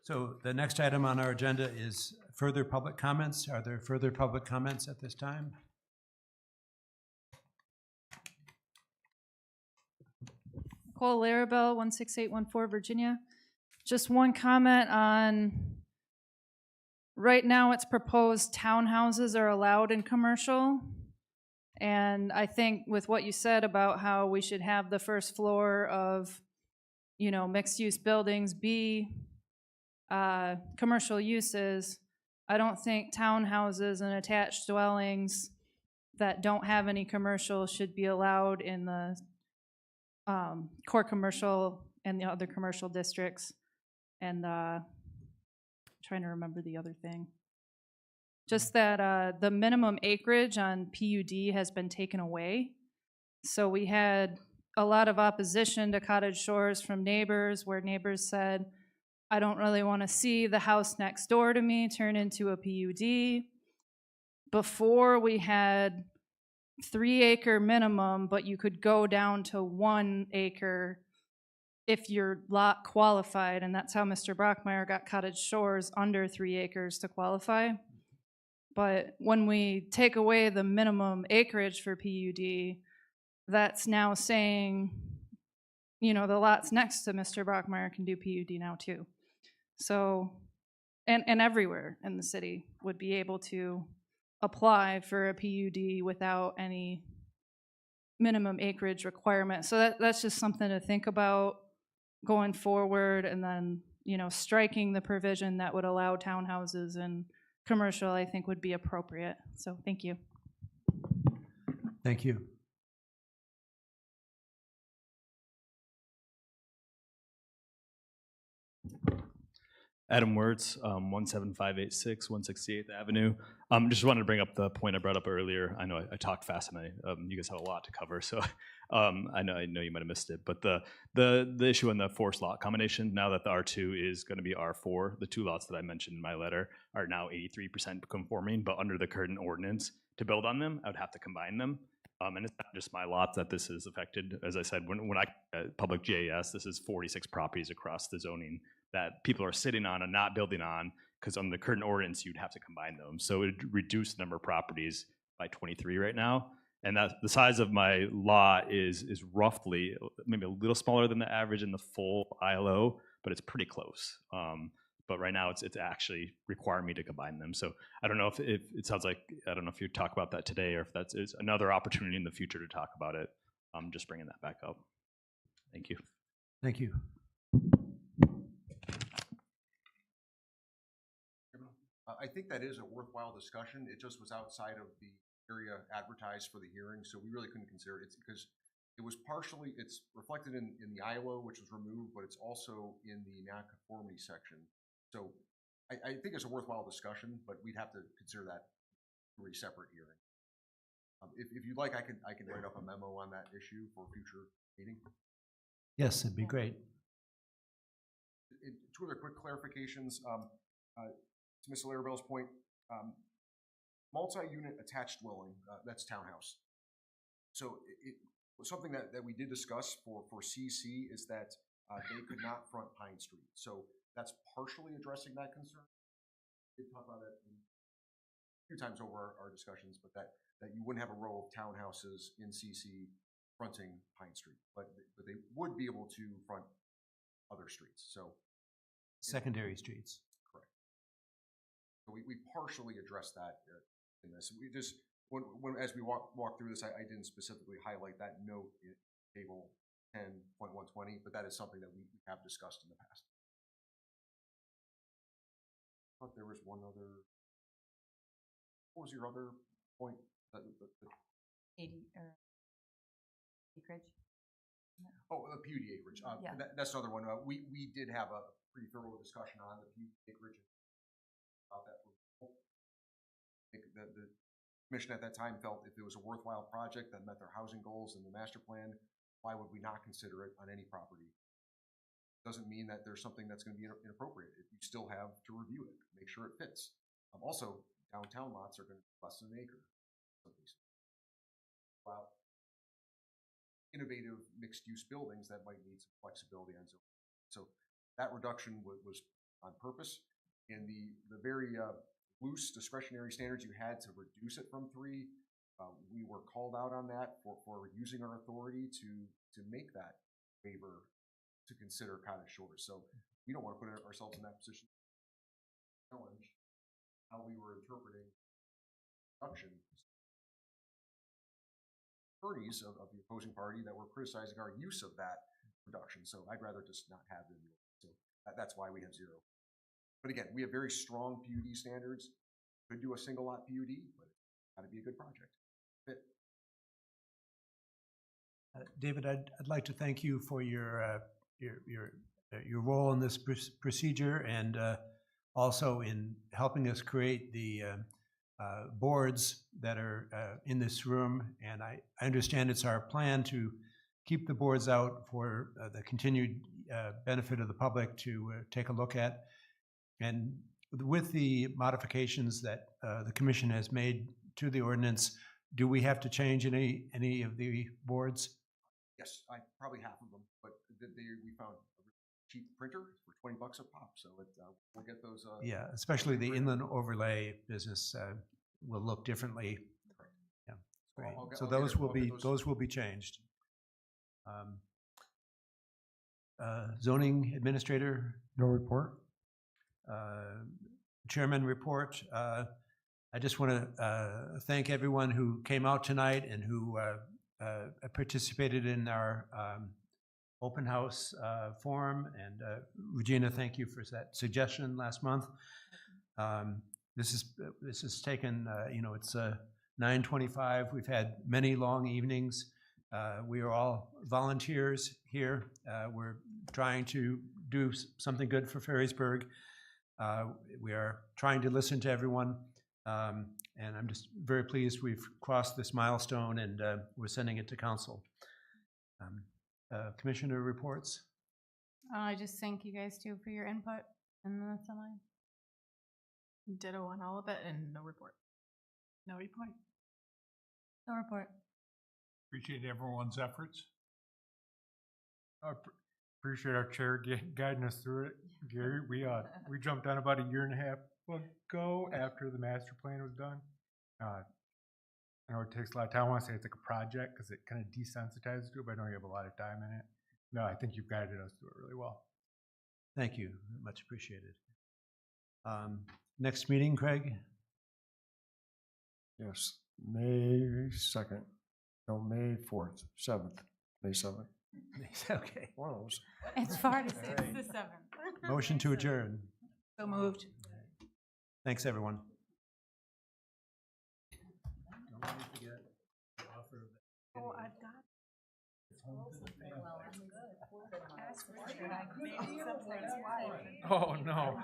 So the next item on our agenda is further public comments. Are there further public comments at this time? Nicole Larabelle, 16814 Virginia. Just one comment on, right now it's proposed townhouses are allowed in commercial. And I think with what you said about how we should have the first floor of, mixed-use buildings be commercial uses, I don't think townhouses and attached dwellings that don't have any commercial should be allowed in the core commercial and the other commercial districts. And trying to remember the other thing. Just that the minimum acreage on PUD has been taken away. So we had a lot of opposition to Cottage Shores from neighbors, where neighbors said, I don't really want to see the house next door to me turn into a PUD. Before we had 3-acre minimum, but you could go down to 1 acre if your lot qualified, and that's how Mr. Brockmeyer got Cottage Shores under 3 acres to qualify. But when we take away the minimum acreage for PUD, that's now saying, the lots next to Mr. Brockmeyer can do PUD now too. So, and everywhere in the city would be able to apply for a PUD without any minimum acreage requirement. So that's just something to think about going forward, and then, striking the provision that would allow townhouses and commercial, I think would be appropriate. So thank you. Thank you. Adam Wirtz, 17586 168th Avenue. Just wanted to bring up the point I brought up earlier. I know I talked fast, and you guys have a lot to cover, so I know you might have missed it. But the issue on the forced lot combination, now that the R2 is going to be R4, the 2 lots that I mentioned in my letter are now 83% conforming, but under the current ordinance, to build on them, I would have to combine them. And it's not just my lots that this is affected. As I said, when I public GIS, this is 46 properties across the zoning that people are sitting on and not building on, because on the current ordinance, you'd have to combine them. So it would reduce the number of properties by 23 right now. And that the size of my lot is roughly maybe a little smaller than the average in the full ILO, but it's pretty close. But right now it's actually requiring me to combine them. So I don't know if it sounds like, I don't know if you talk about that today, or if that's is another opportunity in the future to talk about it. I'm just bringing that back up. Thank you. Thank you. I think that is a worthwhile discussion. It just was outside of the area advertised for the hearing, so we really couldn't consider it. It's because it was partially, it's reflected in the ILO, which was removed, but it's also in the nonconformity section. So I think it's a worthwhile discussion, but we'd have to consider that three separate hearings. If you'd like, I can write up a memo on that issue for a future meeting. Yes, it'd be great. Two other quick clarifications. To Ms. Larrabella's point, multi-unit attached dwelling, that's townhouse. So something that we did discuss for CC is that they could not front Pine Street. So that's partially addressing that concern. We did talk about that a few times over our discussions, but that you wouldn't have a row of townhouses in CC fronting Pine Street, but they would be able to front other streets. So Secondary streets. correct. So we partially addressed that in this. We just as we walk through this, I didn't specifically highlight that note in table 10.120, but that is something that we have discussed in the past. I thought there was one other. What was your other point? Acreage. Oh, the PUD acreage. Yeah. That's another one. We did have a pretty thorough discussion on the PUD acreage. About that. I think the commission at that time felt if it was a worthwhile project that met their housing goals and the master plan, why would we not consider it on any property? Doesn't mean that there's something that's going to be inappropriate. You still have to review it, make sure it fits. Also, downtown lots are going to be less than an acre. Wow. Innovative mixed-use buildings that might need some flexibility on zoning. So that reduction was on purpose, and the very loose discretionary standards you had to reduce it from 3, we were called out on that for using our authority to make that waiver to consider cottage shores. So we don't want to put ourselves in that position. Challenge how we were interpreting reduction. Attorneys of the opposing party that were criticizing our use of that reduction. So I'd rather just not have them. So that's why we have 0. But again, we have very strong PUD standards. Could do a single lot PUD, but it's got to be a good project. Fit. David, I'd like to thank you for your role in this procedure and also in helping us create the boards that are in this room. And I understand it's our plan to keep the boards out for the continued benefit of the public to take a look at. And with the modifications that the commission has made to the ordinance, do we have to change any of the boards? Yes, probably half of them, but we found a cheap printer for $20 a pop, so we'll get those. Yeah, especially the inland overlay business will look differently. Correct. Yeah, great. I'll So those will be changed. Zoning administrator? No report? Chairman report. I just want to thank everyone who came out tonight and who participated in our open house forum. And Regina, thank you for that suggestion last month. This has taken, it's 9:25. We've had many long evenings. We are all volunteers here. We're trying to do something good for Ferrisburg. We are trying to listen to everyone. And I'm just very pleased we've crossed this milestone and we're sending it to council. Commissioner reports? I just thank you guys too for your input, and that's all I. Ditto on all of it and no report. No report. No report. Appreciate everyone's efforts. Appreciate our chair guiding us through it. Gary, we jumped on about 1.5 years ago after the master plan was done. I know it takes a lot of time. I want to say it's like a project because it kind of desensitizes to it, but I know you have a lot of time in it. No, I think you've guided us through it really well. Thank you, much appreciated. Next meeting, Craig? Yes, May 2nd. No, May 4th, 7th, May 7th. Okay. One of those. It's 4 to 6 to 7. Motion to adjourn. So moved. Thanks, everyone. Oh, I've got. Oh, no.